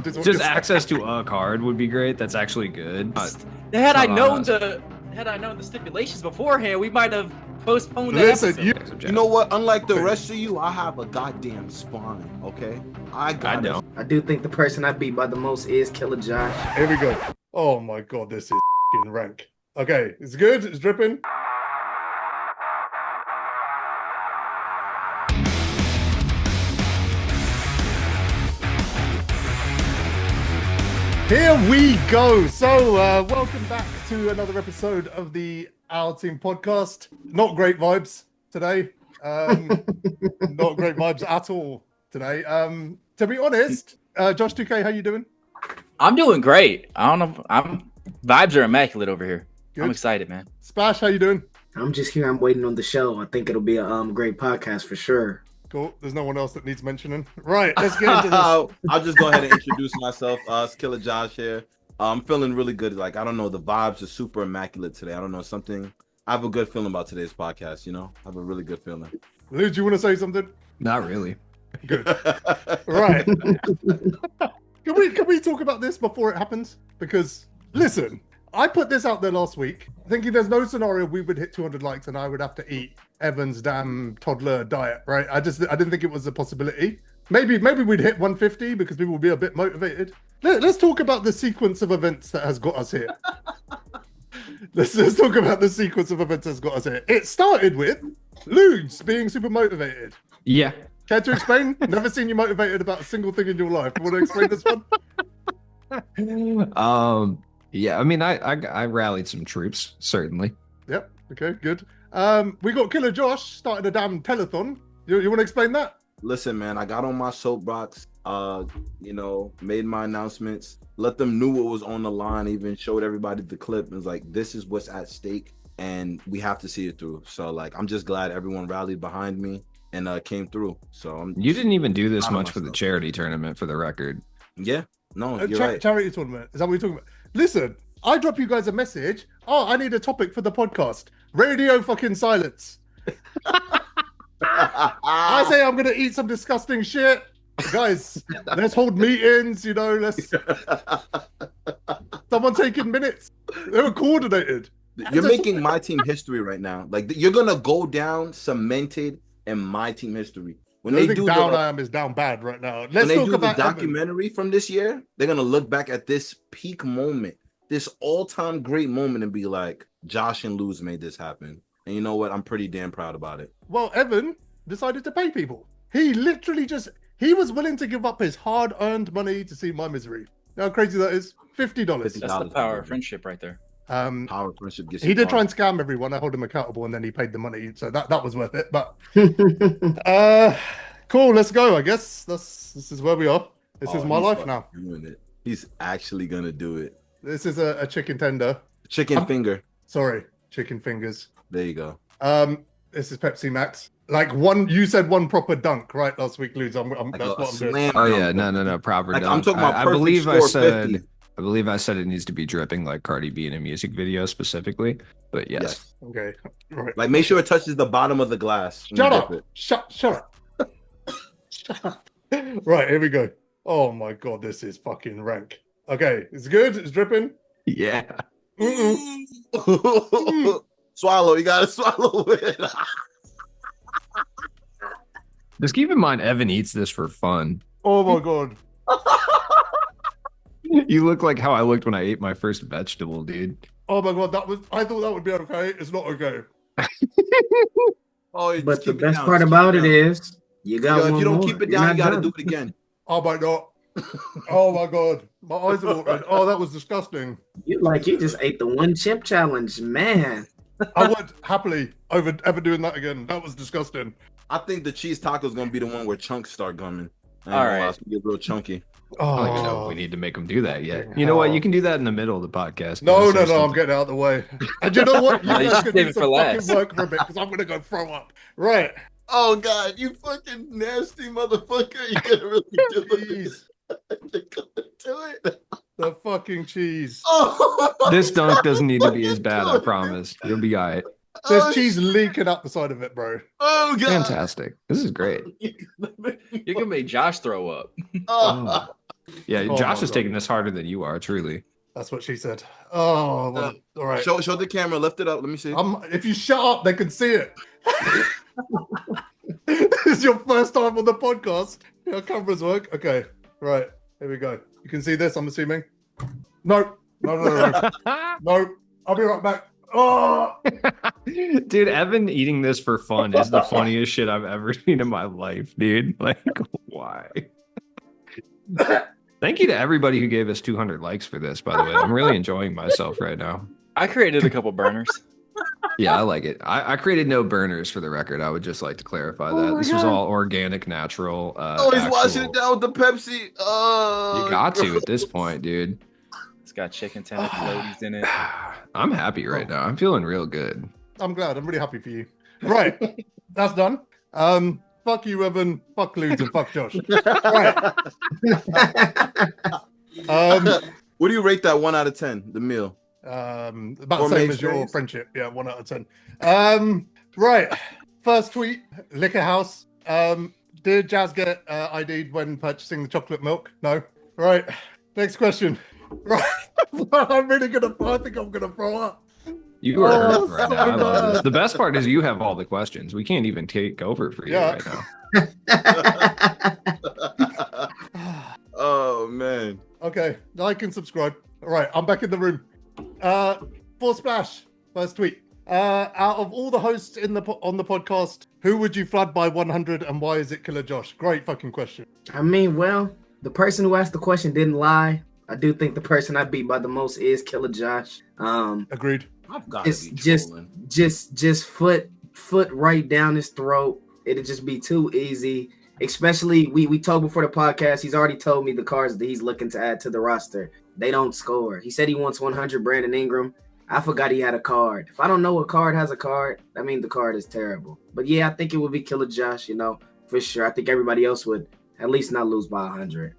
Just access to a card would be great. That's actually good. Had I known the stipulations beforehand, we might have postponed that Listen, episode. you know what? Unlike the rest of you, I have a goddamn spine. Okay, I don't. I do think the person I beat by the most is Killa Josh. Here we go. Oh my god, this is f***ing rank. Okay, it's good. It's dripping. Here we go. So, welcome back to another episode of the Ourteam podcast. Not great vibes today. Not great vibes at all today. To be honest, Josh 2K, how you doing? I'm doing great. I don't know. Vibes are immaculate over here. Good. I'm excited, man. Splash, how you doing? I'm just here. I'm waiting on the show. I think it'll be a great podcast for sure. Cool. There's no one else that needs mentioning. Right, let's get into this. I'll just go ahead and introduce myself. It's Killa Josh here. I'm feeling really good. Like, I don't know, the vibes are super immaculate today. I don't know, I have a good feeling about today's podcast, you know? I have a really good feeling. Lou, do you want to say something? Not really. Good. Right. Can we talk about this before it happens? Because, listen, I put this out there last week, thinking there's no scenario we would hit 200 likes and I would have to eat Evan's damn toddler diet, right? I didn't think it was a possibility. Maybe we'd hit 150 because people will be a bit motivated. Let's talk about the sequence of events that has got us here. Let's talk about the sequence of events that's got us here. It started with Ludes being super motivated. Yeah. Care to explain? Never seen you motivated about a single thing in your life. You want to explain this one? Yeah, I mean, I rallied some troops, certainly. Yep. Okay, good. We got Killa Josh started a damn telethon. You want to explain that? Listen, man, I got on my soapbox, made my announcements, let them knew what was on the line, even showed everybody the clip, and was like, this is what's at stake, and we have to see it through. So, like, I'm just glad everyone rallied behind me and came through. So you didn't even do this much for the charity tournament, for the record. Yeah, no, you're right. Charity tournament, is that what you're talking about? Listen, I drop you guys a message. Oh, I need a topic for the podcast. Radio fucking silence. I say I'm gonna eat some disgusting shit. Guys, let's hold meetings, let's someone taking minutes. They were coordinated. You're making my team history right now. Like, you're gonna go down cemented in my team history. When they do I am is down bad right now. Let's talk about the documentary from this year. They're gonna look back at this peak moment, this all-time great moment, and be like, Josh and Luz made this happen. And you know what? I'm pretty damn proud about it. Well, Evan decided to pay people. He literally he was willing to give up his hard-earned money to see my misery. You know how crazy that is? $50. That's the power of friendship right there. Power of friendship gets he did try and scam everyone. I hold him accountable, and then he paid the money, so that was worth it. But cool, let's go. I guess this is where we are. This is my life now. He's actually gonna do it. This is a chicken tender. Chicken finger. Sorry, chicken fingers. There you go. This is Pepsi Max. Like you said one proper dunk right last week, Luz. That's what I'm doing. Oh yeah, no, proper dunk. I'm talking about I believe score I said 50. I believe I said it needs to be dripping like Cardi B in a music video specifically. But yes. Okay. Right. Like, make sure it touches the bottom of the glass. Shut up. Shut up. Shut up. Right, here we go. Oh my god, this is fucking rank. Okay, it's good. It's dripping. Yeah. Swallow. You gotta swallow it. Just keep in mind, Evan eats this for fun. Oh my god. You look like how I looked when I ate my first vegetable, dude. Oh my god, I thought that would be okay. It's not okay. But the best part about it is you got one if you don't more. keep it down, you gotta do it again. Oh my god. Oh my god. My eyes are watering. Oh, that was disgusting. You just ate the one chip challenge, man. I would happily ever doing that again. That was disgusting. I think the cheese taco is gonna be the one where chunks start coming. All right, it's gonna get real chunky. I don't even know if we need to make them do that yet. You know what? You can do that in the middle of the podcast. No, I'm getting out of the way. And you know what? You You guys should can save do it for some last. fucking work for a bit because I'm gonna go throw up. Right. Oh god, you fucking nasty motherfucker! You gonna really do Cheese. You're gonna do it. The fucking cheese. Oh, This dunk doesn't need to be as bad, I promise. You'll be all right. There's cheese leaking up the side of it, bro. Oh god, Fantastic. This is great. You're gonna make Josh throw up. Oh. Yeah, Oh Josh my is God. taking this harder than you are, truly. That's what she said. Oh, well, all right. Show the camera. Lift it up. Let me see. If you shut up, they can see it. This is your first time on the podcast. Our cameras work. Okay, right. Here we go. You can see this, I'm assuming. No. No. I'll be right back. Oh, Dude, Evan eating this for fun is the funniest shit I've ever seen in my life, dude. Like, why? Thank you to everybody who gave us 200 likes for this, by the way. I'm really enjoying myself right now. I created a couple burners. Yeah, I like it. I created no burners for the record. I would just like to clarify that. This was all organic, natural. He's washing it down with the Pepsi. You got to at this point, dude. It's got chicken tender floaties in it. I'm happy right now. I'm feeling real good. I'm glad. I'm really happy for you. Right. That's done. Fuck you, Evan. Fuck Ludes and fuck Josh. Right. What do you rate that 1 out of 10? The meal. About the same as your friendship. Yeah, 1 out of 10. Right. First tweet, Liquor House. Did Jazz get ID'd when purchasing the chocolate milk? No. Right. Next question. Right. I'm really I think I'm gonna throw up. You are hurt right now. I love this. The best part is you have all the questions. We can't even take over for you right now. Oh man. Okay, like and subscribe. All right, I'm back in the room. For Splash, first tweet. Out of all the hosts on the podcast, who would you flood by 100 and why is it Killa Josh? Great fucking question. I mean, well, the person who asked the question didn't lie. I do think the person I beat by the most is KillaJosh. Agreed. I've got to be just foot right down his throat. It'd just be too easy. Especially we talked before the podcast. He's already told me the cards that he's looking to add to the roster. They don't score. He said he wants 100 Brandon Ingram. I forgot he had a card. If I don't know a card has a card, I mean the card is terrible. But yeah, I think it would be KillaJosh, for sure. I think everybody else would at least not lose by 100.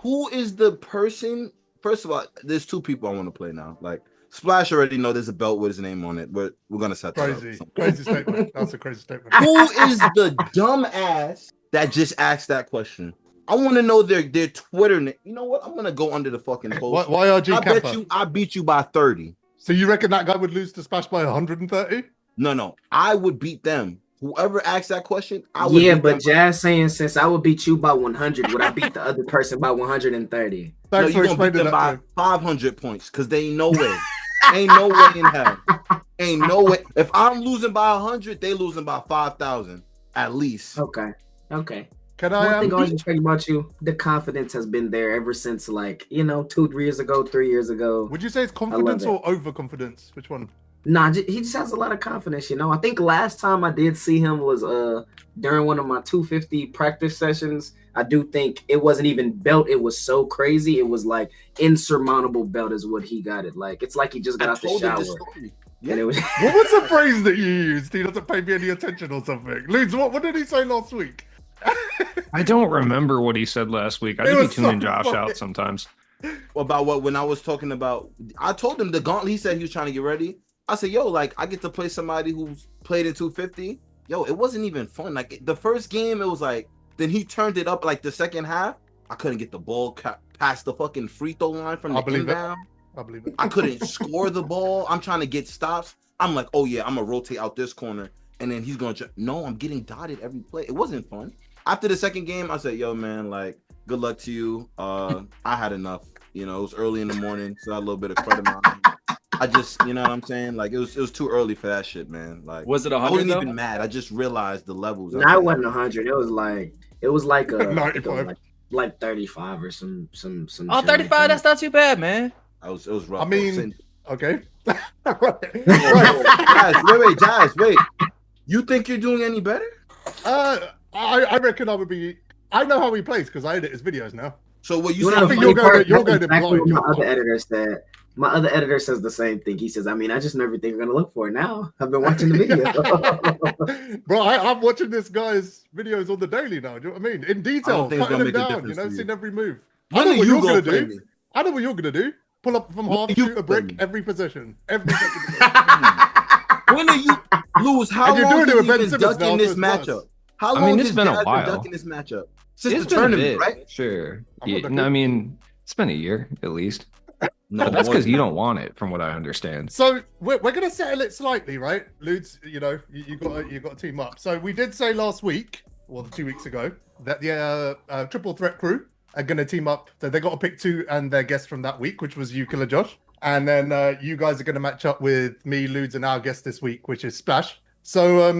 Who is the person? First of all, there's 2 people I want to play now. Like Splash already know there's a belt with his name on it, but we're gonna set that up. Crazy statement. That's a crazy statement. Who is the dumb ass that just asked that question? I want to know their Twitter name. You know what? I'm gonna go under the fucking post. YRG I beat you by 30. So you reckon that guy would lose to Splash by 130? No. I would beat them. Whoever asked that question, I would. Yeah, but Jazz saying since I would beat you by 100, would I beat the other person by 130? Thanks for explaining that. By 500 points, because they ain't no way. Ain't no way in hell. Ain't no way. If I'm losing by 100, they losing by 5,000 at least. Okay. Can One thing I always respect about you, the confidence has been there ever since 2 years ago, 3 years ago. Would you say it's confidence or overconfidence? Which one? Nah, he just has a lot of confidence, I think last time I did see him was during one of my 250 practice sessions. I do think it wasn't even belt. It was so crazy. It was like insurmountable belt is what he got it. Like, it's like he just got out the shower. Yeah. And it was What was the phrase that you used? He doesn't pay me any attention or something. Ludes, what did he say last week? I don't remember what he said last week. I think he tuning Josh out sometimes. About what? When I was talking about, I told him the gauntlet. He said he was trying to get ready. I said, yo, like, I get to play somebody who's played in 250. Yo, it wasn't even fun. Like, the first game, it was like, then he turned it up like the second half. I couldn't get the ball past the fucking free throw line from the inbound. I believe it. I couldn't score the ball. I'm trying to get stops. I'm like, oh yeah, I'm gonna rotate out this corner, and then he's gonna. No, I'm getting dotted every play. It wasn't fun. After the second game, I said, yo, man, like, good luck to you. I had enough. It was early in the morning, so I had a little bit of credit. I just, you know what I'm saying? Like, it was too early for that shit, man. Like, was it 100? I wasn't even mad. I just realized the levels. No, it wasn't 100. It was like a 95. like 35 or some. Oh, 35. That's not too bad, man. It was rough. I mean, okay. Wait, Jazz, wait. You think you're doing any better? I reckon I would be. I know how he plays because I edit his videos now. So what you I think you're going to blind. My other editor said. My other editor says the same thing. He says, I mean, I just know everything you're going to look for now. I've been watching the video. Bro, I'm watching this guy's videos on the daily now. Do you know what I mean? In detail, cutting them down, seeing every move. I know what you're going to do. I know what you're going to do. Pull up from half, shoot a brick every possession. Every When do you lose? How long have you been ducking this matchup? How long it's been a while. Ducking this matchup? It's just It's a been a tournament, bit, right? Sure. I'm Yeah, not no, I good. mean, it's been a year at least. No, But that's more because than you that. don't want it, from what I understand. So we're gonna settle it slightly, right? Ludes, you got to team up. So we did say last week, or 2 weeks ago, that the triple threat crew are gonna team up. So they got to pick two and their guest from that week, which was you, Killa Josh, and then you guys are gonna match up with me, Ludes, and our guest this week, which is Splash. So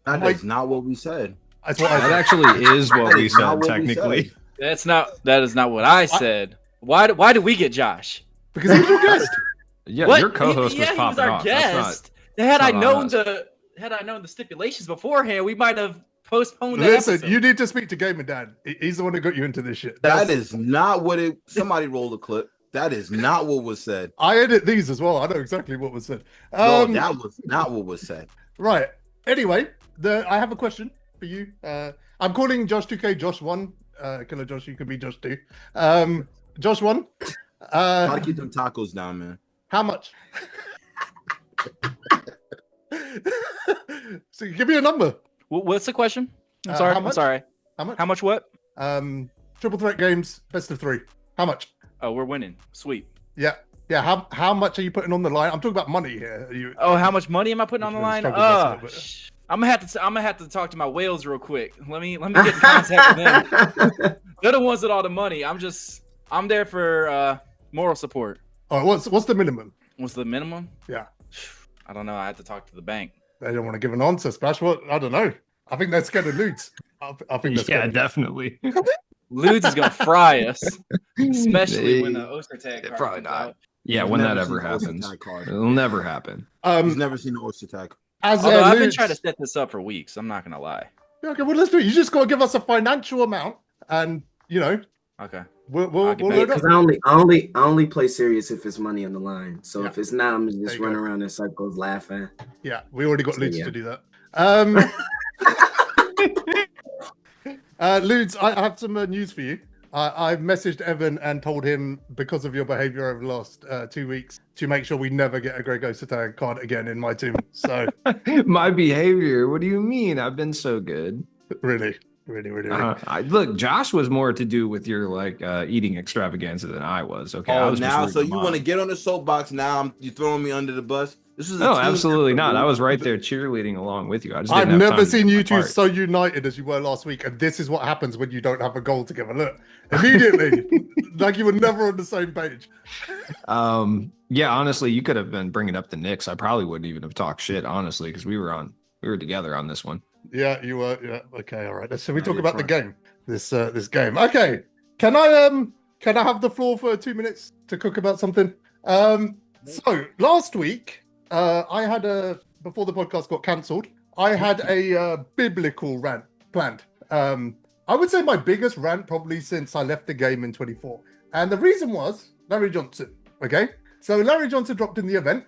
That Mike, is not what we said. that's what I That said. actually is what That we is not said, what we technically. said. That is not what I said. Why did we get Josh? Because he was your guest. Yeah, What? your co-host was he was popping our off. That's not. guest. Had I not on known us. had I known the stipulations beforehand, we might have postponed the Listen, episode. you need to speak to Gamer Dad. He's the one who got you into this shit. That is not what it. Somebody roll the clip. That is not what was said. I edit these as well. I know exactly what was said. No, that was not what was said. Right. Anyway, I have a question for you. I'm calling Josh 2K Josh 1. Killa Josh, you can be Josh 2. Josh 1. Try to keep them tacos down, man. How much? So give me a number. What's the question? I'm How sorry. I'm much? sorry. How much? How much? What? Triple threat games, best of 3. How much? Oh, we're winning. Sweet. Yeah. Yeah. How much are you putting on the line? I'm talking about money here. Are you? Oh, how much money am I putting on the Which one line? struggles us a little bit. I'm gonna have to talk to my whales real quick. Let me get in contact with them. They're the ones with all the money. I'm there for moral support. All right. What's the minimum? What's the minimum? Yeah. I don't know. I have to talk to the bank. They don't want to give an answer. Splash. What? I don't know. I think they're scared of loot. I think they're Yeah, scared of definitely. Ludes is gonna fry us, especially when the Oyster Tag card Probably comes not. out. Yeah, He's when never that seen ever the Oyster happens, Tag card. it'll never happen. He's never seen the oyster tag. As Although I've been Ludes- trying to set this up for weeks. I'm not gonna lie. Yeah, okay, well, let's do it. You just got to give us a financial amount, and Okay. we'll I'll get load back up. Because I only play serious if it's money on the line. So Yeah. if it's not, I'm There just you running go. around in circles laughing. Yeah, we already got So, Ludes yeah. to do that. Ludes, I have some news for you. I've messaged Evan and told him, because of your behavior over the last 2 weeks, to make sure we never get a Greg Oyster card again in my team. So My behavior. What do you mean? I've been so good. really. Look, Josh was more to do with your eating extravaganza than I was. Okay. I Oh, was just now rooting so him you on. want to get on the soapbox? Now you throwing me under the bus? This is a No, team absolutely effort, not. dude. I was right there cheerleading along with you. I just I've didn't have never time to seen do you my two part. so united as you were last week, and this is what happens when you don't have a goal together. Look, immediately, like you were never on the same page. Yeah, honestly, you could have been bringing up the Knicks. I probably wouldn't even have talked shit, honestly, because we were together on this one. Yeah, you were. Yeah, okay, all right. So we No, talk you're about the fine. game. This game. Okay, can I have the floor for 2 minutes to cook about something? So last week, I had before the podcast got cancelled, I had a biblical rant planned. I would say my biggest rant probably since I left the game in 24, and the reason was Larry Johnson. Okay, so Larry Johnson dropped in the event,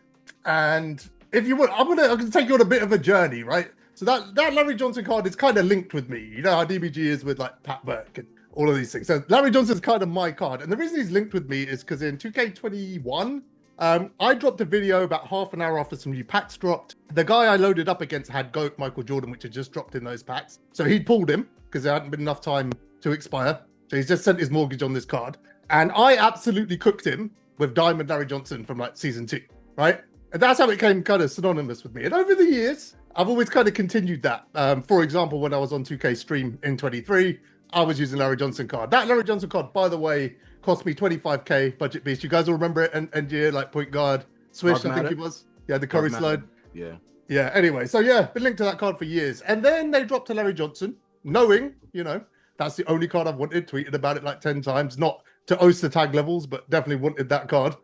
and if you would, I'm gonna take you on a bit of a journey, right? So that Larry Johnson card is kind of linked with me. You know how DBG is with like Pat Burke and all of these things. So Larry Johnson's kind of my card. And the reason he's linked with me is because in 2K21, I dropped a video about half an hour after some new packs dropped. The guy I loaded up against had GOAT Michael Jordan, which had just dropped in those packs. So he'd pulled him because there hadn't been enough time to expire. So he's just sent his mortgage on this card. And I absolutely cooked him with Diamond Larry Johnson from like season 2, right? And that's how it came kind of synonymous with me. And over the years, I've always kind of continued that. For example, when I was on 2K stream in 23, I was using Larry Johnson card. That Larry Johnson card, by the way, cost me 25k budget beast. You guys all remember it? And year like point guard, Swish, I think he was. Yeah, the Curry slide. Yeah. Yeah. Anyway, so yeah, been linked to that card for years, and then they dropped to Larry Johnson, knowing that's the only card I've wanted. Tweeted about it like 10 times, not to Oyster tag levels, but definitely wanted that card.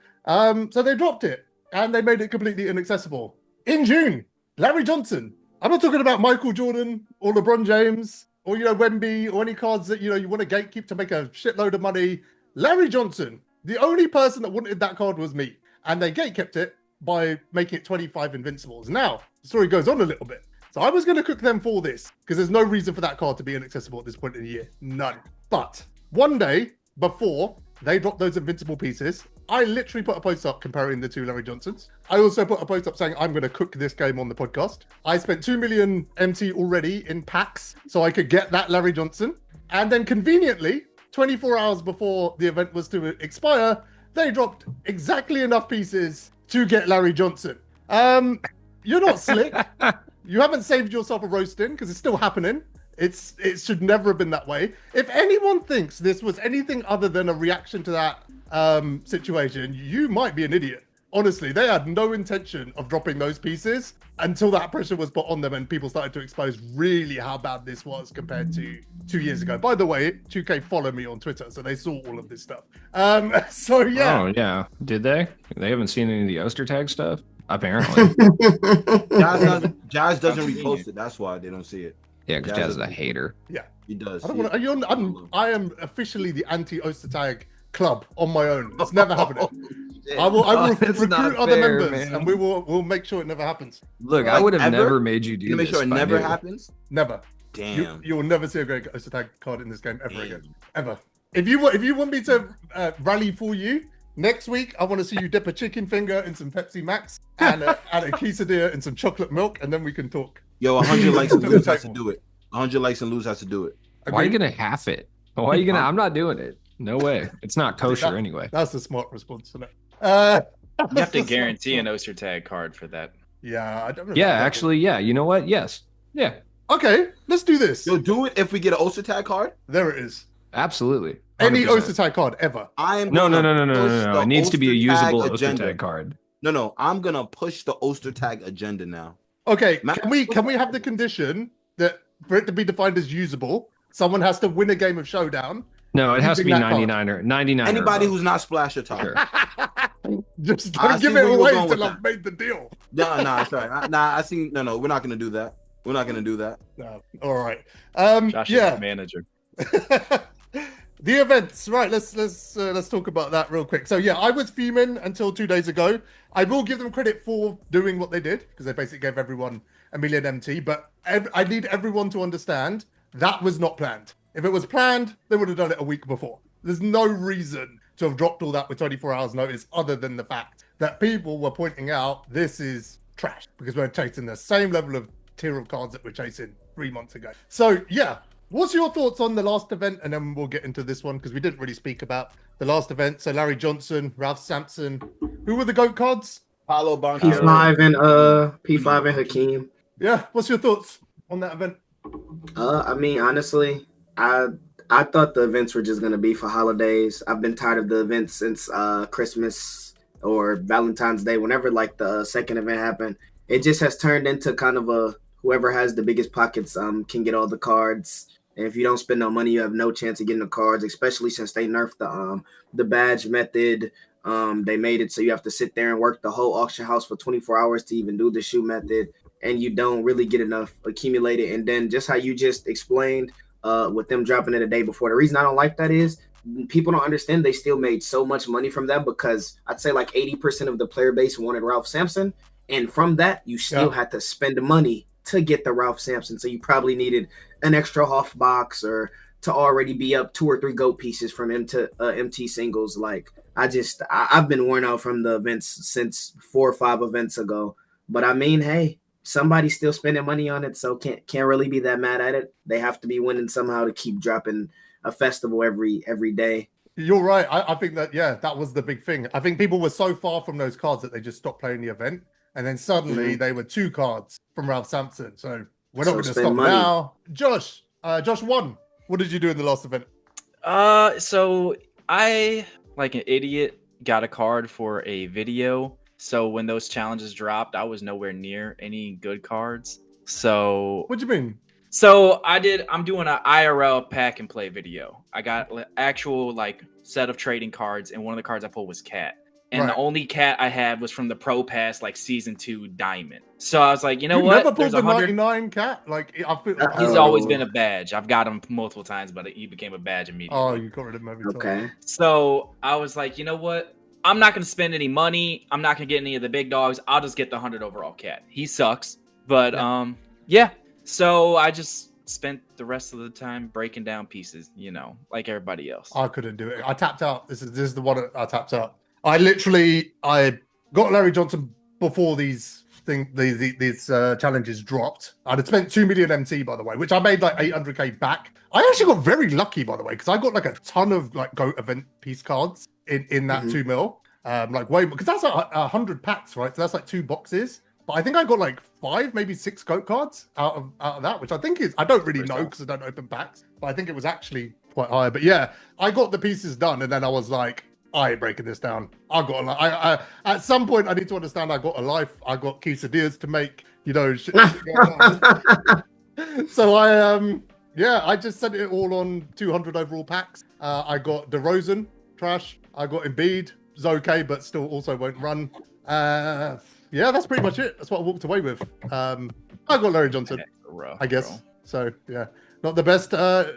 So they dropped it, and they made it completely inaccessible in June. Larry Johnson. I'm not talking about Michael Jordan or LeBron James or Wemby or any cards that you want to gatekeep to make a shitload of money. Larry Johnson. The only person that wanted that card was me, and they gatekept it by making it 25 invincibles. Now the story goes on a little bit. So I was going to cook them for this because there's no reason for that card to be inaccessible at this point in the year. None. But one day before they dropped those invincible pieces, I literally put a post up comparing the two Larry Johnsons. I also put a post up saying I'm going to cook this game on the podcast. I spent 2 million MT already in packs so I could get that Larry Johnson. And then conveniently, 24 hours before the event was to expire, they dropped exactly enough pieces to get Larry Johnson. You're not slick. You haven't saved yourself a roasting because it's still happening. It should never have been that way. If anyone thinks this was anything other than a reaction to that situation, you might be an idiot. Honestly, they had no intention of dropping those pieces until that pressure was put on them and people started to expose really how bad this was compared to 2 years ago. By the way, 2K follow me on Twitter, so they saw all of this stuff. So yeah. Oh yeah, did they? They haven't seen any of the Ostertag stuff. Apparently, Jazz doesn't repost it. That's why they don't see it. yeah, because Jazz is a hater. Yeah, He does. I don't want. I am officially the anti-Ostertag club on my own. It's never happening. I will That's recruit not other fair, members, man. and we'll make sure it never happens. Look, I Like, would have ever? never made you do You this. make sure it if I never knew. happens. Never. Damn. You will never see a great Ostertag card in this game ever Damn. again. Ever. If you want me to rally for you next week, I want to see you dip a chicken finger in some Pepsi Max and a quesadilla in some chocolate milk, and then we can talk. Yo, 100 likes and To the lose has to table. do it. 100 likes and lose has to do it. Why are you Agreed? gonna half it? Why are you gonna? I'm not doing it. No way. It's not kosher anyway. That's a smart response, isn't it? You have to guarantee an Ostertag card for that. Yeah, I don't know. Yeah, actually, yeah. You know what? Yes. Yeah. Okay, let's do this. Yo, do it if we get an Oster tag card. There it is. Absolutely. Any 100%. Ostertag card ever. I am No. gonna push the It needs to be a Ostertag usable agenda. Ostertag card. No. I'm gonna push the Oster tag agenda now. Okay, Matt, can we have the condition that for it to be defined as usable, someone has to win a game of Showdown? No, it has to be Using that card. 99 or 99. Anybody or above. who's not Splash top. Sure. Just I don't see give where it you were away going with until I've that. made the deal. Nah, sorry. I see. No, we're not gonna do that. We're not gonna do that. No, all right. Josh is Yeah. the manager. The events, right? Let's talk about that real quick. So yeah, I was fuming until 2 days ago. I will give them credit for doing what they did because they basically gave everyone a million MT. But I need everyone to understand that was not planned. If it was planned, they would have done it a week before. There's no reason to have dropped all that with 24 hours notice other than the fact that people were pointing out this is trash because we're chasing the same level of tier of cards that we're chasing 3 months ago. So yeah, what's your thoughts on the last event? And then we'll get into this one because we didn't really speak about the last event. So Larry Johnson, Ralph Sampson, who were the GOAT cards? Paulo Banchero. P5 and Hakeem. Yeah, what's your thoughts on that event? I mean, honestly, I thought the events were just gonna be for holidays. I've been tired of the events since Christmas or Valentine's Day. Whenever like the second event happened, it just has turned into kind of a whoever has the biggest pockets can get all the cards. And if you don't spend no money, you have no chance of getting the cards. Especially since they nerfed the badge method. They made it so you have to sit there and work the whole auction house for 24 hours to even do the shoe method, and you don't really get enough accumulated. And then just how you just explained with them dropping it a day before. The reason I don't like that is people don't understand they still made so much money from that because I'd say like 80% of the player base wanted Ralph Sampson. And from that, you still had to spend the money to get the Ralph Sampson. So you probably needed an extra half box or to already be up 2 or 3 GOAT pieces from MT singles. Like I've been worn out from the events since 4 or 5 events ago. But I mean, hey, somebody's still spending money on it, so can't really be that mad at it. They have to be winning somehow to keep dropping a festival every day. You're right. I think that, that was the big thing. I think people were so far from those cards that they just stopped playing the event. And then suddenly they were 2 cards from Ralph Sampson. So we're not going to stop money. now. Josh won. What did you do in the last event? So I, like an idiot, got a card for a video. So when those challenges dropped, I was nowhere near any good cards. So What do you mean? So I'm doing an IRL pack and play video. I got actual like set of trading cards, and one of the cards I pulled was Cat. And the only Cat I had was from the Pro Pass, like Season 2 Diamond. So I was like, you know what? Never pulled There's the 99 Cat? Like, I feel He's always been a badge. I've got him multiple times, but he became a badge immediately. Oh, you got rid of him every time. Okay. So I was like, you know what? I'm not going to spend any money. I'm not going to get any of the big dogs. I'll just get the 100 overall Cat. He sucks. But yeah. So I just spent the rest of the time breaking down pieces, like everybody else. I couldn't do it. I tapped out. This is the one I tapped out. I got Larry Johnson before these these challenges dropped, I'd have spent 2 million MT, by the way, which I made like 800k back. I actually got very lucky, by the way, because I got like a ton of like GOAT event piece cards in that 2 mil. Like way, because that's like 100 packs, right? So that's like 2 boxes. But I think I got like 5, maybe 6 GOAT cards out of that, which I think is, I don't really know because I don't open packs, but I think it was actually quite high. But yeah, I got the pieces done, and then I was like, I ain't breaking this down. I got I at some point I need to understand I got a life. I got quesadillas to make, you know. Shit so I just sent it all on 200 overall packs. I got DeRozan, trash. I got Embiid, it's okay, but still also won't run. Yeah, that's pretty much it. That's what I walked away with. I got Larry Johnson, I guess. Bro. So yeah, not the best.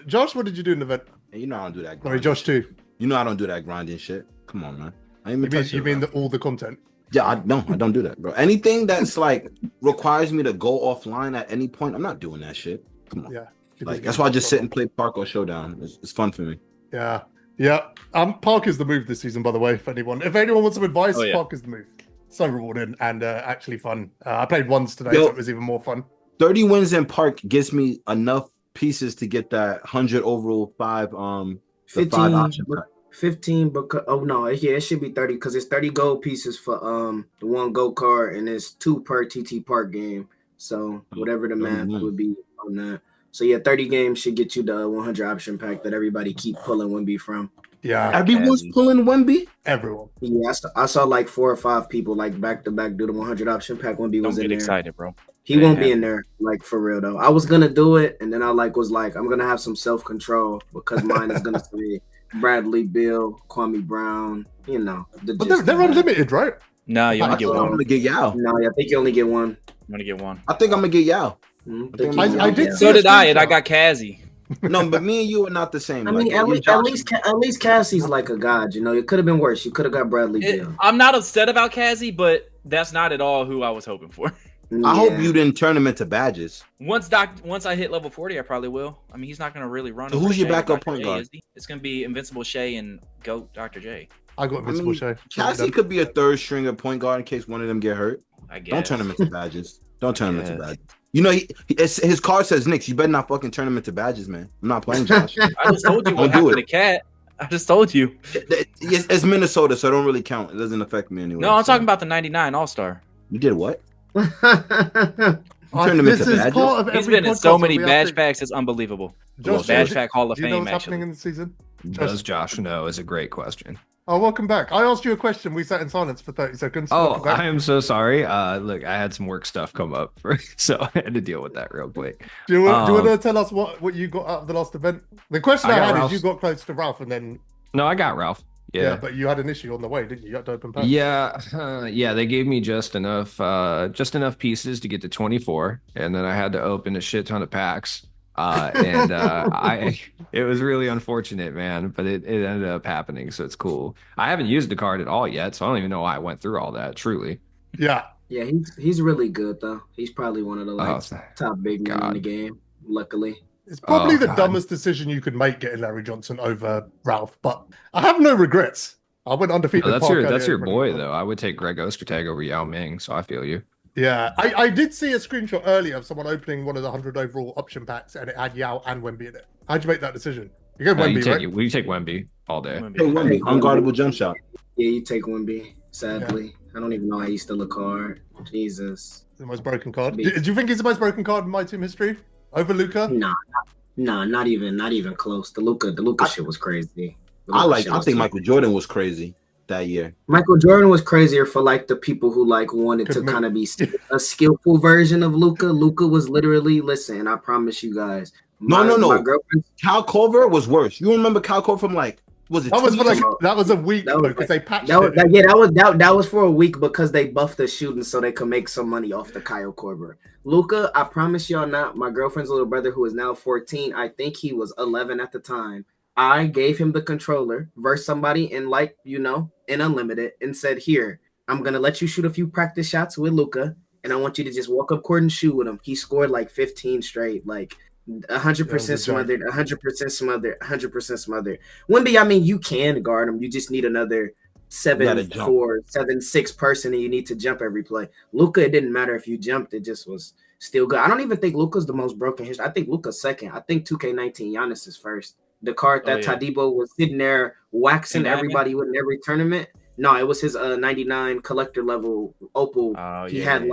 Josh, what did you do in the event? You know I don't do that. Sorry, Josh too. You know I don't do that grinding shit. Come on, man. You mean all the content? Yeah, I don't do that, bro. Anything that's like requires me to go offline at any point, I'm not doing that shit. Come on. Yeah. Like that's why I just sit and play Park or Showdown. It's fun for me. Yeah. Park is the move this season, by the way. If anyone wants some advice, Park is the move. So rewarding and actually fun. I played once today, so it was even more fun. 30 wins in Park gives me enough pieces to get that 100 overall 5 15 option pack. 15 because it should be 30 because it's 30 gold pieces for the 1 gold card and it's 2 per TT Park game. So whatever the math would be on that. So yeah, 30 games should get you the 100 option pack that everybody keep pulling Wemby from. Yeah, everyone's pulling Wemby. Everyone. Yeah, I saw like 4 or 5 people like back to back do the 100 option pack. Wemby was in there. Don't get excited, bro. He won't be in there, like for real though. I was gonna do it, and then I was like, I'm gonna have some self control because mine is gonna say Bradley Beal, Kwame Brown. You know, but they're unlimited, right? No, you only get one. I'm gonna get Yao. No, I think you only get one. I'm gonna get one. I think I'm gonna get Yao. I did. So did I, and I got Kazzy. No, but me and you are not the same. I mean, at least Cassie's like a god. You know, it could have been worse. You could have got Bradley Beal. I'm not upset about Kazzy, but that's not at all who I was hoping for. I hope you didn't turn him into badges. Once I hit level 40, I probably will. I mean, he's not going to really run. So who's your backup point guard? It's going to be Invincible Shea and GOAT Dr. J. I got Invincible Shea. Cassie could be a 3rd stringer point guard in case one of them get hurt. I guess. Don't turn him into badges. Don't turn him into badges. You know, his card says Knicks. You better not fucking turn him into badges, man. I'm not playing Josh. I just told you what happened to Cat. I just told you. It's Minnesota, so it don't really count. It doesn't affect me anyway. No, I'm talking about the 99 All-Star. You did what? This is part of every He's been in so many badge packs, it's unbelievable. Josh, badge pack Hall of do you know Fame, what's happening in the season? Does Josh know is a great question. Oh, welcome back. I asked you a question. We sat in silence for 30 seconds. Oh, I am so sorry. Look, I had some work stuff come up, so I had to deal with that real quick. Do you want to tell us what you got out of the last event? The question I had is you got close to Ralph and then... No, I got Ralph. Yeah, but you had an issue on the way, didn't you? You had to open packs. Yeah, they gave me just enough pieces to get to 24, and then I had to open a shit ton of packs. It was really unfortunate, man, but it ended up happening, so it's cool. I haven't used the card at all yet, so I don't even know why I went through all that. Truly. Yeah, he's really good though. He's probably one of the top big men in the game. Luckily. It's probably the dumbest decision you could make getting Larry Johnson over Ralph, but I have no regrets. I went undefeated. That's your boy, though. I would take Greg Ostertag over Yao Ming, so I feel you. Yeah, I did see a screenshot earlier of someone opening one of the 100 overall option packs, and it had Yao and Wemby in it. How'd you make that decision? You go Wemby, right? We take Wemby all day. Wemby, unguardable jump shot. Yeah, you take Wemby. Sadly, I don't even know how he's still a card. Jesus, the most broken card. Do you think he's the most broken card in my team history over Luka? Nah, not even close. The Luka shit was crazy. I think Michael Jordan was crazy that year. Michael Jordan was crazier for like the people who like wanted to kind of be a skillful version of Luka. Luka was literally, listen, I promise you guys. My girlfriend, Cal Culver was worse. You remember Cal Culver from like, was it? That was a week because they patched it. That was for a week because they buffed the shooting so they could make some money off the Kyle Korver. Luka, I promise y'all not. My girlfriend's little brother, who is now 14, I think he was 11 at the time. I gave him the controller versus somebody in in Unlimited and said, here, I'm going to let you shoot a few practice shots with Luka, and I want you to just walk up court and shoot with him. He scored like 15 straight, like 100% smothered, 100% smothered, 100% smothered. Wemby, I mean, you can guard him. You just need another gotta jump. 7'4", 7'6" person, and you need to jump every play. Luka, it didn't matter if you jumped; it just was still good. I don't even think Luka's the most broken history. I think Luka's second. I think 2K19 Giannis is first. The card that Tadibo was sitting there waxing everybody with in every tournament. No, it was his 99 collector level opal. He had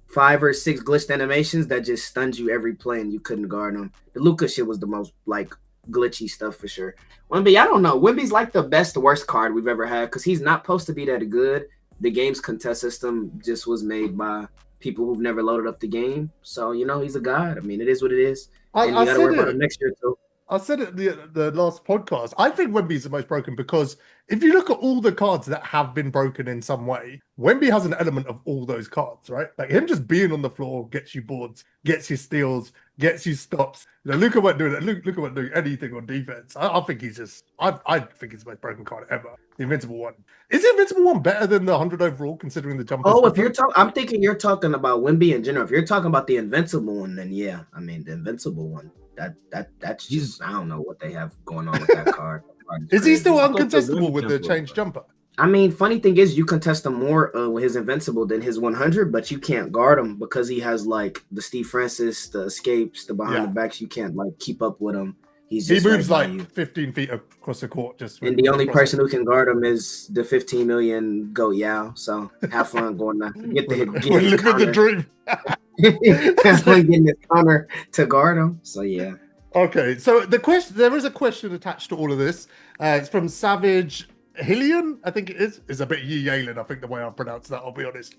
5 or 6 glitched animations that just stunned you every play and you couldn't guard them. The Luka shit was the most like glitchy stuff for sure. Wemby, I don't know. Wemby's like the best worst card we've ever had because he's not supposed to be that good. The game's contest system just was made by people who've never loaded up the game. So, he's a god. I mean, it is what it is. And you got to worry about it next year too. I said it the last podcast. I think Wemby's the most broken because if you look at all the cards that have been broken in some way, Wemby has an element of all those cards, right? Like him just being on the floor gets you boards, gets you steals, gets you stops. Luka won't do that. Luka won't do anything on defense. I think he's just. I think he's the most broken card ever. The Invincible one. Is the Invincible one better than the 100 overall, considering the jump? Oh, if you're talking, I'm thinking you're talking about Wemby in general. If you're talking about the Invincible one, then yeah, I mean the Invincible one. That's just I don't know what they have going on with that card. Is he still uncontestable with the change jumper? I mean, funny thing is you contest him more with his Invincible than his 100, but you can't guard him because he has like the Steve Francis, the escapes, the behind the backs. You can't like keep up with him. He moves like 15 feet across the court. And the only person who can guard him is the 15 million Goat Yao. So have fun going to get the dream. Have fun getting his counter to guard him. So yeah. Okay, so there is a question attached to all of this. It's from Savage Hillian, I think it is. It's a bit Yalen, I think the way I pronounce that, I'll be honest.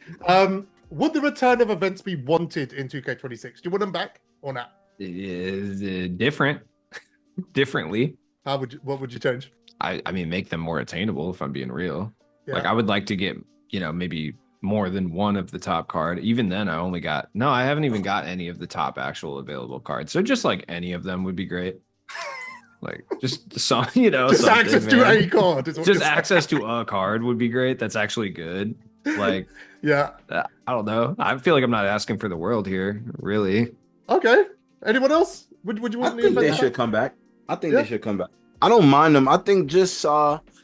Would the return of events be wanted in 2K26? Do you want them back or not? It is differently. What would you change? I mean, make them more attainable, if I'm being real. Yeah. Like I would like to get, maybe more than one of the top card. Even then I haven't even got any of the top actual available cards. So just like any of them would be great. Like just some, just access to a card. Just access to a card would be great. That's actually good. Like, yeah, I don't know. I feel like I'm not asking for the world here, really. Okay. Anyone else? Would you want? I think they should come back. They should come back. I don't mind them. I think just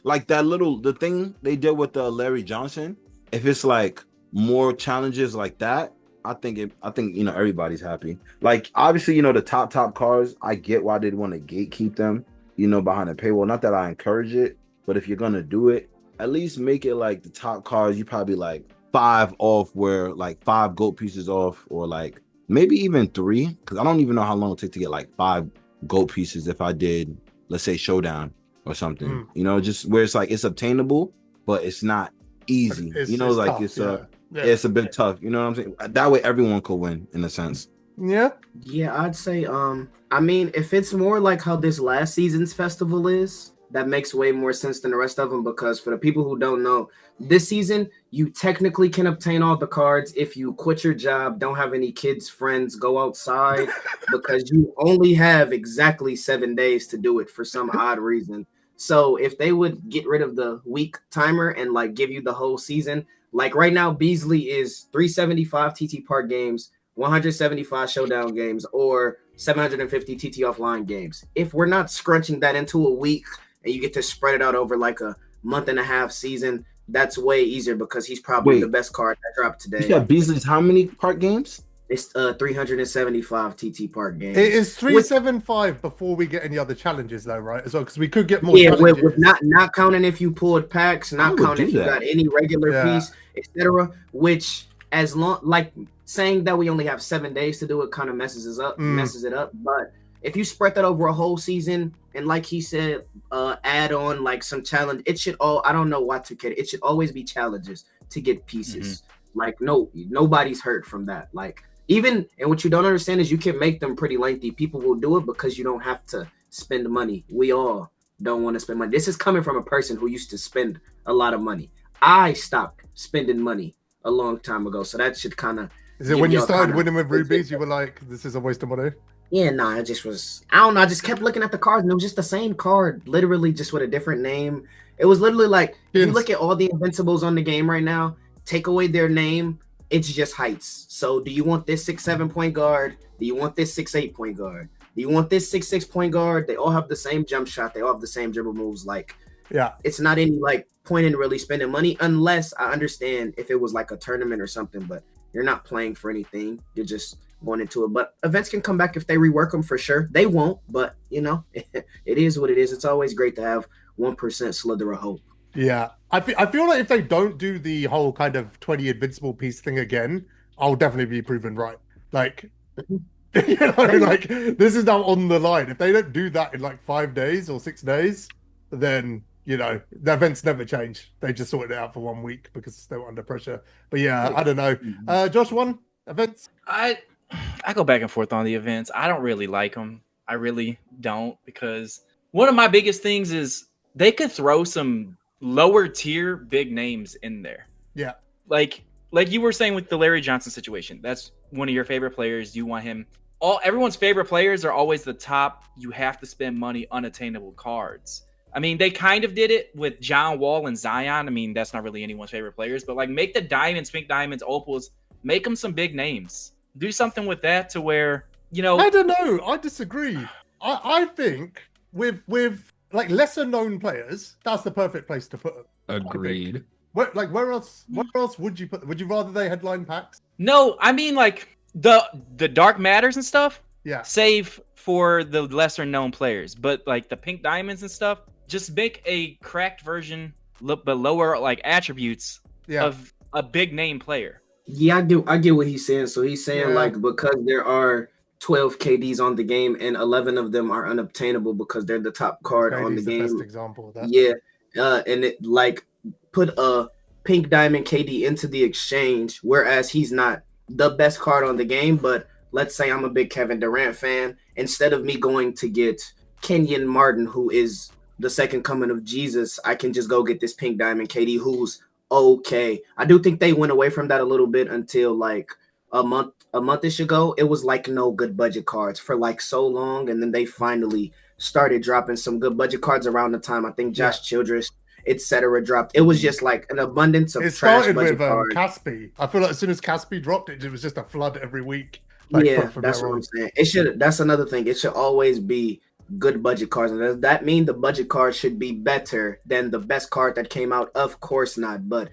like the thing they did with Larry Johnson. If it's like more challenges like that, I think everybody's happy. Like obviously, the top cars, I get why they'd want to gatekeep them, behind a paywall. Not that I encourage it, but if you're gonna do it, at least make it like the top cars, you probably like 5 off, where like 5 gold pieces off, or like maybe even 3, because I don't even know how long it take to get like 5 gold pieces if I did, let's say, Showdown or something. Just where it's like it's obtainable, but it's not easy. It's tough, it's a bit tough. You know what I'm saying? That way everyone could win in a sense. Yeah, I'd say I mean, if it's more like how this last season's festival is, that makes way more sense than the rest of them, because for the people who don't know, this season you technically can obtain all the cards if you quit your job, don't have any kids, friends, go outside, because you only have exactly 7 days to do it for some odd reason. So if they would get rid of the week timer and like give you the whole season, like right now, Beasley is 375 TT Park games, 175 Showdown games, or 750 TT offline games. If we're not scrunching that into a week and you get to spread it out over like a month and a half season, that's way easier because he's probably the best card that dropped today. You got Beasley's how many park games? It's 375 TT Park games. It is 375 before we get any other challenges, though, right? As well, because we could get more. Yeah, with not counting if you pulled packs, not counting if you got any regular piece, etc. Which, as long like saying that we only have 7 days to do it, kind of messes it up. But if you spread that over a whole season, and like he said, add on like some challenge, it should I don't know why 2K. It should always be challenges to get pieces. Like nobody's hurt from that. Like. And what you don't understand is you can make them pretty lengthy. People will do it because you don't have to spend money. We all don't want to spend money. This is coming from a person who used to spend a lot of money. I stopped spending money a long time ago. So that should kind of... Is it when you started winning with rubies, you were like, this is a waste of money? Yeah, no, it just was... I don't know. I just kept looking at the cards and it was just the same card, literally just with a different name. It was literally like, if you look at all the Invincibles on the game right now, take away their name, it's just heights. So do you want this 6'7" point guard? Do you want this 6'8" point guard? Do you want this 6'6" point guard? They all have the same jump shot. They all have the same dribble moves. Like, Yeah. It's not any like point in really spending money unless I understand if it was like a tournament or something, but you're not playing for anything. You're just going into it. But events can come back if they rework them for sure. They won't, but you know, it is what it is. It's always great to have 1% slither of hope. Yeah. I feel like if they don't do the whole kind of 20 invincible piece thing again, I'll definitely be proven right. Like, you know, like this is now on the line. If they don't do that in like 5 days or 6 days, then you know the events never change. They just sorted it out for 1 week because they were under pressure. But yeah, I don't know. Josh, one events. I go back and forth on the events. I don't really like them. I really don't, because one of my biggest things is they could throw some lower tier big names in there. Yeah. Like you were saying with the Larry Johnson situation. That's one of your favorite players. You want him. Everyone's favorite players are always the top. You have to spend money, unattainable cards. I mean, they kind of did it with John Wall and Zion. I mean, that's not really anyone's favorite players, but like make the diamonds, pink diamonds, opals, make them some big names. Do something with that to where, you know. I don't know. I disagree. I think with like lesser known players, that's the perfect place to put them. Agreed. Where else would you put them? Would you rather they headline packs? No, I mean like the dark matters and stuff. Yeah. Save for the lesser known players, but like the pink diamonds and stuff, just make a cracked version, but lower like attributes of a big name player. Yeah, I get what he's saying. So he's saying like because there are 12 KDs on the game and 11 of them are unobtainable because they're the top card on the game. Best example of that. Yeah, and it like put a pink diamond KD into the exchange, whereas he's not the best card on the game. But let's say I'm a big Kevin Durant fan. Instead of me going to get Kenyon Martin, who is the second coming of Jesus, I can just go get this pink diamond KD who's okay. I do think they went away from that a little bit until like a month-ish ago. It was like no good budget cards for like so long, and then they finally started dropping some good budget cards around the time I think Josh Childress, etc. dropped. It was just like an abundance of trash budget cards. Caspi. I feel like as soon as Caspi dropped it was just a flood every week. Like, that's what I'm saying. It should. That's another thing. It should always be good budget cards. And does that mean the budget card should be better than the best card that came out? Of course not. But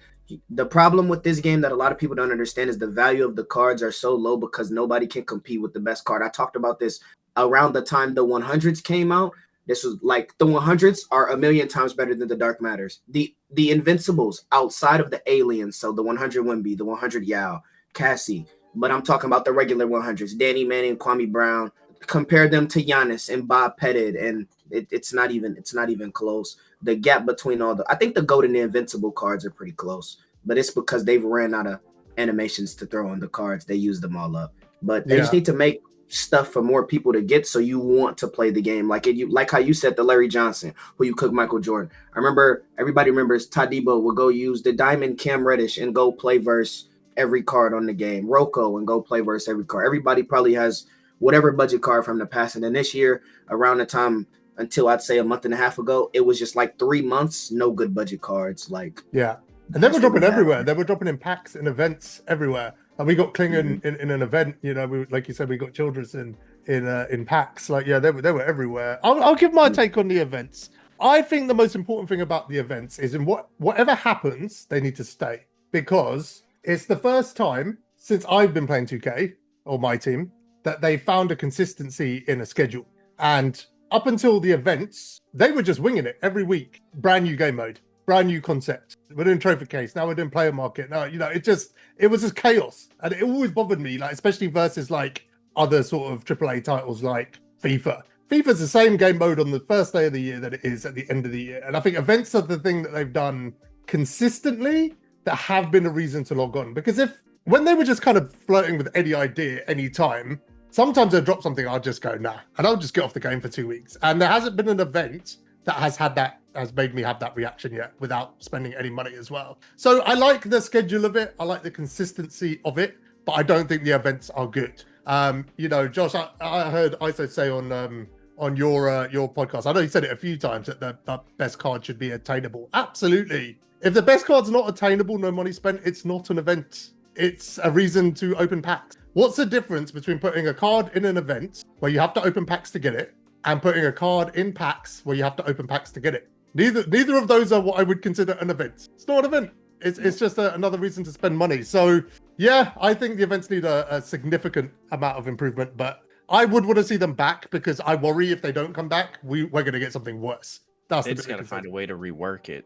the problem with this game that a lot of people don't understand is the value of the cards are so low because nobody can compete with the best card. I talked about this around the time the 100s came out. This was like the 100s are a million times better than the Dark Matters. The Invincibles outside of the aliens, so the 100 Wemby, the 100 Yao, Cassie, but I'm talking about the regular 100s, Danny Manning, Kwame Brown. Compare them to Giannis and Bob Pettit, and it's not even close. The gap between I think the Gold and the Invincible cards are pretty close, but it's because they've ran out of animations to throw on the cards. They used them all up, but they just need to make stuff for more people to get, so you want to play the game. Like how you said the Larry Johnson, who you cook Michael Jordan. I remember everybody remembers Tadibo would go use the Diamond Cam Reddish and go play verse every card on the game. Rocco and go play verse every card. Everybody probably has whatever budget card from the past. And then this year, around the time until I'd say a month and a half ago, it was just like 3 months, no good budget cards. Like and they were dropping everywhere. They were dropping in packs and events everywhere. And we got Klingon in an event. You know, like you said, we got Childress in packs. Like they were everywhere. I'll give my take on the events. I think the most important thing about the events is in whatever happens, they need to stay, because it's the first time since I've been playing 2K or my team that they found a consistency in a schedule. And up until the events, they were just winging it every week. Brand new game mode, brand new concept. We're doing trophy case. Now we're doing player market. Now, it was just chaos. And it always bothered me, like, especially versus like other sort of AAA titles like FIFA. FIFA's the same game mode on the first day of the year that it is at the end of the year. And I think events are the thing that they've done consistently that have been a reason to log on. Because when they were just kind of flirting with any idea, any time, sometimes they'll drop something, I'll just go, nah. And I'll just get off the game for 2 weeks. And there hasn't been an event that has made me have that reaction yet without spending any money as well. So I like the schedule of it. I like the consistency of it, but I don't think the events are good. Josh, I heard ISO say on your podcast, I know you said it a few times, that the best card should be attainable. Absolutely. If the best card's not attainable, no money spent, it's not an event. It's a reason to open packs. What's the difference between putting a card in an event where you have to open packs to get it and putting a card in packs where you have to open packs to get it? Neither of those are what I would consider an event. It's not an event. It's just another reason to spend money. So yeah, I think the events need a significant amount of improvement, but I would want to see them back because I worry if they don't come back, we're going to get something worse. That's They the just big got to concern. find a way to rework it.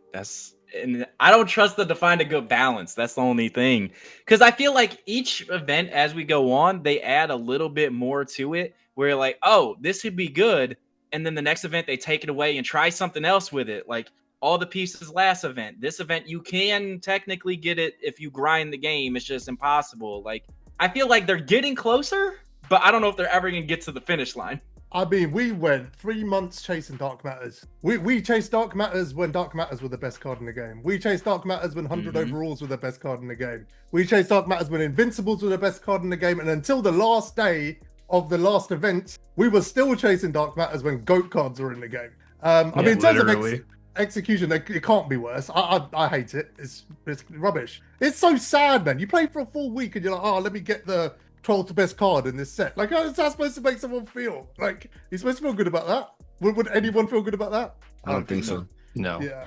And I don't trust them to find a good balance. That's the only thing. Because I feel like each event, as we go on, they add a little bit more to it. Where you're like, oh, this would be good, and then the next event they take it away and try something else with it. Like all the pieces last event. This event you can technically get it if you grind the game. It's just impossible. Like I feel like they're getting closer, but I don't know if they're ever gonna get to the finish line. I mean, we went 3 months chasing Dark Matters. We chased Dark Matters when Dark Matters were the best card in the game. We chased Dark Matters when 100 overalls were the best card in the game. We chased Dark Matters when Invincibles were the best card in the game. And until the last day of the last event, we were still chasing Dark Matters when GOAT cards were in the game. I mean, in terms of execution, it can't be worse. I hate it. It's rubbish. It's so sad, man. You play for a full week and you're like, oh, let me get the 12th best card in this set. Like, how is that supposed to make someone feel? Like, you're supposed to feel good about that? Would anyone feel good about that? I don't think so. No. Yeah.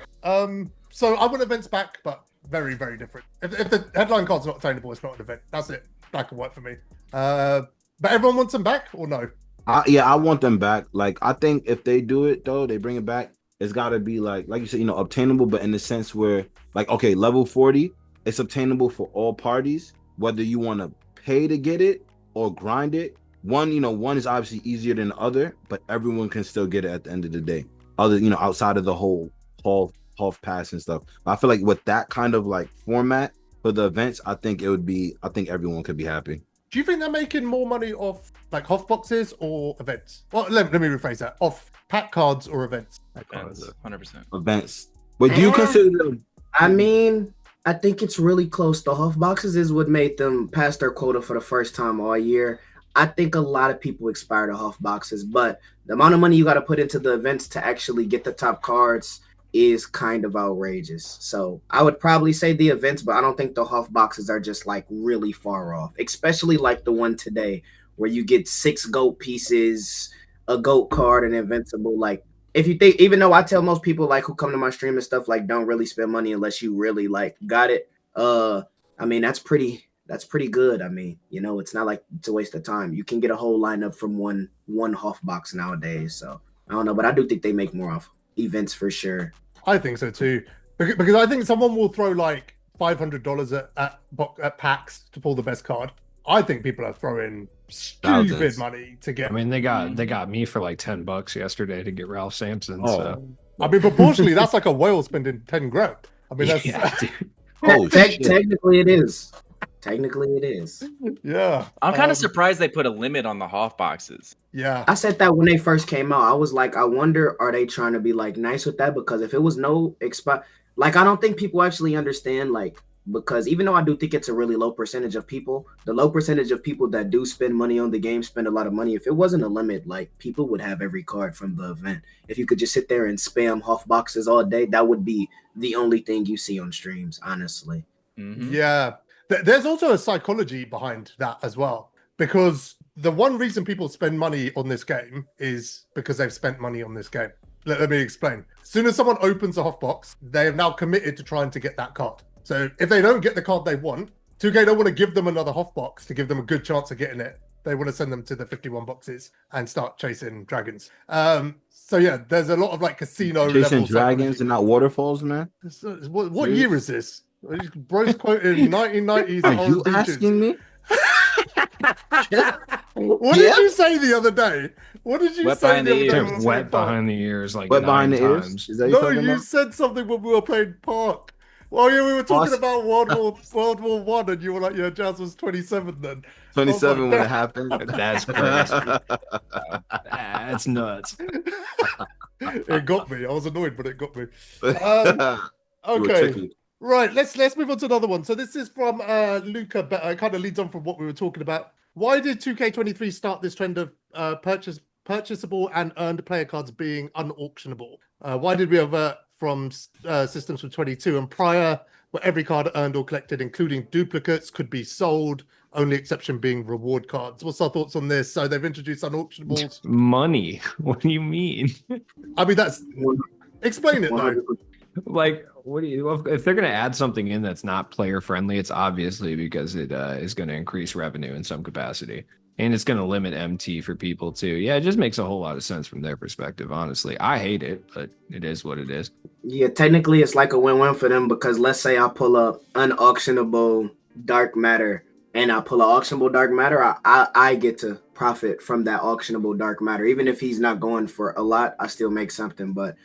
So I want events back, but very, very different. If the headline card's not attainable, it's not an event. That's it. Black and white for me. But everyone wants them back or no? I want them back. Like, I think if they do it though, they bring it back. It's got to be like you said, obtainable, but in the sense where, like, okay, level 40, it's obtainable for all parties, whether you want to pay to get it or grind it. One is obviously easier than the other, but everyone can still get it at the end of the day. Outside of the whole half pass and stuff. I feel like with that kind of like format for the events, I think everyone could be happy. Do you think they're making more money off like HOF boxes or events? Well, let me rephrase that. Off pack cards or events? 100%. Events. But do you consider them? I mean, I think it's really close. The HOF boxes is what made them pass their quota for the first time all year. I think a lot of people expire the HOF boxes, but the amount of money you got to put into the events to actually get the top cards is kind of outrageous. So I would probably say the events, but I don't think the HOF boxes are just like really far off, especially like the one today where you get 6 GOAT pieces, a GOAT card, and Invincible. Like, if you think, even though I tell most people like who come to my stream and stuff, like, don't really spend money unless you really like got it. I mean, that's pretty good. I mean, it's not like it's a waste of time. You can get a whole lineup from one HOF box nowadays. So I don't know, but I do think they make more off events for sure. I think so too, because I think someone will throw like $500 at packs to pull the best card. I think people are throwing stupid money to get. I mean, they got me for like $10 yesterday to get Ralph Sampson. Oh. So I mean, proportionally, that's like a whale spending 10 grand. I mean, that's Technically it is. Technically it is. Yeah. I'm kind of surprised they put a limit on the HOF boxes. Yeah. I said that when they first came out. I was like, I wonder, are they trying to be like nice with that? Because if it was no expire, like, I don't think people actually understand, like, because even though I do think it's a really low percentage of people, the low percentage of people that do spend money on the game spend a lot of money. If it wasn't a limit, like, people would have every card from the event. If you could just sit there and spam HOF boxes all day, that would be the only thing you see on streams, honestly. Mm-hmm. Yeah. There's also a psychology behind that as well, because the one reason people spend money on this game is because they've spent money on this game. Let me explain. As soon as someone opens a HOF box, they have now committed to trying to get that card. So if they don't get the card they want, 2K don't want to give them another HOF box to give them a good chance of getting it. They want to send them to the 51 boxes and start chasing dragons. So yeah, there's a lot of like casino chasing level dragons and not waterfalls, man. What year is this? Bro's quoting 1990s. Are you asking me? What did you say the other day? What did you say the other day? Wet behind the ears, like Wet 9 behind the times. ears? Is that No, you you said something when we were playing Park. Well, yeah, we were talking about World War One, and you were like, "Yeah, Jazz was 27 then." 27 when it happened. That's crazy. That's nuts. It got me. I was annoyed, but it got me. You were Okay, tickled. right. Let's move on to another one. So this is from Luca, but it kind of leads on from what we were talking about. Why did 2K23 start this trend of purchasable and earned player cards being unauctionable? Why did we avert from systems from 22 and prior, where every card earned or collected, including duplicates, could be sold, only exception being reward cards? What's our thoughts on this? So they've introduced unauctionables. Money. What do you mean? I mean, that's Explain it though. 100%. Like, what do you? If they're gonna add something in that's not player friendly, it's obviously because it is going to increase revenue in some capacity, and it's going to limit MT for people too. Yeah, it just makes a whole lot of sense from their perspective. Honestly, I hate it, but it is what it is. Yeah, technically it's like a win-win for them because let's say I pull up unauctionable dark matter and I pull an auctionable dark matter, I get to profit from that auctionable dark matter. Even if he's not going for a lot, I still make something. But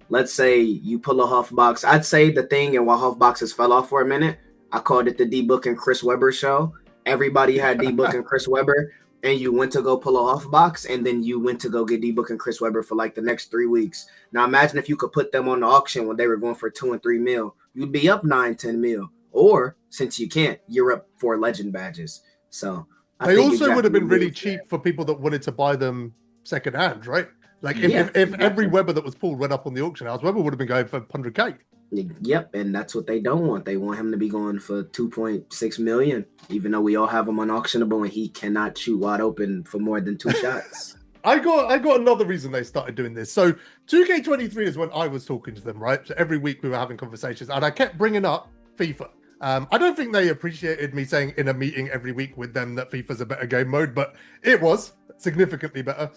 let's say you pull a Huff box. I'd say the thing, and while Huff boxes fell off for a minute, I called it the D-Book and Chris Webber show. Everybody had D-Book and Chris Webber, and you went to go pull a Huff box, and then you went to go get D-Book and Chris Webber for like the next 3 weeks. Now imagine if you could put them on the auction when they were going for 2 and 3 mil, you'd be up 9-10 mil. Or since you can't, you're up 4 legend badges. So They also would have been really cheap for people that wanted to buy them secondhand, right? Like if every Weber that was pulled went up on the auction house, Weber would have been going for 100K. Yep, and that's what they don't want. They want him to be going for 2.6 million, even though we all have him unauctionable and he cannot shoot wide open for more than 2 shots. I got another reason they started doing this. So 2K23 is when I was talking to them, right? So every week we were having conversations, and I kept bringing up FIFA. I don't think they appreciated me saying in a meeting every week with them that FIFA's a better game mode, but it was significantly better.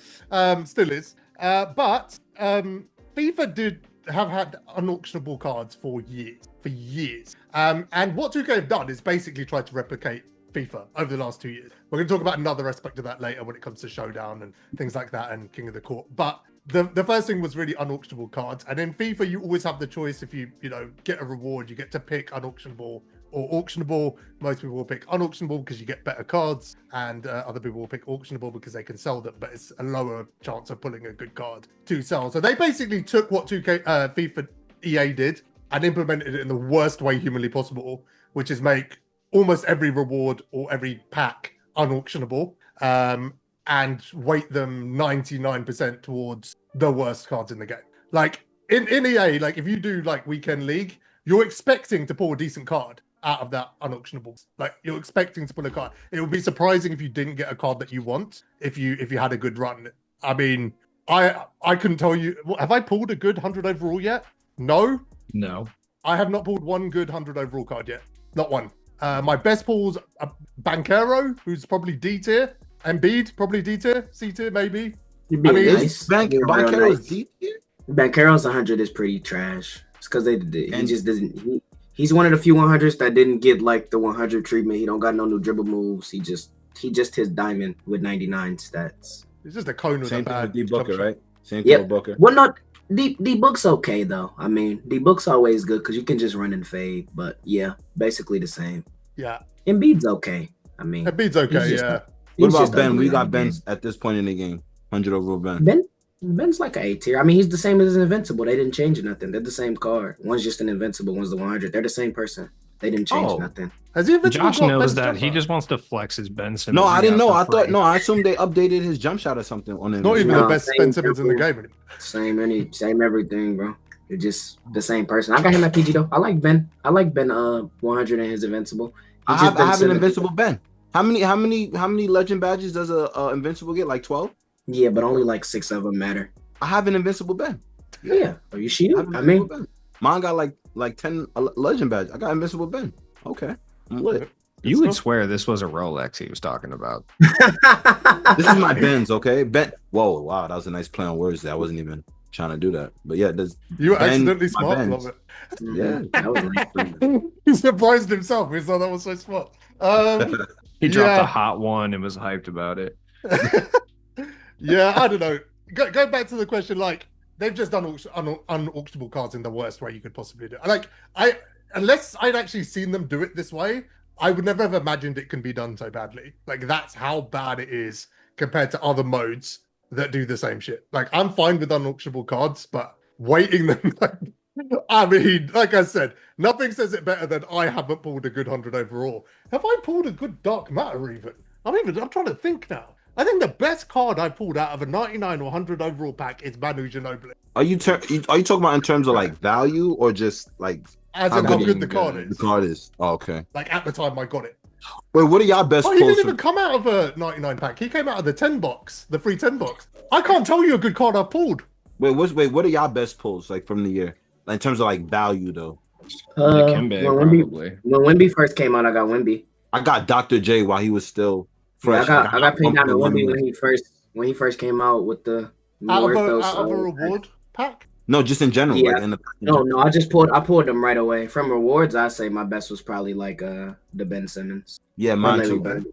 Still is. But FIFA did have had unauctionable cards for years. And what 2K have done is basically tried to replicate FIFA over the last 2 years. We're going to talk about another aspect of that later when it comes to Showdown and things like that and King of the Court. But the first thing was really unauctionable cards. And in FIFA, you always have the choice. If you get a reward, you get to pick unauctionable or auctionable. Most people will pick unauctionable because you get better cards, and other people will pick auctionable because they can sell them, but it's a lower chance of pulling a good card to sell. So they basically took what FIFA EA did and implemented it in the worst way humanly possible, which is make almost every reward or every pack unauctionable, and weight them 99% towards the worst cards in the game. Like in EA, like if you do like weekend league, you're expecting to pull a decent card out of that unauctionable. Like you're expecting to pull a card. It would be surprising if you didn't get a card that you want if you had a good run. I mean, I couldn't tell you. Have I pulled a good 100 overall yet? No. I have not pulled one good 100 overall card yet. Not one. My best pull's a Banchero, who's probably D tier. Embiid, probably D tier. C tier, maybe. Nice. Banchero's D tier? Banchero's 100 is pretty trash. It's because he just doesn't. He's one of the few 100s that didn't get like the 100 treatment. He don't got no new dribble moves. He just his diamond with 99 stats. It's just a cone with Same a bad thing with D-Booker, right? Same thing Yep. with Booker. Well, not D-Book's okay though. I mean, D-Book's always good because you can just run and fade. But yeah, basically the same. Yeah. Embiid's okay. I mean, Embiid's okay. Yeah. What about Ben? We got Ben at this point in the game. 100 overall Ben. Ben's like an A tier. I mean, he's the same as an Invincible. They didn't change nothing. They're the same card. One's just an Invincible. One's the 100. They're the same person. They didn't change nothing. Has he Invincible Josh got knows Ben that. He Stepper? just wants to flex his Ben Simmons. No, I didn't know. I free. assumed they updated his jump shot or something on it. Not even No, the best same Ben Simmons in the triple. game. Same everything, bro. They're just the same person. I got him at PG though. I like Ben 100 and his Invincible. I have an Invincible Ben. How many legend badges does a Invincible get? Like 12? Yeah, but only like 6 of them matter. I have an Invincible Ben. Yeah. Are you sure? have an I Invincible mean, Ben. Mine got like 10 legend badges. I got Invincible Ben. Okay, I'm lit. You would swear this was a Rolex he was talking about. This is my Benz, okay? Ben. Whoa, wow, that was a nice play on words. There. I wasn't even trying to do that, but yeah, You were Ben, accidentally my smart. Benz. Love it. Yeah. That was nice. He surprised himself. He thought that was so smart. He dropped Yeah. a hot one and was hyped about it. Yeah, I don't know. Go back to the question. Like they've just done unauctionable cards in the worst way you could possibly do. Like unless I'd actually seen them do it this way, I would never have imagined it can be done so badly. Like that's how bad it is compared to other modes that do the same shit. Like I'm fine with unauctionable cards, but waiting them. I mean, like I said, nothing says it better than I haven't pulled a good 100 overall. Have I pulled a good Dark Matter even? I'm trying to think now. I think the best card I pulled out of a 99 or 100 overall pack is Manu Ginobili. Are you talking about in terms of like value or just like As How in how good good the card the is. card is? Oh, okay. Like at the time I got it. Wait, what are y'all best Oh, he pulls? didn't even come out of a 99 pack. He came out of the 10 box, the free 10 box. I can't tell you a good card I've pulled. What are y'all best pulls like from the year? Like, in terms of like value though. Dikembe, probably. When Wemby first came out, I got Wemby. I got Dr. J while he was still fresh. Yeah, I got paid down to one Wemby million. when he first came out with the Out Muertos. of a reward pack. No, just in general. Yeah. Like in the No, I pulled them right away. From rewards, I say my best was probably like the Ben Simmons. Yeah, Or mine Larry too. Bird.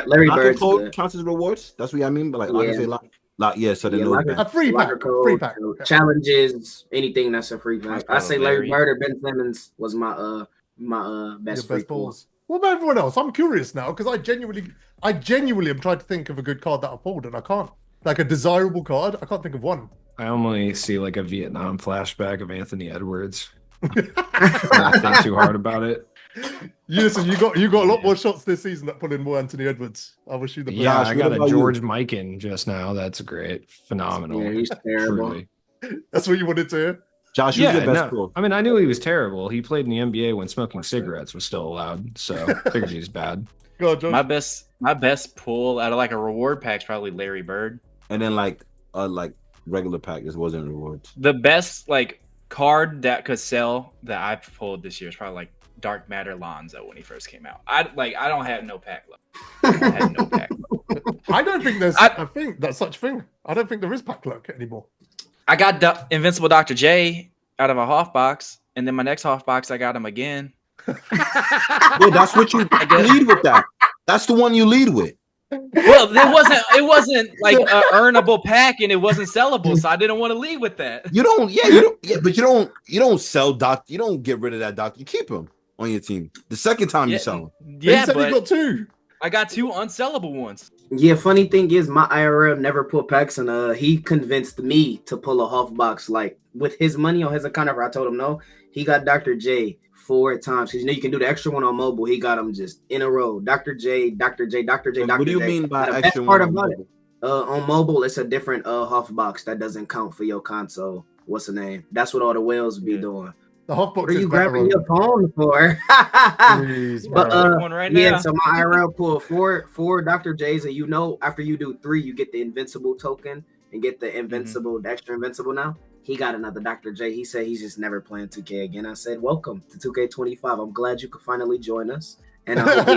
Larry Locker Bird's code good. counts as rewards. That's what I mean. But like I Yeah. say, yeah. So then Yeah, those locker- Ben. A free Locker pack. code, Free pack. challenges, anything that's a free pack. I say Larry Larry. Bird or Ben Simmons was my best Your free best pull. balls. What about everyone else? I'm curious now because I genuinely am trying to think of a good card that I pulled and I can't. Like a desirable card, I can't think of one. I only see like a Vietnam flashback of Anthony Edwards. I think too hard about it. Listen, you got a lot more shots this season at pulling more Anthony Edwards. I wish you the best. Yeah, Josh, I what got a about you? George Mikan just now. That's great. Phenomenal. Yeah, he's terrible. Truly. That's what you wanted to hear. Josh, who's your best pull? I mean, I knew he was terrible. He played in the NBA when smoking cigarettes was still allowed, so I figured he was bad. Go on, Josh. My best pull out of like a reward pack is probably Larry Bird. And then like regular pack just wasn't rewards. The best like card that could sell that I've pulled this year is probably like Dark Matter Lonzo when he first came out. I don't have no pack left. I had no pack left. I don't think there's a thing that's such thing. I don't think there is pack luck anymore. I got Invincible Dr. J out of a Hoff box, and then my next Hoff box I got him again. Yeah, that's what you lead with. That's the one you lead with. Well, it wasn't like an earnable pack, and it wasn't sellable, so I didn't want to lead with that. But you don't sell Doctor. You don't get rid of that Doctor. You keep him on your team. The second time you sell him. Yeah, he said but he got two. I got two unsellable ones. Yeah, funny thing is my IRL never put packs, and he convinced me to pull a Huff box like with his money on his account. I told him no. He got Dr. J 4 times because you can do the extra one on mobile. He got them just in a row. Dr. J, Dr. J, Dr. J, Dr. J. What do you mean by the extra best part one about on it, on mobile, it's a different Huff box that doesn't count for your console. What's the name? That's what all the whales be doing. The Huff box What are is you better grabbing your phone for? Please, But bro. One right yeah, now. so my IRL pull four Dr. J's, and after you do 3, you get the invincible token and get the invincible, the extra invincible now. He got another Dr. J. He said he's just never playing 2K again. I said, welcome to 2K25. I'm glad you could finally join us. And I hope you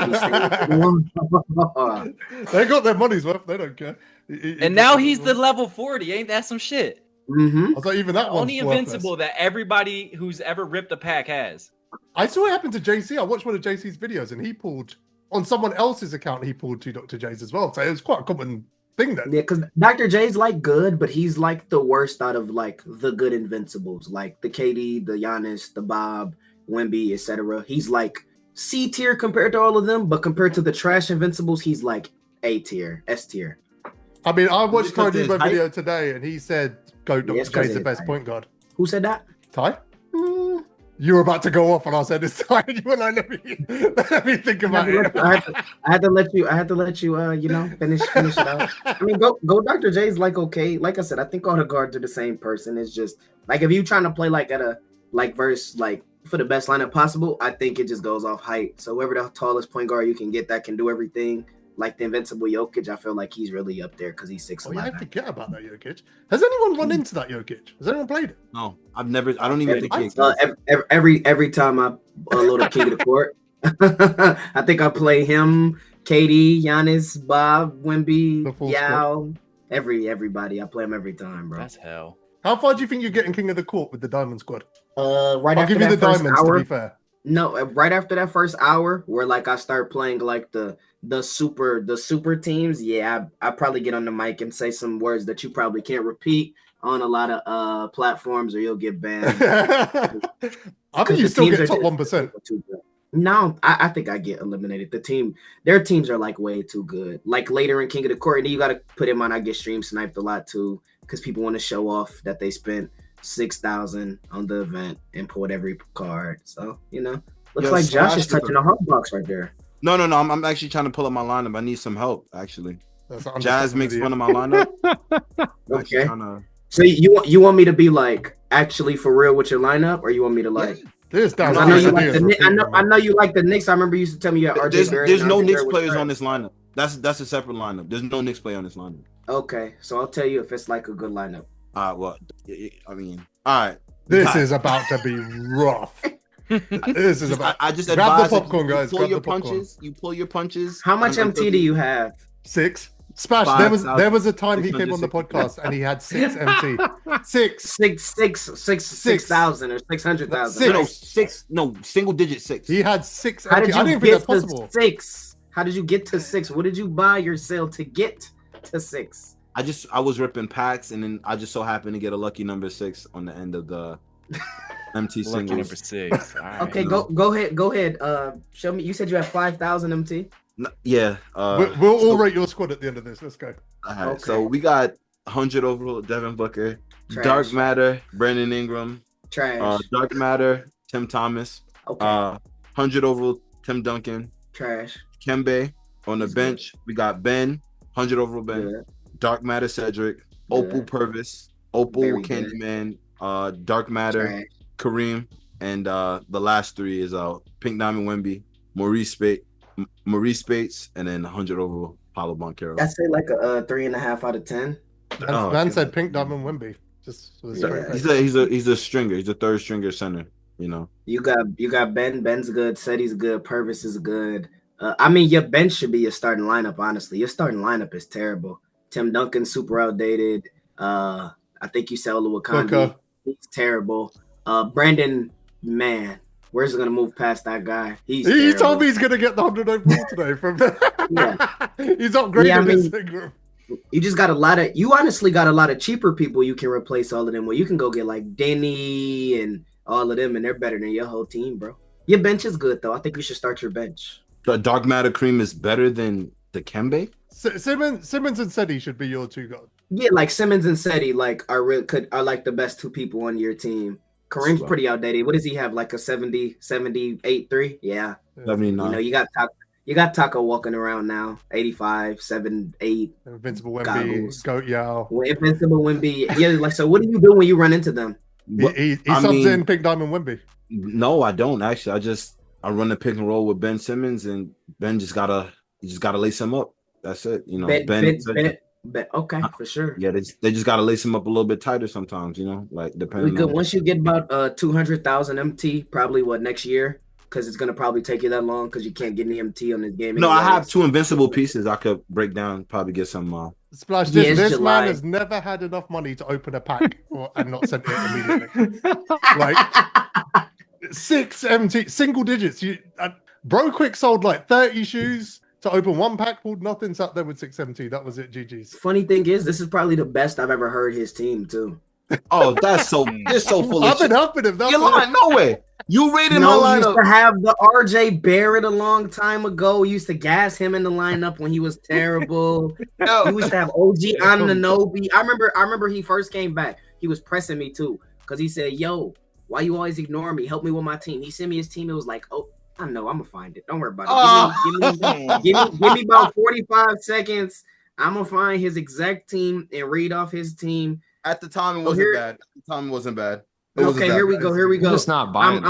They got their money's worth. They don't care. And now he's the level 40. Ain't that some shit? Mm-hmm. I was like, even that one's Only invincible that everybody who's ever ripped a pack has. I saw it happen to JC. I watched one of JC's videos and he pulled on someone else's account. He pulled 2 Dr. J's as well. So it was quite a common thing then. Yeah, because Dr. J's like good, but he's like the worst out of like the good invincibles, like the KD, the Giannis, the Bob, Wemby, etc. He's like C tier compared to all of them, but compared to the trash invincibles, he's like A tier, S tier. I mean, I watched Ty Because Debo there's video today and he said, go Dr. Yes, 'cause J's the it's best hype. point guard. Who said that? Ty? You were about to go off and I said, it's Ty. You were like, let me think about it. I had to let you finish it out. I mean, go Dr. J's like okay. Like I said, I think all the guards are the same person. It's just like if you trying to play like at a like verse like for the best lineup possible, I think it just goes off height. So whoever the tallest point guard you can get that can do everything, like the invincible Jokic, I feel like he's really up there because he's 6'11". Oh, yeah, I forget about that Jokic. Has anyone run into that Jokic? Has anyone played it? No, I don't even think he exists. Every time I load up King of the Court, I think I play him, KD, Giannis, Bob, Wemby, The full Yao, everybody. I play him every time, bro. That's hell. How far do you think you get in King of the Court with the Diamond Squad? Right I'll after give you the that first diamonds, hour, to be fair. no, right after that first hour, where like I start playing like the super teams. Yeah, I probably get on the mic and say some words that you probably can't repeat on a lot of platforms, or you'll get banned. I think you still get top 1%. No, I think I get eliminated. Their teams are like way too good. Like later in King of the Court, and then you got to put him on. I get stream sniped a lot too because people want to show off that they spent 6,000 on the event and pulled every card. So looks Yo, like Josh Splash is touching a hot box right there. No. I'm actually trying to pull up my lineup. I need some help, actually. I'm Jazz just makes an fun idiot. of my lineup. I'm actually Okay. trying So you want me to be like actually for real with your lineup, or you want me to like? This down. I know you like the I know you like the Knicks. I remember you used to tell me you had RJ Barrett. There's and no RJ Knicks Barrett was players trash. on this lineup. That's a separate lineup. There's no Knicks player on this lineup. Okay, so I'll tell you if it's like a good lineup. Well, I mean, all right. This is about to be rough. This is about. I just grab the advise that popcorn, guys. You pull Grab your the popcorn. punches. You pull your punches. How much MT do you have? 6. Splash. There was a time he came on the podcast and he had 6 MT. 6. 6,000 or 600,000. No, 6. No, single digit 6. He had 6 How MT. did I you didn't think get that's to possible. 6? How did you get to 6? What did you buy your sale to get to 6? I was ripping packs, and then I just so happened to get a lucky number 6 on the end of the MT Lucky singles. number 6. All right. Okay, go ahead. Show me. You said you have 5,000 MT. Yeah. We'll all rate your squad at the end of this. Let's go. All right, Okay. so we got 100 overall Devin Booker, Trash. Dark Matter, Brandon Ingram, Trash. Dark Matter, Tim Thomas, Okay. 100 overall Tim Duncan, Trash. Kembe. On the He's bench, we got Ben, 100 overall Ben, Good. Dark Matter Cedric, Opal Good. Purvis, Opal Very good. Candyman, Dark Matter, Trash. Kareem, and the last 3 is Pink Diamond Wemby, Maurice Spates, and then 100 overall Paulo Banchero. I say like a 3.5 out of 10. Man said Pink Diamond Wimby. Just for the straight face. He's a stringer. He's a third stringer center. You know. You got Ben. Ben's good. Seti's good. Purvis is good. I mean, your bench should be your starting lineup. Honestly, your starting lineup is terrible. Tim Duncan super outdated. I think you sell Luakandi. Booker. He's terrible. Brandon, man, where's it gonna move past that guy? He terrible. told me he's gonna get the 100 overall today. From he's upgraded Yeah, I mean, his Ingram. You just got you honestly got a lot of cheaper people you can replace all of them with. You can go get like Denny and all of them, and they're better than your whole team, bro. Your bench is good though. I think you should start your bench. The Dark Matter Cream is better than the Kembe. Simmons and Seti should be your 2 guys. Yeah, like Simmons and Seti are like the best 2 people on your team. Kareem's pretty outdated. What does he have? Like a 78 3? Yeah. 79. You know, you got Taco walking around now. 85, 7, 8. Invincible Wemby, Goggles. Goat Yao. Invincible Wemby. Yeah, like so. What do you do when you run into them? He subs in Pink Diamond Wemby. No, I don't actually. I run the pick and roll with Ben Simmons, and Ben just gotta lace him up. That's it. You know, Ben, okay, for sure. Yeah, they just gotta lace him up a little bit tighter sometimes. You know, like depending. We good. On... Once you get about 200,000 MT, probably next year, because it's gonna probably take you that long because you can't get any MT on this game. No, anyway. I have 2 invincible pieces I could break down. Probably get some. Splash. Yeah, This July. man has never had enough money to open a pack and not send it immediately. Like 6 MT, single digits. Bro Quick sold like 30 shoes to open 1 pack, pulled nothing, sat there with 6 MT. That was it. GG's. Funny thing is, this is probably the best I've ever heard his team too. Oh, that's so. You're so full of I've been shit. helping him. That's You're why- lying. No way. You rated No, my we used lineup. to have the RJ Barrett a long time ago. We used to gas him in the lineup when he was terrible. We used to have OG Anunoby. I remember he first came back. He was pressing me too because he said, "Yo, why you always ignore me? Help me with my team." He sent me his team. It was like, "Oh, I know. I'm gonna find it. Don't worry about it. Give me about 45 seconds. I'm gonna find his exact team and read off his team." At the time, it Oh, wasn't here- bad. At the time, it wasn't bad. It wasn't Okay, that here we bad. go. Here we I'm go. just not buying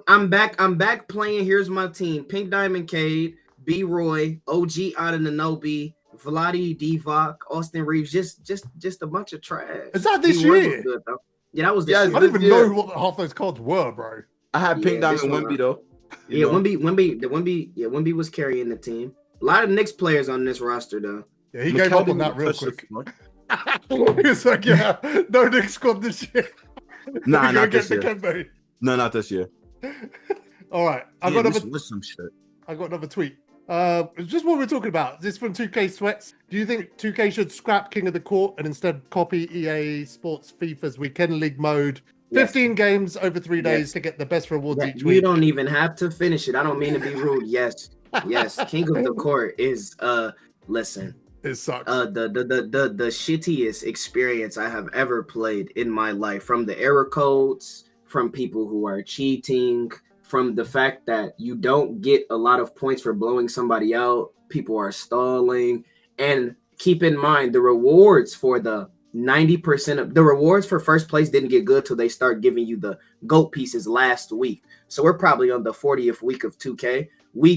I'm back playing. Here's my team: Pink Diamond Cade, B Roy, OG Anunoby, Vladi Divac, Austin Reeves. Just a bunch of trash. Is that this D Roy was year? good, though. Yeah, that was this Yeah, year. I don't even Yeah. know what half those cards were, bro. I had Pink Yeah, this Diamond one, Wemby though. Yeah, Wemby was carrying the team. A lot of Knicks players on this roster, though. Yeah, he gave up on that real quick. He was like, yeah, no Knicks squad this year. Nah, Go not get this the year. Kembe. No, not this year. All right, I Damn, got this another. was some shit. I got another tweet. It's just what we're talking about. This from 2K Sweats. Do you think 2K should scrap King of the Court and instead copy EA Sports FIFA's Weekend League mode? Yes. 15 games over 3 days Yes. to get the best rewards Yeah, each you week. don't even have to finish it. I don't mean to be rude. Yes. King of the Court is listen. It sucks. The shittiest experience I have ever played in my life, from the error codes, from people who are cheating, from the fact that you don't get a lot of points for blowing somebody out, people are stalling, and keep in mind the rewards for the 90% of the rewards for first place didn't get good till they start giving you the GOAT pieces last week. So we're probably on the 40th week of 2K.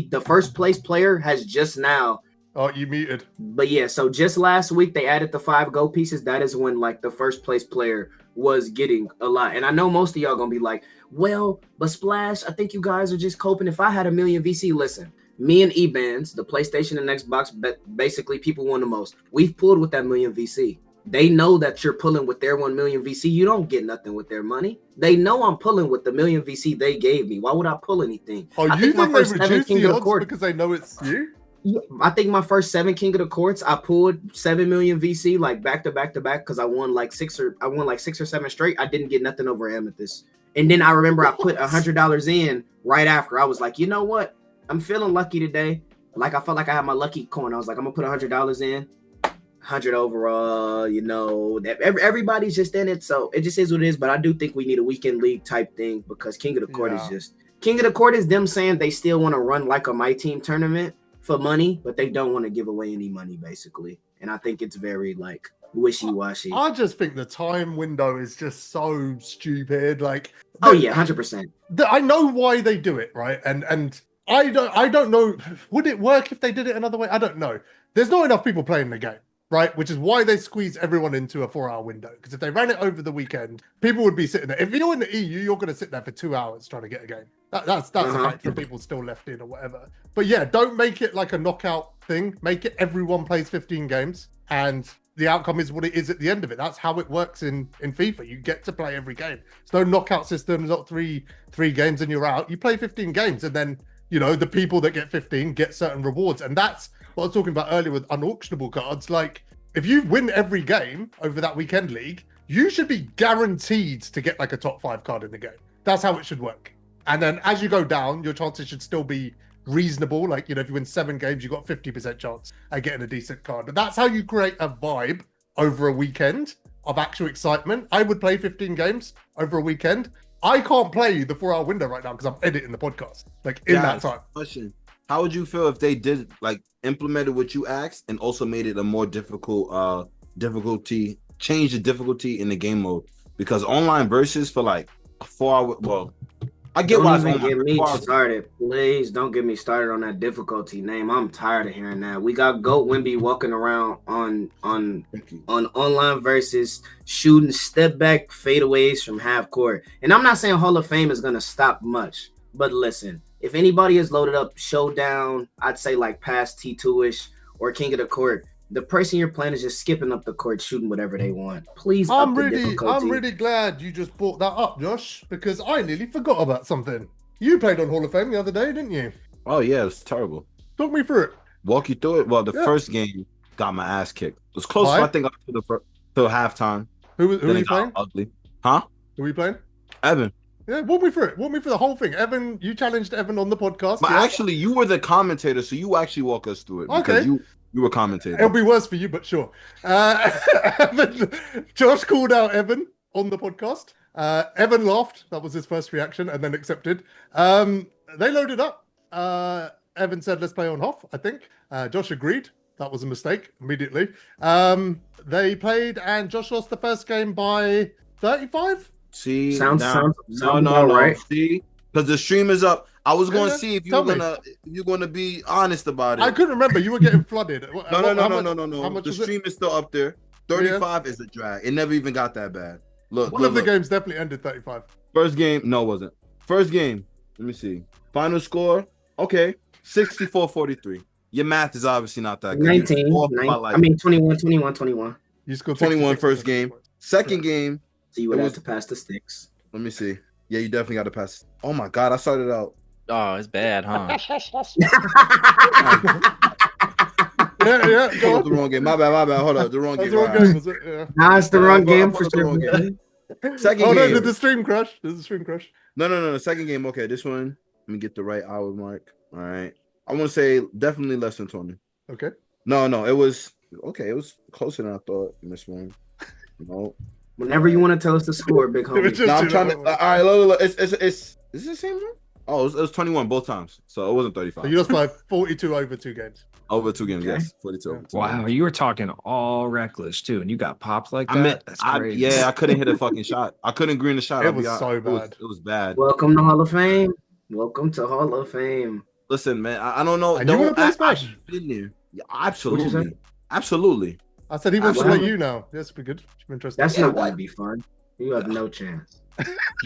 The first place player has just now Oh, you muted. But yeah, so just last week they added the 5 gold pieces. That is when like the first place player was getting a lot. And I know most of y'all gonna be like, well, but Splash, I think you guys are just coping. If I had $1 million VC, listen, me and E-Bands, the PlayStation and Xbox, basically people won the most. We've pulled with that $1 million VC. They know that you're pulling with their 1 million VC. You don't get nothing with their money. They know I'm pulling with the $1 million VC they gave me. Why would I pull anything? Oh, I you think my they first reduce King the of odds Court, because they know it's you? yeah, I think my first 7 King of the Courts, I pulled 7 million VC like back to back because I won like 6 or 7 straight. I didn't get nothing over Amethyst. And then I remember I put $100 in right after. I was like, you know what? I'm feeling lucky today. Like I felt like I had my lucky coin. I was like, I'm gonna put $100 in, 100 overall. You know, everybody's just in it, so it just is what it is. But I do think we need a weekend league type thing because King of the Court is just King of the Court is them saying they still want to run like a Myteam tournament for money, but they don't want to give away any money, basically. And I think it's very like wishy-washy. I just think the time window is just so stupid. Like, oh yeah, 100%. I know why they do it, right? And I don't know. Would it work if they did it another way? I don't know. There's not enough people playing the game, right? Which is why they squeeze everyone into a 4-hour window. Because if they ran it over the weekend, people would be sitting there. If you're in the EU, you're going to sit there for 2 hours trying to get a game. That's a fact for people still left in or whatever. But yeah, don't make it like a knockout thing. Make it everyone plays 15 games and the outcome is what it is at the end of it. That's how it works in FIFA. You get to play every game. It's no knockout system. It's not three games and you're out. You play 15 games and then, you know, the people that get 15 get certain rewards. And that's what I was talking about earlier with unauctionable cards. Like, if you win every game over that weekend league, you should be guaranteed to get like a top 5 card in the game. That's how it should work. And then as you go down, your chances should still be reasonable. Like, you know, if you win 7 games, you got 50% chance at getting a decent card. But that's how you create a vibe over a weekend of actual excitement. I would play 15 games over a weekend. I can't play the 4-hour window right now because I'm editing the podcast. Like in that time. Question. How would you feel if they did like implemented what you asked and also made it a more difficult difficulty, change the difficulty in the game mode? Because online versus for like a 4-hour, well, I get why it's don't get me started. Please don't get me started on that difficulty name. I'm tired of hearing that. We got Goat Wimby walking around on online versus shooting step back fadeaways from half court. And I'm not saying Hall of Fame is gonna stop much, but listen, if anybody has loaded up Showdown, I'd say like past T2ish or King of the Court, the person you're playing is just skipping up the court, shooting whatever they want. Please, I'm really glad you just brought that up, Josh, because I nearly forgot about something. You played on Hall of Fame the other day, didn't you? Oh yeah, it's terrible. Talk me through it. Walk you through it. Well, the first game got my ass kicked. It was close. I think up to till halftime. Who are you playing? Ugly, huh? Who are you playing? Evan. Yeah, walk me through it. Walk me through the whole thing. Evan, you challenged Evan on the podcast. But actually, you were the commentator, so you actually walk us through it. Okay. Because you were commentating. It'll be worse for you, but sure. Evan, Josh called out Evan on the podcast. Evan laughed. That was his first reaction and then accepted. They loaded up. Evan said, let's play on Hoff, I think. Josh agreed. That was a mistake immediately. They played and Josh lost the first game by 35. See, sounds right. See, because the stream is up. I was going to see if you're gonna be honest about it. I couldn't remember. You were getting flooded. No. The stream is still up there. 35 is a drag. It never even got that bad. Look, one of the games definitely ended 35. First game, no, it wasn't. First game. Let me see. Final score. Okay, 64-43. Your math is obviously not that good. 21. You scored 21 first game. Second game. So you would have to pass the sticks. Let me see. Yeah, you definitely got to pass. Oh my God, I started out. Oh, it's bad, huh? yeah. Go on. The wrong game. My bad. Hold up. The wrong game. Was it? Yeah. Nah, it's the wrong game for sure. Second game. Did the stream crash? No. Second game. Okay, this one. Let me get the right hour mark. All right. I want to say definitely less than 20. Okay. No. It was okay. It was closer than I thought in this one. No. Whenever you want to tell us the score, big homie. No, I'm trying to. All right, look. Is this the same one? Oh, it was 21 both times, so it wasn't 35. So you lost by 42 over 2 games. Over 2 games, okay. Yes, 42 over 2 Wow, games. you were talking all reckless too, and you got popped like that. That's crazy. I couldn't hit a fucking shot. I couldn't green the shot. It was so bad. It was bad. Welcome to Hall of Fame. Welcome to Hall of Fame. Listen, man, I don't know. And you want to play Splash? I've been there. Yeah, What'd you say? absolutely. I said he wants to Wow. let you know. This would be good. Should be interesting. That's not gonna be fun. You have no chance.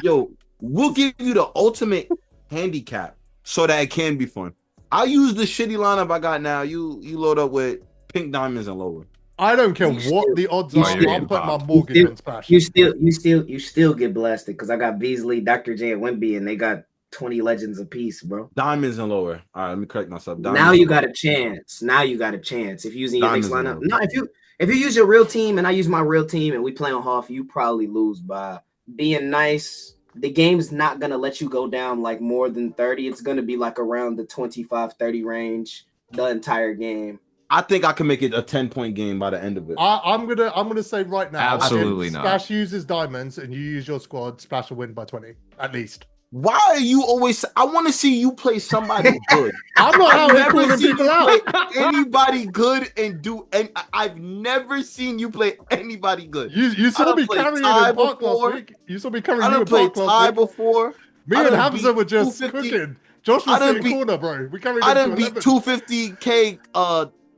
Yo, we'll give you the ultimate handicap so that it can be fun. I use the shitty lineup I got now. You load up with pink diamonds and lower. I don't care You what still- the odds you are. still- I'm putting my you mortgage still- on Splash. You still get blasted because I got Beasley, Dr. J, and Wimby, and they got 20 legends apiece, bro. Diamonds and lower. All right, let me correct myself. Now you got a chance. Now you got a chance. If you're using your next Diamonds lineup. and No, if you use your real team and I use my real team and we play on Hoff, you probably lose by being nice. The game's not gonna let you go down like more than 30. It's gonna be like around the 25-30 range the entire game. I think I can make it a 10-point game by the end of it. I'm gonna say right now. Absolutely if not. Splash uses diamonds and you use your squad, Splash will win by 20 at least. Why are you always? I want to see you play somebody good. I'm not out here I've calling never seen people you out. play anybody good and do. And I've never seen you play anybody good. You saw done me played carrying Ty in Park before. last week. You saw me carrying I you done in played Park Ty last week. before. Me I and done Hamza beat were just 250. cooking. Josh I was done sitting beat- corner, bro. We carried I him done to beat 11. 250K.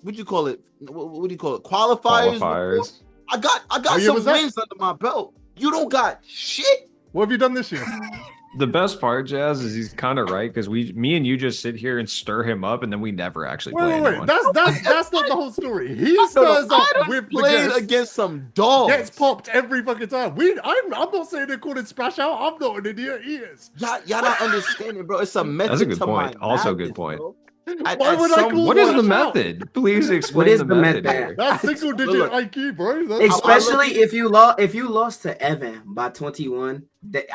What do you call it? What do you call it? Qualifiers. Qualifiers. I got Oh, yeah, some was that- wins under my belt. You don't got shit. What have you done this year? The best part, Jazz, is he's kind of right because me and you just sit here and stir him up, and then we never actually play Wait. anyone. That's not the whole story. He No, stirs I up done with the played guests, against some dogs. gets popped every fucking time. I'm not saying they're calling Splash out. I'm not an idiot. He is. Y'all not understanding, bro. It's a method. That's a good to point. my Also a madness, good point. bro. Why would I call What is the Splash out? method? Please explain is the the method method? here. That's single digit Look. IQ, bro. That's Especially if you lost to Evan by 21.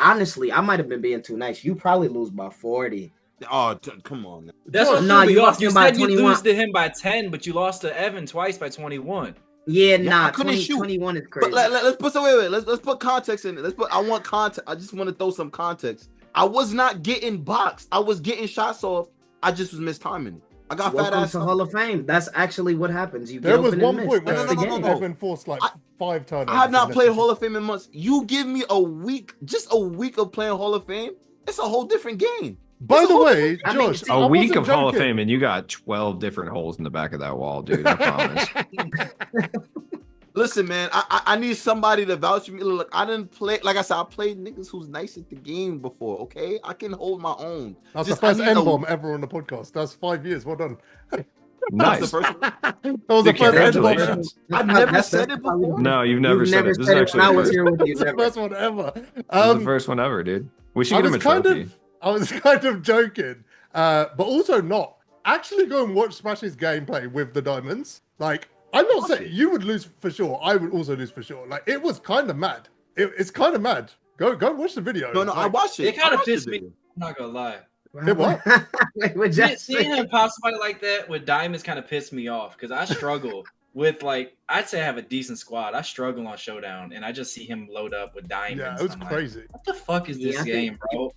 Honestly, I might have been being too nice. You probably lose by 40. Oh, come on. Now. That's Josh, what nah, threw me you off. lost You him by said you 21. lose to him by 10, but you lost to Evan twice by 21. Yeah, I nah, couldn't 20, shoot. 21 is crazy. But let's put some wait. Let's put context in it. I want context. I just want to throw some context. I was not getting boxed. I was getting shots off. I just was mistiming it. I got fat Welcome ass. to Hall of Fame. That's actually what happens. You There get was open one and miss. point where That's the game. Evan forced like 5 turnovers. I have not in played this Hall of Fame in months. You give me a week, just a week of playing Hall of Fame. It's a whole different game. By the way, I mean, Josh, see, I A week wasn't of Hall of joking. Fame, and you got 12 different holes in the back of that wall, dude. I promise. Listen, man, I need somebody to vouch for me. Look, I didn't play. Like I said, I played niggas who's nice at the game before. Okay, I can hold my own. That's Just- the first I need a- N-bomb ever on the podcast. That's 5 years. Well done. Nice. That's the first one. That was the Dude, first N-bomb. congratulations. I've never said it before. No, you've never said it. This is actually when I the was first. here with you. It's the Never. first one ever. This is the first one ever, dude. We should I give him was a trophy. I was kind of joking, but also not. Actually, go and watch Splash's gameplay with the diamonds. Like, I'm not saying you would lose for sure. I would also lose for sure. Like, it was kind of mad. It's kind of mad. Go and watch the video. No, I Like, watched it. It kind I of watched the pissed me. video. I'm not gonna lie. It what? Wait, what Seeing Josh seeing say? him pop somebody like that with diamonds kind of pissed me off because I struggle with like I'd say I have a decent squad. I struggle on Showdown, and I just see him load up with diamonds. Yeah, it was I'm like, crazy. what the fuck is this Yeah, I game, bro?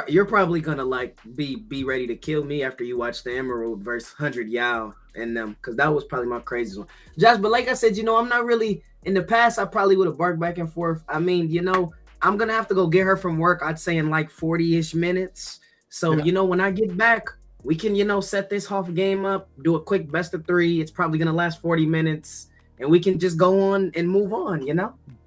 You're probably gonna like be ready to kill me after you watch the Emerald versus 100 Yao and them, because that was probably my craziest one. Josh, but like I said, I'm not really in the past. I probably would have barked back and forth. I mean, I'm gonna have to go get her from work. I'd say in like 40-ish minutes. So Yeah. when I get back, we can set this half game up, do a quick best of 3. It's probably gonna last 40 minutes, and we can just go on and move on.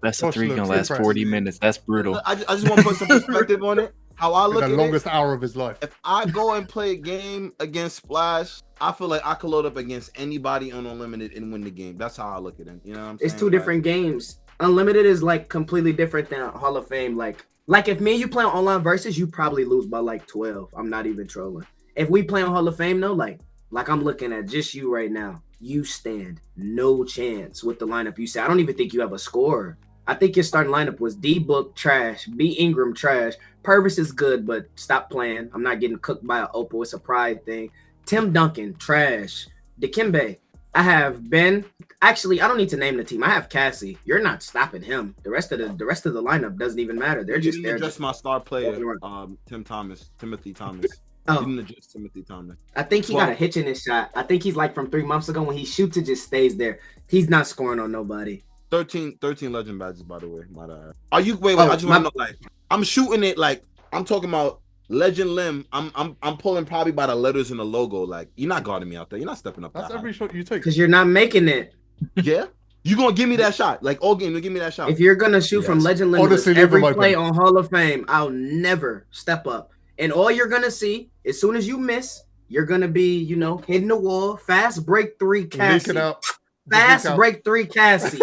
Best of 3 gonna last 40 minutes. That's brutal. I just want to put some perspective on it. How I look The at it. longest hour of his life. If I go and play a game against Splash, I feel like I could load up against anybody on Unlimited and win the game. That's how I look at it. You know what I'm saying? It's two different games. Unlimited is like completely different than Hall of Fame. Like if me and you play on online versus, you probably lose by like 12. I'm not even trolling. If we play on Hall of Fame though, like I'm looking at just you right now, you stand no chance with the lineup you say. I don't even think you have a scorer. I think your starting lineup was D Book trash, B Ingram trash, Purvis is good, but stop playing. I'm not getting cooked by an Opal. It's a pride thing. Tim Duncan trash, Dikembe. I have Ben. Actually, I don't need to name the team. I have Cassie. You're not stopping him. The rest of the lineup doesn't even matter. They're You just didn't there. address my star player, Oh. Timothy Thomas. You Oh, didn't address Timothy Thomas. I think he got a hitch in his shot. I think he's like from 3 months ago when he shoots, it just stays there. He's not scoring on nobody. 13 legend badges, by the way. Might I add. Are you wait? Oh, I just want to know, like, I'm shooting it like I'm talking about Legend Limb, I'm pulling probably by the letters in the logo. Like, you're not guarding me out there. You're not stepping up. That's that every high. shot you take. Because you're not making it. Yeah, you gonna give me that shot? Like all game, you give me that shot. If you're gonna shoot from Yes. Legend Honestly, Limitless leave every them play open. on Hall of Fame, I'll never step up. And all you're gonna see, as soon as you miss, you're gonna be, you know, hitting the wall. Fast break 3 Leak it Cassie. out. Just Fast leak out. break 3 Cassie.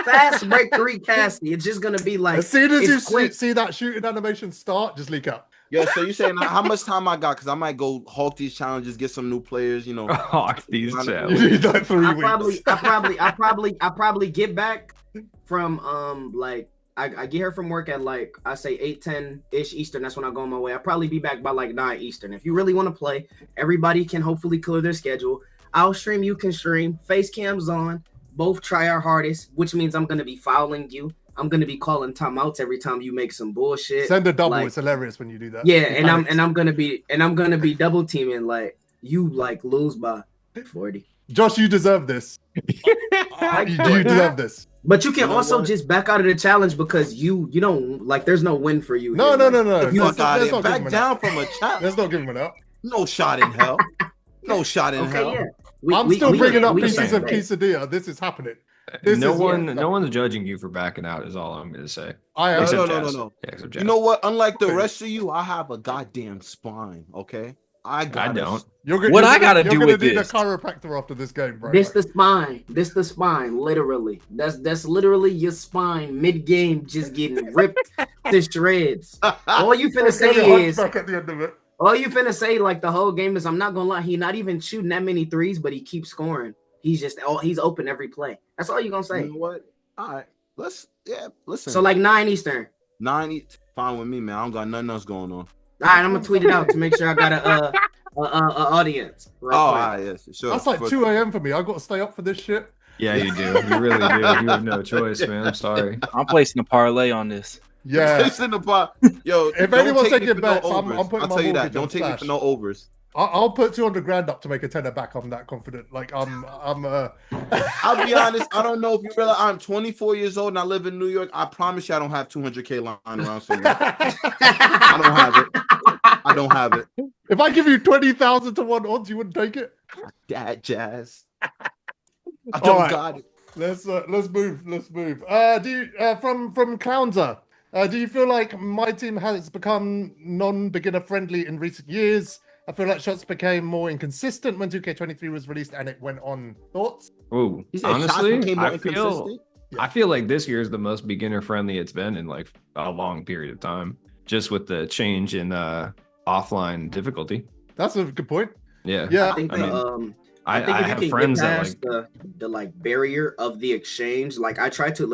Fast break 3 Cassie. It's just gonna be like As soon as it's you quick. see that shooting animation start, just leak out. Yeah, so you saying how much time I got? Because I might go hawk these challenges, get some new players. You know, Hawk these You You challenges. need like 3 I weeks. probably get back from like I get here from work at like I say 8:10-ish Eastern. That's when I go on my way. I'll probably be back by like 9 Eastern. If you really want to play, everybody can hopefully clear their schedule. I'll stream, you can stream, face cams on, both try our hardest, which means I'm gonna be fouling you. I'm gonna be calling timeouts every time you make some bullshit. Send a double. Like, It's hilarious when you do that. yeah, He and panics. I'm gonna be double teaming like you like lose by 40. Josh, you deserve this. You deserve this. But you can You know also what? just back out of the challenge because you don't like there's no win for you. No, here. no, Like, no, no. if you- fuck out Let's of not here. give Back him an down out. from a challenge. Let's not give him an out. No shot in hell. No shot in Okay, hell. yeah. I'm still bringing up we pieces can of say. quesadilla. This is happening. This No is- one, yeah. no one's judging you for backing out. Is all I'm gonna say. I am. No, Except no, no, Jazz. no, no. Yeah, except You Jazz. know what? Unlike the Okay. rest of you, I have a goddamn spine. Okay, I don't. What I gotta do you're with gonna need this? a chiropractor after this game, bro. This the spine. This the spine. Literally. That's literally your spine mid game just getting ripped to shreds. All you finna It's gonna be say is hunchback at the end of it. all you finna say like the whole game is I'm not gonna lie, he not even shooting that many threes, but he keeps scoring. He's open every play. That's all you gonna say. You know what? All right, listen. So like 9 Eastern. 90, fine with me, man. I don't got nothing else going on. All right, I'm gonna tweet it out to make sure I got a audience. Real Oh, quick. all right, yes, sure. That's like For- 2 a.m. for me. I got to stay up for this shit. Yeah, you do. You really do. You have no choice, man. I'm sorry. I'm placing a parlay on this. Yeah. Place in the pot. Yo, If don't anyone's take me taking for no bets, I'm overs. putting I'll my tell you that. mortgage on Don't take me Splash. for no overs. I'll put 200 grand up to make a tenner back. I'm that confident. Like I'm I'll be honest. I don't know if you realize I'm 24 years old and I live in New York. I promise you, I don't have 200K lying around somewhere. I don't have it. I don't have it. If I give you 20,000 to 1 odds, you wouldn't take it. That jazz. I All don't right. got it. Let's move. Do you from Clownser? Do you feel like my team has become non-beginner friendly in recent years? I feel like shots became more inconsistent when 2K23 was released and it went on. Thoughts? Ooh, He said shots honestly, became more I inconsistent. feel like this year is the most beginner friendly it's been in like a long period of time. Just with the change in offline difficulty. That's a good point. Yeah. Yeah. I think I the, mean, I think I if you have can friends get that past like the like barrier of the exchange, like I try to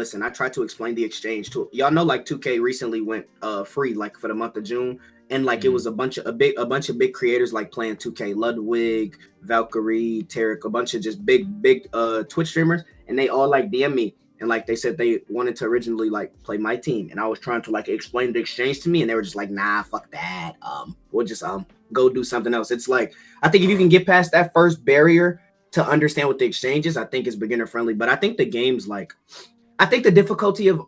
explain the exchange to y'all know like 2K recently went free like for the month of June, and like it was a bunch of big creators like playing 2K, Ludwig, Valkyrie, Tarek, a bunch of just big Twitch streamers, and they all like DM me and like they said they wanted to originally like play my team, and I was trying to like explain the exchange to me, and they were just like, nah, fuck that, we'll just go do something else. It's like I think if you can get past that first barrier to understand what the exchange is, I think it's beginner friendly. But I think the game's like, I think the difficulty you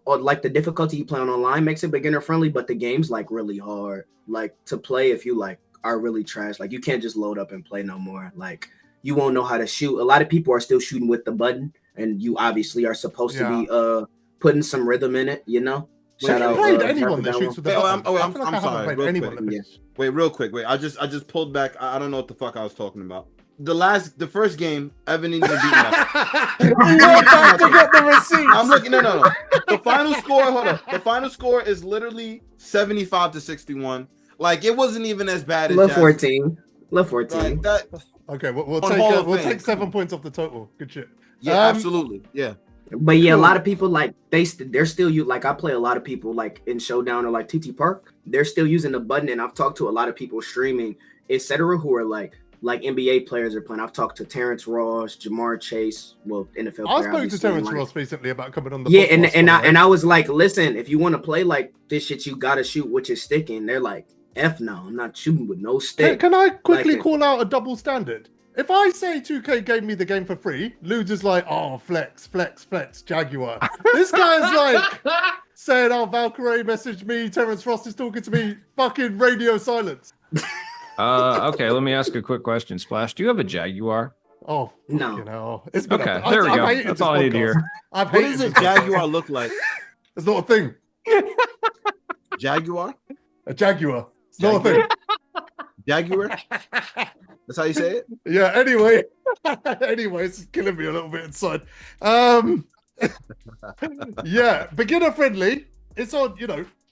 play on online makes it beginner friendly, but the game's like really hard, like to play if you like are really trash. Like you can't just load up and play no more. Like you won't know how to shoot. A lot of people are still shooting with the button, and you obviously are supposed to be putting some rhythm in it, you know. Shout Shout out, out played anyone that shoots with the button. I feel like I haven't sorry, played real anyone quick. that Wait, real quick. Wait, I just pulled back. I don't know what the fuck I was talking about. The first game, Evan didn't even beat me. We went back to get the receipts. I'm looking. No. The final score. Hold on. The final score is literally 75-61. Like it wasn't even as bad as Love Jazz. 14. Love 14. Like that. Okay, we'll On Hall of take Fame. 7 points off the total. Good shit. Yeah, absolutely. Yeah. But yeah, Cool. a lot of people like they're still like I play a lot of people like in Showdown or like TT Park. They're still using the button, and I've talked to a lot of people streaming, etc., who are like NBA players are playing. I've talked to Terrence Ross, Jamar Chase, well NFL. I player, spoke to obviously, Terrence like, Ross recently about coming on the yeah, podcast, and I was like, listen, if you want to play like this shit, you gotta shoot with your stick. And they're like, F no, I'm not shooting with no stick. Can I quickly Like- call out a double standard? If I say 2K gave me the game for free, Ludes is like, oh, flex, Jaguar. This guy's like, saying, "Oh, Valkyrie messaged me. Terrence Frost is talking to me." Fucking radio silence. Okay, let me ask a quick question. Splash, do you have a Jaguar? Oh, No. you know, it's been Okay, up. there we I've go. hated That's this all I need to podcast. hear. I've What hated does a this podcast. Jaguar look like? It's not a thing. Jaguar? A Jaguar. It's not a thing. Jaguar? That's how you say it? Yeah, anyway, it's killing me a little bit inside. Yeah, beginner friendly. It's on,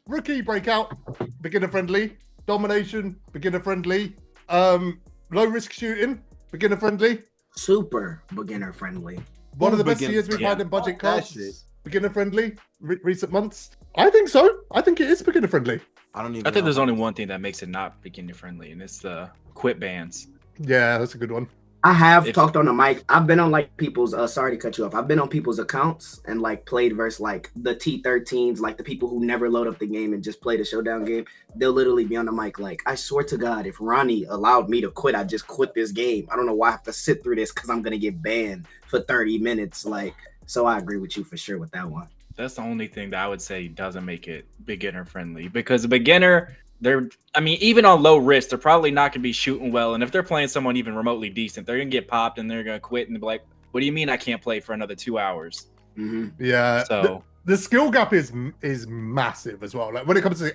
rookie breakout, beginner friendly, domination, beginner friendly, low risk shooting, beginner friendly. Super beginner friendly. One of the best beginner years we've friendly. had in budget Fuck that cards. shit. Beginner friendly, recent months. I think so. I think it is beginner friendly. I don't even I think know there's how- only one thing that makes it not beginner friendly, and it's the quit bans. Yeah, that's a good one. I have If- talked on the mic. I've been on like people's sorry to cut you off. I've been on people's accounts and like played versus like the T13s, like the people who never load up the game and just play the showdown game. They'll literally be on the mic like, I swear to God, if Ronnie allowed me to quit, I'd just quit this game. I don't know why I have to sit through this because I'm gonna get banned for 30 minutes. Like, so I agree with you for sure with that one. That's the only thing that I would say doesn't make it beginner friendly, because a beginner, even on low risk, they're probably not going to be shooting well. And if they're playing someone even remotely decent, they're going to get popped and they're going to quit and be like, what do you mean I can't play for another 2 hours? Mm-hmm. Yeah. So The skill gap is massive as well. Like when it comes to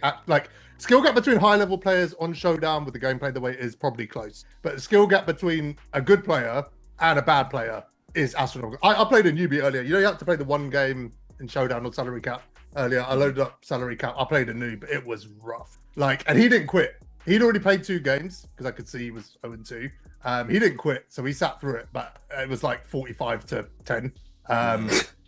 skill gap between high level players on Showdown with the gameplay the way it is probably close, but the skill gap between a good player and a bad player is astronomical. I played a newbie earlier. You have to play the one game in Showdown on salary cap earlier. I loaded up salary cap. I played a noob. It was rough. And he didn't quit. He'd already played 2 games because I could see he was 0-2. He didn't quit, so he sat through it, but it was like 45-10.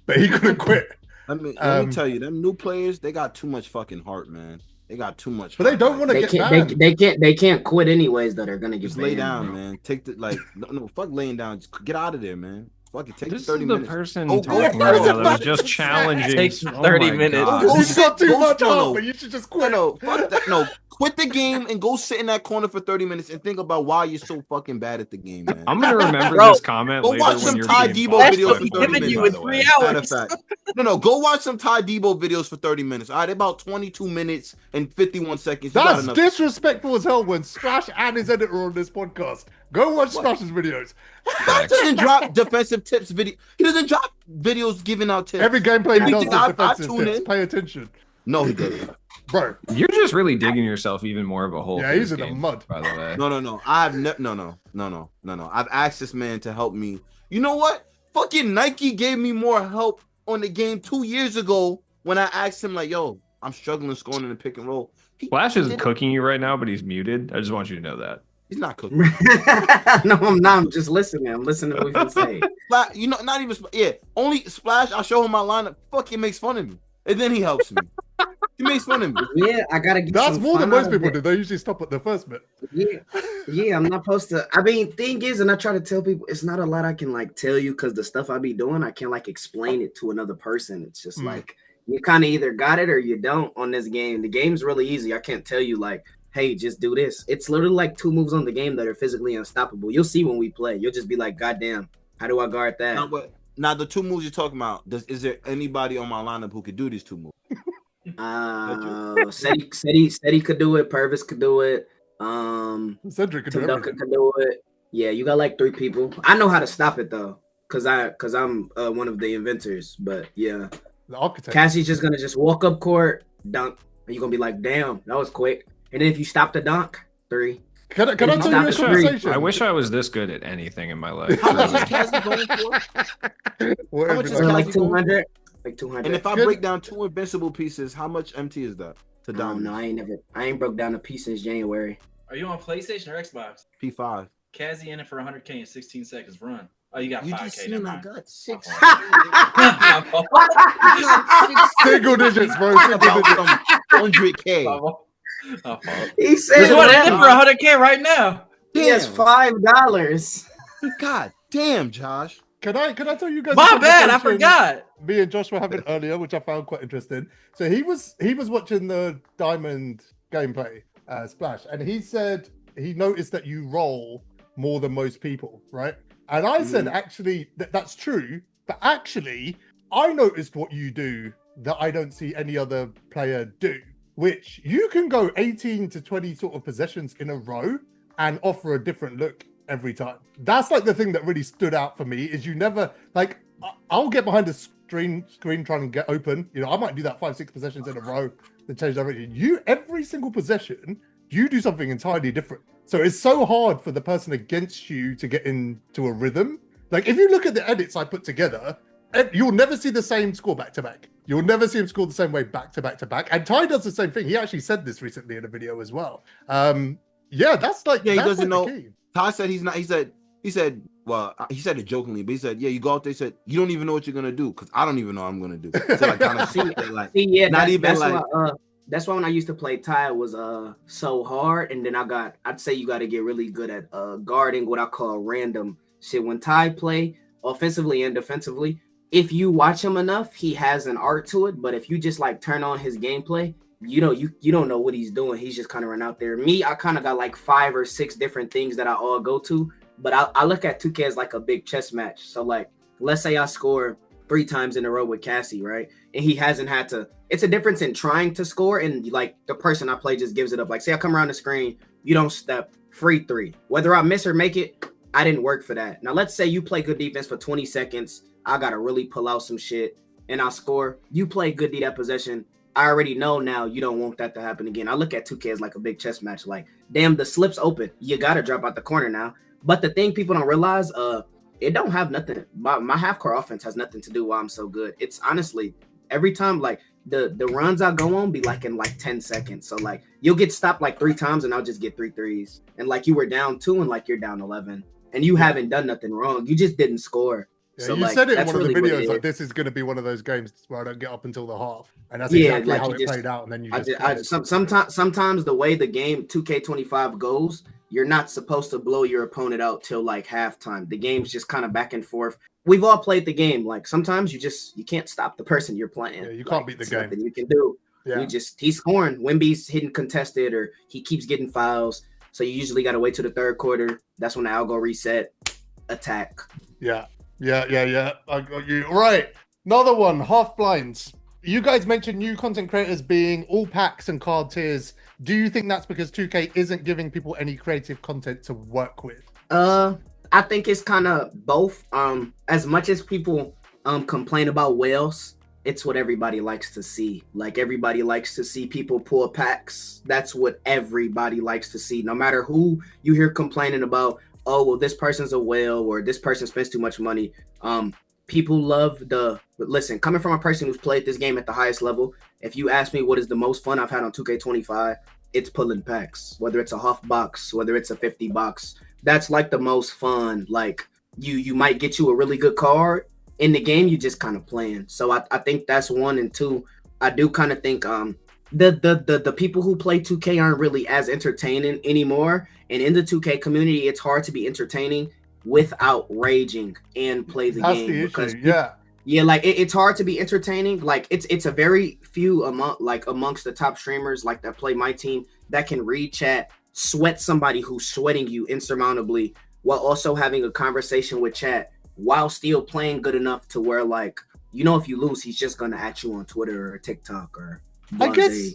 But he couldn't quit. Let me tell you, them new players, they got too much fucking heart, man. They got too much. But they heart, don't want to They get can't. banned. They can't quit anyways. Though they're gonna get Just lay banned, down, bro. man. Take the no, fuck laying down. Just get out of there, man. Fucking take This the 30 is the minutes. person Oh, talking go- right I was now that about was just to say. challenging. Takes Oh 30 my minutes. God. Go You sit- got too go- much no, up, no. but you should just No, quit. no, fuck that. No, quit the game and go sit in that corner for 30 minutes and think about why you're so fucking bad at the game, man. I'm gonna remember Bro, this comment go later watch when some you're Ty being Debo fucked videos by for 30 40 minutes. by in the 3 way. hours. Matter of fact. No, go watch some Ty Debo videos for 30 minutes. All right, about 22 minutes and 51 seconds. You got That's enough. disrespectful as hell when Splash and his editor on this podcast. Go watch Splash's videos. Splash doesn't drop defensive tips video. He doesn't drop videos giving out tips. Every gameplay he does Everything is I defensive tune tips. in. Pay attention. No, he doesn't. Bro, You're just really digging yourself even more of a hole. yeah, for he's this in the game, mud. by the way. No. I have no. I've asked this man to help me. You know what? Fucking Nike gave me more help on the game 2 years ago when I asked him like, "Yo, I'm struggling scoring in the pick and roll." Flash is did it. cooking you right now, but he's muted. I just want you to know that. He's not cooking. No, I'm not. I'm just listening. I'm listening to what you say. You know, not even only Splash. I show him my lineup. Fuck, he makes fun of me, and then he helps me. He makes fun of me. Yeah, I gotta get. That's some more than fun most out of people it. do. They usually stop at the first bit. Yeah, I'm not supposed to. I mean, thing is, and I try to tell people, it's not a lot I can like tell you because the stuff I be doing, I can't like explain it to another person. It's just like you kind of either got it or you don't on this game. The game's really easy. I can't tell you like, hey, just do this. It's literally like 2 moves on the game that are physically unstoppable. You'll see when we play. You'll just be like, God damn, how do I guard that? Now the 2 moves you're talking about. Is there anybody on my lineup who could do these 2 moves? Steady could do it. Purvis could do it. Cedric can do Tim Duncan everything. could do it. Yeah, you got like 3 people. I know how to stop it though, cause I'm one of the inventors. But yeah, The architect. Cassie's just gonna walk up court, dunk, and you're gonna be like, damn, that was quick. And then if you stop the dunk, 3. Can I tell you a Stop the conversation? I wish I was this good at anything in my life. How much is really. Cassie going for? Whatever How much is you So like. like Cassie 200, like 200. And if I Good. break down 2 invincible pieces, how much MT is that to I don't diamond? know. I ain't broke down a piece since January. Are you on PlayStation or Xbox? P5. Kazi in it for 100K in 16 seconds. Run. Oh, you got You 5K. just never seen I mind. got 6. Single digits, bro. Single About digits. some 100K. My fault. He said There's one in that. it for 100K right now. He has Damn. $5. God damn, Josh. Can I tell you guys? a My bad. I conversation forgot. Me and Josh were having earlier, which I found quite interesting. So he was watching the Diamond gameplay, Splash, and he said he noticed that you roll more than most people, right? And I said, actually, that's true, but actually, I noticed what you do that I don't see any other player do, which you can go 18 to 20 sort of possessions in a row and offer a different look every time. That's like the thing that really stood out for me is you never like I'll get behind a screen trying to get open. You know, I might do that 5-6 possessions in a row to change direction. You every single possession, you do something entirely different. So it's so hard for the person against you to get into a rhythm. Like if you look at the edits I put together, you'll never see the same score back to back. You'll never see him score the same way back to back to back. And Ty does the same thing. He actually said this recently in a video as well. Yeah, that's like he that's doesn't like know. the key. Ty said he's not. He said, well, he said it jokingly, but he said, yeah, you go out there. He said, you don't even know what you're gonna do because I don't even know what I'm gonna do. So like kind of see it, like yeah, not even that's like. why, that's why when I used to play Ty, it was so hard, and then I'd say you got to get really good at guarding what I call random shit. When Ty play offensively and defensively, if you watch him enough, he has an art to it. But if you just like turn on his gameplay, you don't know what he's doing. He's just kind of run out there. Me, I kind of got like 5 or 6 different things that I all go to. But I look at 2K as like a big chess match. So like, let's say I score 3 times in a row with Cassie, right? And he hasn't had to. It's a difference in trying to score and like the person I play just gives it up. Like say I come around the screen, you don't step, free 3. Whether I miss or make it, I didn't work for that. Now let's say you play good defense for 20 seconds. I gotta really pull out some shit and I'll score. You play good D that possession. I already know now you don't want that to happen again. I look at 2K as like a big chess match. Like, damn, the slip's open. You gotta drop out the corner now. But the thing people don't realize, it don't have nothing. My half-court offense has nothing to do why I'm so good. It's honestly every time like the runs I go on be like in like 10 seconds. So like you'll get stopped like 3 times and I'll just get 3 threes. And like you were down 2 and like you're down 11 and you haven't done nothing wrong. You just didn't score. Yeah, so you like, said it in that's one of the really what videos, it like is. this is going to be one of those games where I don't get up until the half, and that's Yeah, exactly like how you it just- played out. And then you Sometimes the way the game 2K25 goes, you're not supposed to blow your opponent out till like halftime. The game's just kind of back and forth. We've all played the game. Like sometimes you can't stop the person you're playing. Yeah, you Like, can't beat the it's game. nothing you can do. Yeah, He's scoring. Wemby's hitting contested or he keeps getting fouls. So you usually got to wait till the third quarter. That's when the algo reset, attack. yeah. I got you. Right. Another one, half blinds. You guys mentioned new content creators being all packs and card tiers. Do you think that's because 2K isn't giving people any creative content to work with? I think it's kind of both. As much as people complain about whales, it's what everybody likes to see. Like everybody likes to see people pull packs. That's what everybody likes to see. No matter who you hear complaining about, oh, well, this person's a whale or this person spends too much money. People love listen, coming from a person who's played this game at the highest level, if you ask me what is the most fun I've had on 2K25, it's pulling packs, whether it's a half box, whether it's a 50 box. That's like the most fun. Like you might get you a really good card in the game, you just kind of playing. So I think that's 1 and 2. I do kind of think the people who play 2K aren't really as entertaining anymore. And in the 2K community, it's hard to be entertaining without raging and play the That's game. the Because issue. Yeah. like it's hard to be entertaining. Like it's a very few amongst the top streamers like that play Myteam that can read chat, sweat somebody who's sweating you insurmountably while also having a conversation with chat while still playing good enough to where like, if you lose, he's just gonna at you on Twitter or TikTok or I guess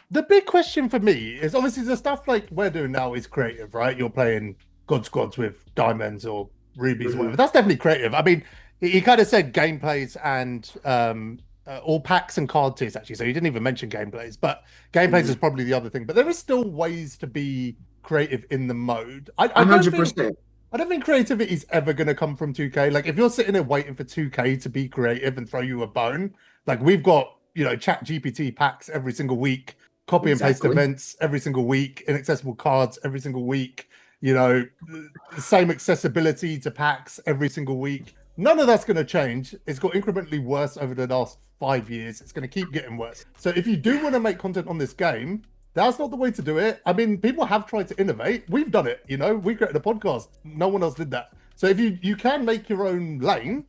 the big question for me is obviously the stuff like we're doing now is creative, right? You're playing God Squads with diamonds or rubies, Mhm. whatever. That's definitely creative. I mean, he kind of said gameplays and all packs and card tiers actually. So he didn't even mention gameplays, but gameplays Mhm. is probably the other thing. But there is still ways to be creative in the mode. I don't 100%. think I don't think creativity is ever going to come from 2K. Like if you're sitting there waiting for 2K to be creative and throw you a bone, like we've got, chat GPT packs every single week, copy and paste Exactly. events every single week, inaccessible cards every single week, the same accessibility to packs every single week. None of that's going to change. It's got incrementally worse over the last 5 years. It's going to keep getting worse. So if you do want to make content on this game, that's not the way to do it. I mean, people have tried to innovate. We've done it, we created a podcast. No one else did that. So if you can make your own lane,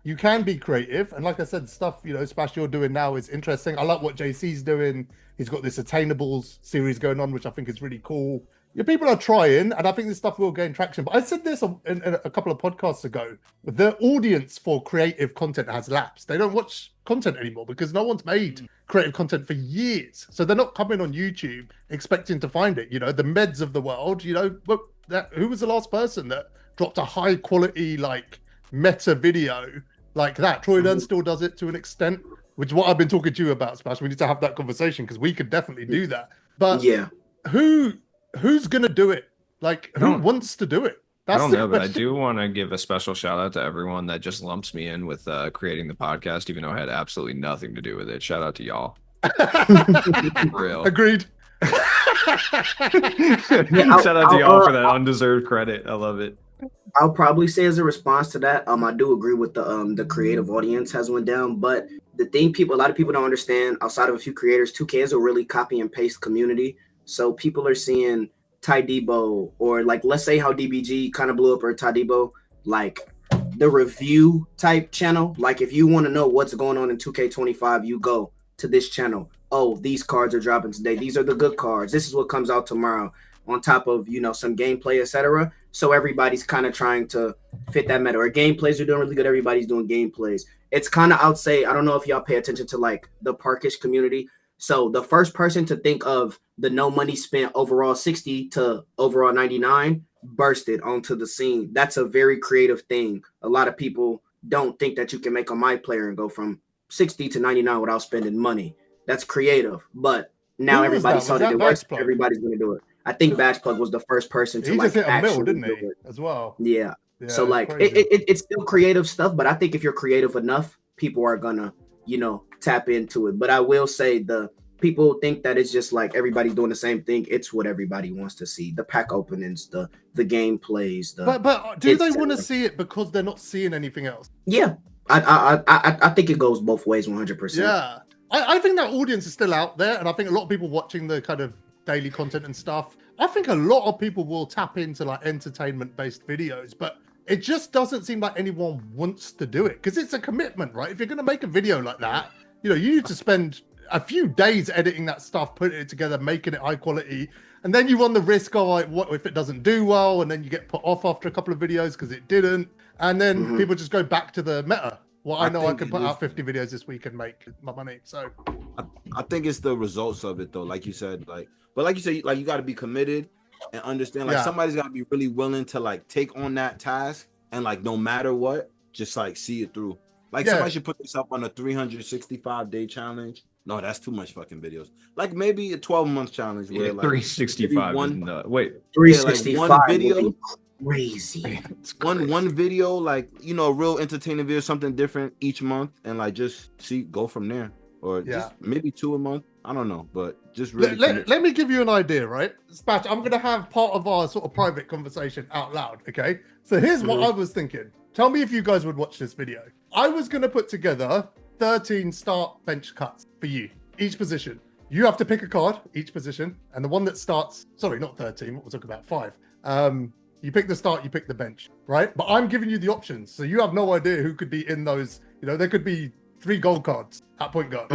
you can be creative. And like I said, stuff, Splash you're doing now is interesting. I like what JC's doing. He's got this Attainables series going on, which I think is really cool. Yeah, people are trying, and I think this stuff will gain traction. But I said this in a couple of podcasts ago. The audience for creative content has lapsed. They don't watch content anymore because no one's made creative content for years. So they're not coming on YouTube expecting to find it. You know, the Meds of the world, you know, who was the last person that dropped a high quality, like, meta video like that? Troy Dunn still does it to an extent, which is what I've been talking to you about, Splash. We need to have that conversation because we could definitely do that. But Yeah. Who's gonna do it? Like, who wants to do it? I don't know, but I do want to give a special shout out to everyone that just lumps me in with creating the podcast, even though I had absolutely nothing to do with it. Shout out to y'all. Real. Agreed. Shout out to y'all for that undeserved credit. I love it. I'll probably say as a response to that, I do agree with the creative audience has went down, but the thing a lot of people don't understand, outside of a few creators, 2K is a really copy and paste community. So people are seeing Ty Debo, or like, let's say how DBG kind of blew up, or Ty Debo, like the review type channel. Like, if you want to know what's going on in 2K25, you go to this channel. Oh, these cards are dropping today. These are the good cards. This is what comes out tomorrow, on top of, you know, some gameplay, etc. So everybody's kind of trying to fit that meta. Or gameplays are doing really good. Everybody's doing gameplays. It's kind of, I would say, I don't know if y'all pay attention to like the Parkish community. So the first person to think of the no money spent overall 60 to overall 99 bursted onto the scene. That's a very creative thing. A lot of people don't think that you can make a My Player and go from 60 to 99 without spending money. That's creative. But now everybody saw that it works. Everybody's going to do it. I think Batchplug was the first person to like actually do it as well. Yeah. So like it's still creative stuff, but I think if you're creative enough, people are gonna, you know, tap into it. But I will say, the people think that it's just like everybody's doing the same thing. It's what everybody wants to see: the pack openings, the gameplays. But do they want to see it because they're not seeing anything else? Yeah, I think it goes both ways, 100%. Yeah, I think that audience is still out there, and I think a lot of people watching the kind of daily content and stuff, I think a lot of people will tap into like entertainment-based videos, but it just doesn't seem like anyone wants to do it because it's a commitment, right? If you're going to make a video like that, you know, you need to spend a few days editing that stuff, putting it together, making it high quality, and then you run the risk of like, what if it doesn't do well, and then you get put off after a couple of videos because it didn't, and then people just go back to the meta. Well, I know I can put out 50 videos this week and make my money. So I think it's the results of it, though. Like you said, like you got to be committed and understand. Like somebody's got to be really willing to like take on that task and like no matter what, just like see it through. Like somebody should put this up on a 365-day challenge. No, that's too much fucking videos. Like maybe a 12-month challenge where like 365. 365 like one video. Crazy. One video, like, you know, real entertaining video, something different each month, and like just go from there, or just maybe 2 a month. I don't know, but just really let me give you an idea, right? Spatch, I'm gonna have part of our sort of private conversation out loud. Okay, so here's what I was thinking. Tell me if you guys would watch this video. I was gonna put together 13 start bench cuts for you, each position. You have to pick a card, each position, and the one that starts, sorry, not 13, what we're talking about, 5. You pick the start, you pick the bench, right? But I'm giving you the options. So you have no idea who could be in those. You know, there could be 3 gold cards at point guard.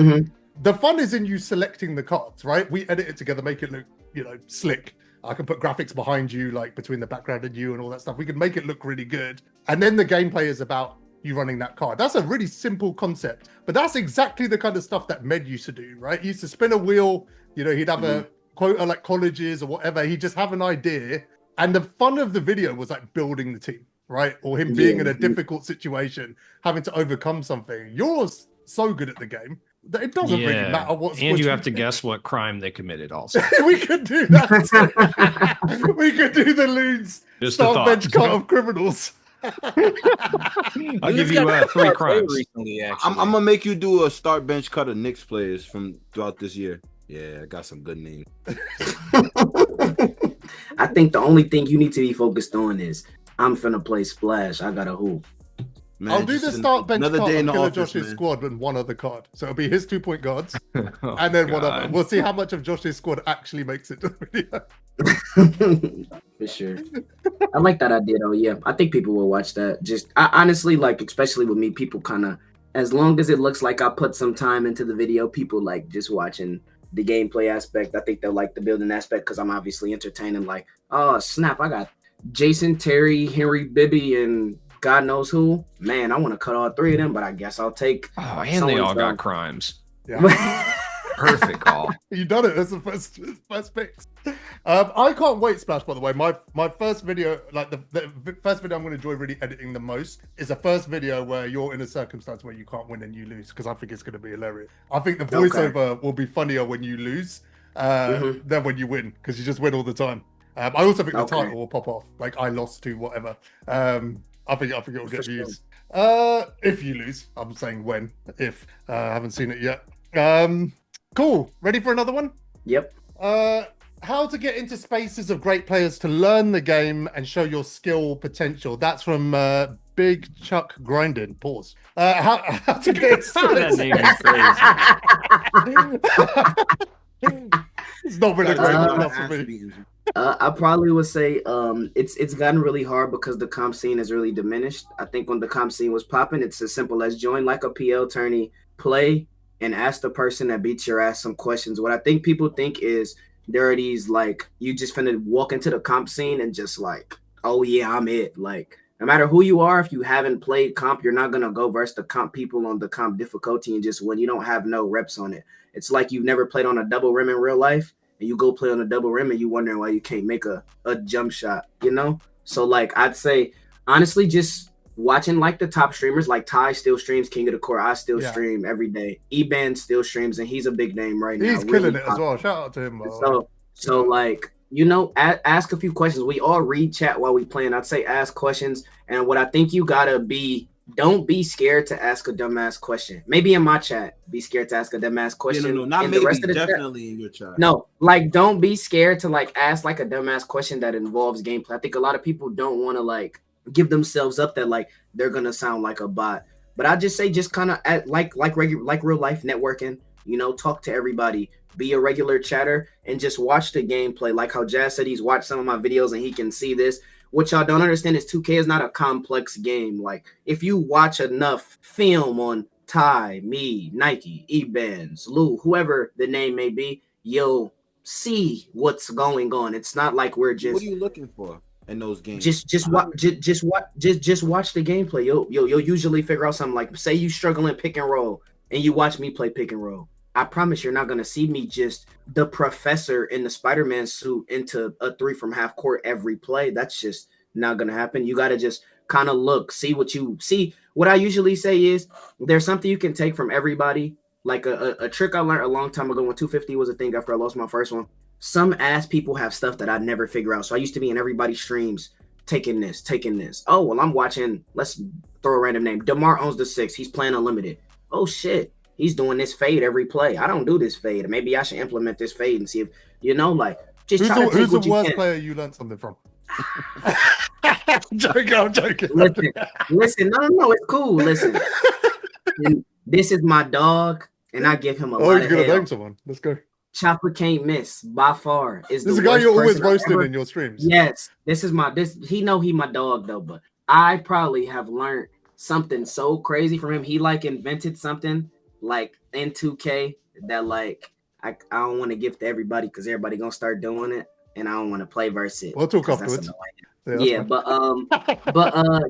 The fun is in you selecting the cards, right? We edit it together, make it look, you know, slick. I can put graphics behind you, like between the background and you and all that stuff. We can make it look really good. And then the gameplay is about you running that card. That's a really simple concept, but that's exactly the kind of stuff that Med used to do, right? He used to spin a wheel, you know, he'd have a quota like colleges or whatever. He'd just have an idea. And the fun of the video was like building the team, right? Or him being in a difficult situation, having to overcome something. You're so good at the game that it doesn't really matter what's. And you have to guess what crime they committed also. We could do that. We could do the Loons start bench cut of criminals. I'll give you 3 crimes. Recently, I'm gonna make you do a start bench cut of Knicks players from throughout this year. Yeah, I got some good names. I think the only thing you need to be focused on is I'm finna play Splash. I got a hoop. Man, I'll do the start bench card of KillaJosh's squad and one other card. So it'll be his 2-point guards and then one other. We'll see how much of Josh's squad actually makes it to the video. For sure. I like that idea though. Yeah, I think people will watch that. I honestly, like, especially with me, people kind of, as long as it looks like I put some time into the video, people like just watching the gameplay aspect. I think they'll like the building aspect because I'm obviously entertaining. Like, oh snap, I got Jason, Terry, Henry, Bibby, and God knows who. Man, I want to cut all three of them, but I guess I'll take. Oh, and they all got crimes. Yeah. Perfect call. You done it. That's the first picks. I can't wait, Splash, by the way. My first video, like the first video I'm going to enjoy really editing the most, is the first video where you're in a circumstance where you can't win and you lose, because I think it's going to be hilarious. I think the voiceover will be funnier when you lose than when you win, because you just win all the time. I also think the title will pop off, like I lost to whatever. I think it will get views. If you lose, I'm saying when. If I haven't seen it yet. Cool. Ready for another one? Yep. How to get into spaces of great players to learn the game and show your skill potential. That's from Big Chuck Grinding. Pause. How to get into That name is crazy. It's not been a great enough for me. I probably would say it's gotten really hard because the comp scene has really diminished. I think when the comp scene was popping, it's as simple as join like a PL tourney, play, and ask the person that beats your ass some questions. What I think people think is there are these, like, you just finna walk into the comp scene and just like, oh yeah, I'm it. Like, no matter who you are, if you haven't played comp, you're not gonna go versus the comp people on the comp difficulty and just win. You don't have no reps on it. It's like you've never played on a double rim in real life, and you go play on a double rim and you wondering why you can't make a jump shot, you know? So like, I'd say honestly, just watching like the top streamers, like Ty still streams King of the Court. I still stream every day. Eban still streams, and he's a big name right now. He's killing it as well. Shout out to him. So like, you know, ask a few questions. We all read chat while we playing. I'd say ask questions. And what I think you gotta be, don't be scared to ask a dumbass question. Maybe in my chat, be scared to ask a dumbass question. No, not in maybe, the rest of the definitely chat, in your chat. No, like, don't be scared to like ask like a dumbass question that involves gameplay. I think a lot of people don't want to like give themselves up that like they're gonna sound like a bot. But I just say just kind of like real life networking. You know, talk to everybody, be a regular chatter, and just watch the gameplay. Like how Jazz said he's watched some of my videos and he can see this. What y'all don't understand is 2K is not a complex game. Like, if you watch enough film on Ty, me, Nike, Ebans, Lou, whoever the name may be, you'll see what's going on. It's not like we're just. What are you looking for in those games? Just watch the gameplay. You'll usually figure out something. Like, say you struggling pick and roll, and you watch me play pick and roll. I promise you're not going to see me just the professor in the Spider-Man suit into a 3 from half court every play. That's just not going to happen. You got to just kind of look, see what you see. What I usually say is there's something you can take from everybody. Like a trick I learned a long time ago when 250 was a thing after I lost my first one. Some ass people have stuff that I never figure out. So I used to be in everybody's streams taking this. Oh, well, I'm watching. Let's throw a random name. DeMar owns the 6. He's playing unlimited. Oh, shit. He's doing this fade every play. I don't do this fade. Maybe I should implement this fade and see if, you know, like, just try to take who's what the you worst can. player you learned something from? I'm joking. Listen, no, it's cool. Listen, and this is my dog, and I give him a lot you're of gonna hell. name someone. Let's go. Chopper can't miss by far. This is a guy you're always roasting in your streams. Yes, he know he my dog though, but I probably have learned something so crazy from him. He like invented something like in 2K that like I don't want to give to everybody because everybody gonna start doing it, and I don't want to play versus it. We'll talk afterwards. Yeah,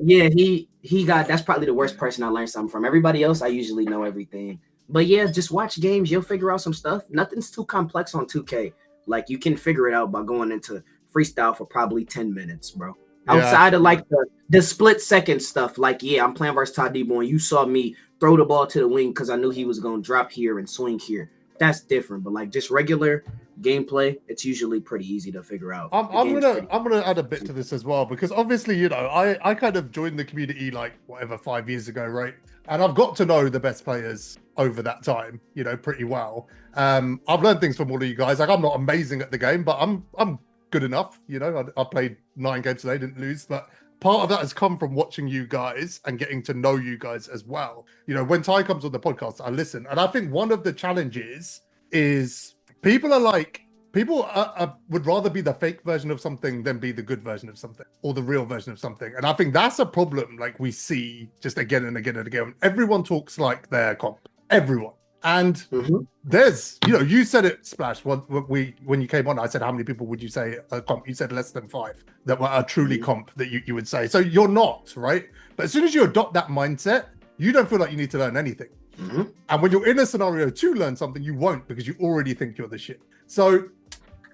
yeah, he got, that's probably the worst person I learned something from. Everybody else, I usually know everything. But yeah, just watch games. You'll figure out some stuff. Nothing's too complex on 2K. Like, you can figure it out by going into freestyle for probably 10 minutes, bro. Yeah. Outside of like the split second stuff, like, yeah, I'm playing versus Todd Debo and you saw me throw the ball to the wing because I knew he was going to drop here and swing here. That's different. But like just regular gameplay, it's usually pretty easy to figure out. I'm gonna add a bit to this as well, because obviously, you know, I kind of joined the community like 5 years ago, right? And I've got to know the best players over that time, you know, pretty well. I've learned things from all of you guys. Like, I'm not amazing at the game, but I'm good enough. You know, I played 9 games today, didn't lose, but part of that has come from watching you guys and getting to know you guys as well. You know, when Ty comes on the podcast, I listen. And I think one of the challenges is people would rather be the fake version of something than be the good version of something or the real version of something. And I think that's a problem, like we see just again and again and again. Everyone talks like their comp. Everyone. And Mhm. there's, you know, you said it, Splash. When you came on, I said, how many people would you say are comp? You said less than 5 that were truly comp that you would say. So you're not, right? But as soon as you adopt that mindset, you don't feel like you need to learn anything. Mhm. And when you're in a scenario to learn something, you won't because you already think you're the shit. So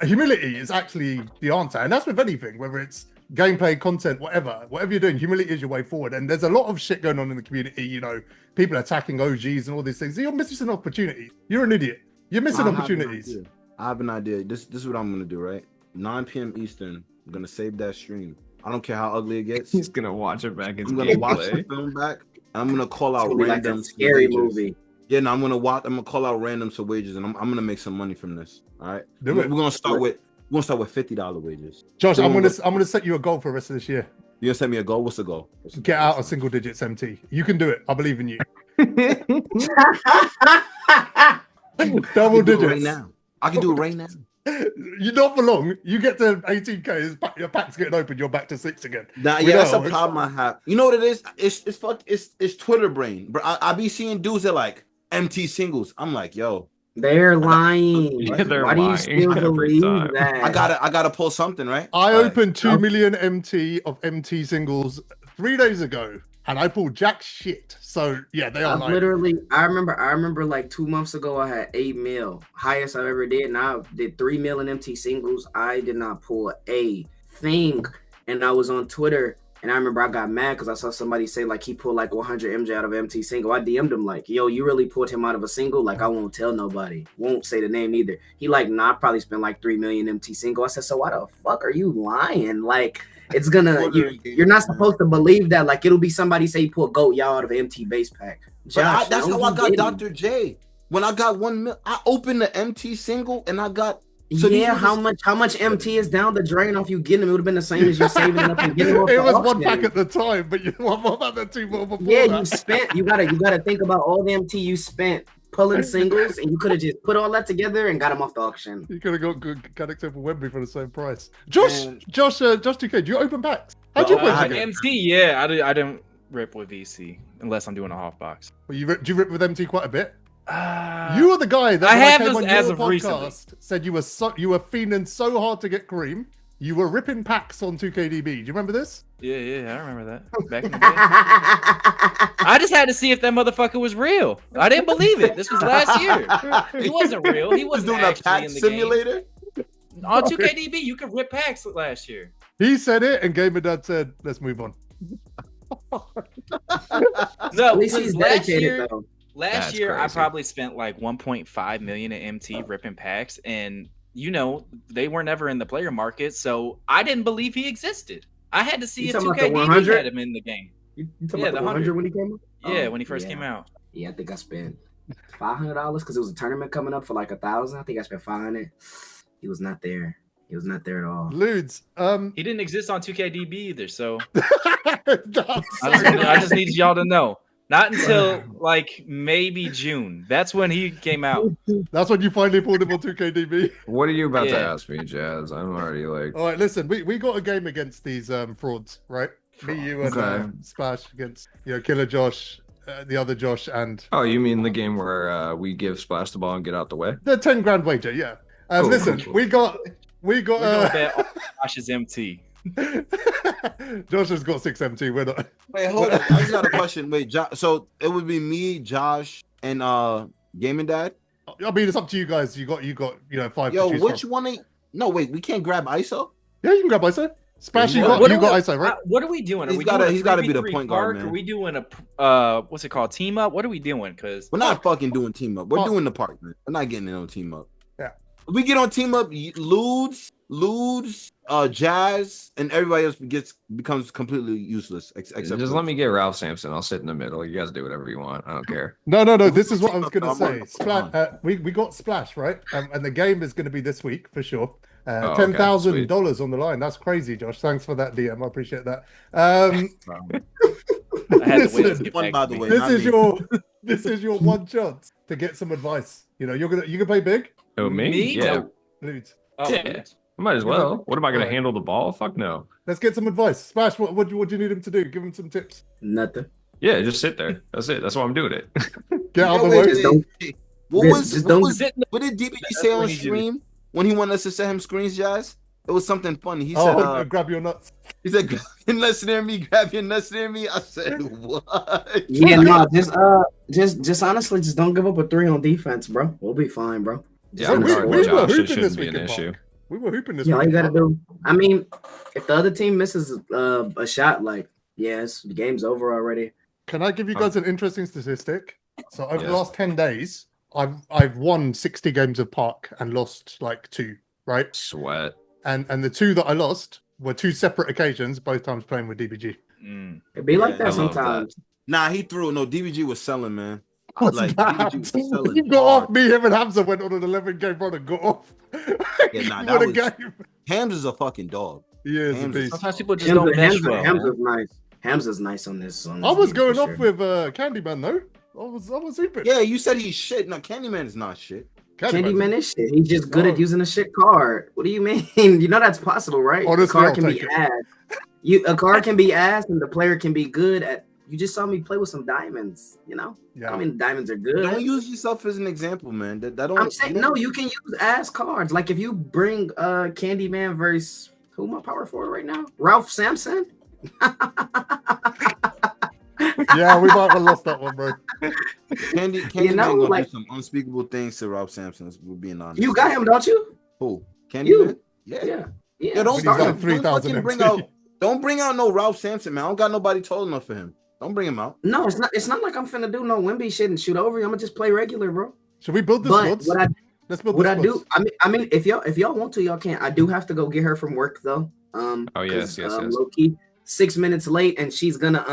humility is actually the answer. And that's with anything, whether it's gameplay, content, whatever you're doing, humility is your way forward. And there's a lot of shit going on in the community, you know, people attacking OGs and all these things. You're missing an opportunity. You're an idiot. You're missing opportunities. I have an idea. This is what I'm gonna do, right? 9 p.m. Eastern. I'm gonna save that stream. I don't care how ugly it gets. He's gonna watch it back. I'm gonna watch the film back. And I'm gonna call out Like random a scary wagers. movie. Yeah, no, I'm gonna call out random wages, and I'm gonna make some money from this. All right, Do we're it. gonna start with $50 wages. Josh, Boom. I'm gonna set you a goal for the rest of this year. You gonna send me a goal? What's the goal? Get out of single digits MT. You can do it. I believe in you. Double digits right now. I can do it right now. You're not for long. You get to 18K, your pack's getting open, you're back to 6 again. Nah, We yeah, that's a know. problem I have. You know what it is? It's Twitter brain, bro. I be seeing dudes that like MT singles. I'm like, yo, They're lying. Yeah, they're Why do you lying still every believe time. that? I gotta pull something, right? I Like, opened 2 million MT of MT singles 3 days ago, and I pulled jack shit. So yeah, they are I've lying. literally, I remember like 2 months ago, I had 8 mil, highest I ever did. And I did 3 mil in MT singles. I did not pull a thing. And I was on Twitter, and I remember I got mad because I saw somebody say like he pulled like 100 MJ out of MT single. I DM'd him like, yo, you really pulled him out of a single? Like, I won't tell nobody. Won't say the name either. He like, nah, I probably spent like 3 million MT single. I said, so why the fuck are you lying? Like, it's gonna, you're not supposed to believe that. Like, it'll be somebody say he pulled GOAT y'all out of an MT base pack. Josh, that's no, how I he got didn't. Dr. J. When I got 1 mil, I opened the MT single and I got. So these yeah, niggas- how much MT is down the drain off you getting them? It would have been the same as you saving it up and getting them off It the was one auction. pack at the time, but you what about the 2 more before Yeah, that? you spent. You gotta think about all the MT you spent pulling singles, and you could have just put all that together and got them off the auction. You could have got good character for Wemby for the same price. Josh, Man. Josh 2K, do you open packs? How'd you Well, play I- the game? MT, yeah, I didn't rip with VC unless I'm doing a half box. Well, do you rip with MT quite a bit? You were the guy that I when have came this on as your of recently. podcast said you were fiending so hard to get cream. You were ripping packs on 2KDB. Do you remember this? Yeah, I remember that. Back in the day. I just had to see if that motherfucker was real. I didn't believe it. This was last year. He wasn't real. He He was wasn't doing a actually pack in the simulator. game. On 2KDB, you could rip packs last year. He said it, and Gamer Dad said, "Let's move on." No, At least because he's last dedicated year, though. last That's year I crazy. probably spent like 1.5 million at MT ripping packs, and you know they were never in the player market, so I didn't believe he existed. I had to see You if talking about the 2KDB 100? had him in the game. You talking Yeah, about the the 100 when he came out? Yeah, Oh, when he first yeah. came out. Yeah, I think I spent $500 because it was a tournament coming up for like 1,000. I think I spent 500. He was not there. He was not there at all. Ludes, He didn't exist on 2KDB either, so that's- I just need y'all to know. Not until like maybe June. That's when he came out. that's when you finally pulled him on 2KDB. What are you about to Yeah. ask me, Jazz? I'm already like, All right, listen, we got a game against these frauds, right? Me, you, and Okay. Splash against Killa Josh, the other Josh, and oh, you mean the game where we give Splash the ball and get out the way? the 10 grand wager, yeah. Cool, Listen, cool. we got We're gonna bet on Josh's MT. Josh has got 6 MT. We're not. Wait, hold on. I just got a question. Wait, so it would be me, Josh, and Gaming Dad. I mean, it's up to you guys. You got 5. Yo, to choose which from. one? No, wait, we can't grab ISO. Yeah, you can grab ISO. Splash, you What got are we- ISO, right? What are we doing? Are He's we gotta- doing a he's gotta be the 3v3 point guard, park? man. Are we doing a what's it called? Team up? What are we doing? Because We're not fucking doing team up. We're Fuck. doing the park, man. We're not getting in on team up. Yeah. If we get on team up, Ludes, Jazz, and everybody else becomes completely useless. Except Just for- let me get Ralph Sampson. I'll sit in the middle. You guys do whatever you want. I don't care. No. This is what I was going to I'm say. on. Splash, we got Splash, right? And the game is going to be this week for sure. Oh, okay, $10,000 on the line. That's crazy, Josh. Thanks for that DM. I appreciate that. I had to wait Listen, to get one back by to the me. way. this not is me. this is your one chance to get some advice. You can play big, Oh, me? Me? Yeah. No. Ludes. Oh, Yeah. I might as well. What am I going to Alright. handle the ball? Fuck no. Let's get some advice. Splash, what do you need him to do? Give him some tips. Nothing. Yeah, just sit there. That's it. That's why I'm doing it. Get out Yo, of the wait, way. Just don't- What did DBG say what on we need you to- stream when he wanted us to send him screens, Jazz? It was something funny. He Oh, said, grab your nuts. he said, grab your nuts near me, grab your nuts near me. I said, what? Yeah, no, just honestly, just don't give up a 3 on defense, bro. We'll be fine, bro. Yeah, Wait, I'm we guarding were Josh. It hooping shouldn't this be an week in issue. Park. We were hooping this Yeah, all week. you gotta do. I mean, if the other team misses a shot, like, yes, the game's over already. Can I give you guys an interesting statistic? So over the Yes. last 10 days, I've won 60 games of Park and lost like 2, right? Sweat. And the 2 that I lost were 2 separate occasions, both times playing with DBG. It'd be like Yeah, I that love that. sometimes. Nah, he threw. No, DBG was selling, man. What's Like, that? DBG was selling He got hard. off me, him and Hamza went on an 11-game run and got off. Yeah, nah, He that won a was- game. Hams is a fucking dog. He is a Hamza- beast. Sometimes people just don't mesh well. Hamza's man. nice. Hamza's nice on this. I was game for going off sure. with Candyman though. I was hooping. Yeah, you said he's shit. No, Candyman is not shit. Candyman is shit. He's just good Oh. at using a shit card. What do you mean? You know that's possible, right? Honestly, a card I'll can be take it. ass. A card can be ass, and the player can be good at. You just saw me play with some diamonds. You know, Yeah. I mean, diamonds are good. Don't use yourself as an example, man. That don't. I'm saying no. You can use ass cards. Like if you bring Candyman versus who am I power forward right now? Ralph Sampson. Yeah, we might have lost that one, bro. Candyman You know, gonna like- do some unspeakable things to Rob Sampson. We're being honest. You got him, don't you? Who? Candyman? You. Yeah. Yeah. Yeah, When don't he's start like him. 3,000 Don't bring MT. out. Don't bring out no Ralph Sampson, man. I don't got nobody tall enough for him. Don't bring him out. No, it's not. It's not like I'm finna do no Wimby shit and shoot over you. I'm gonna just play regular, bro. Should we build the But squads? what I Let's build What the I do, squads. I mean, if y'all want to, y'all can. I do have to go get her from work though. Oh, yes, 'cause, yes. Low key, 6 minutes late, and she's gonna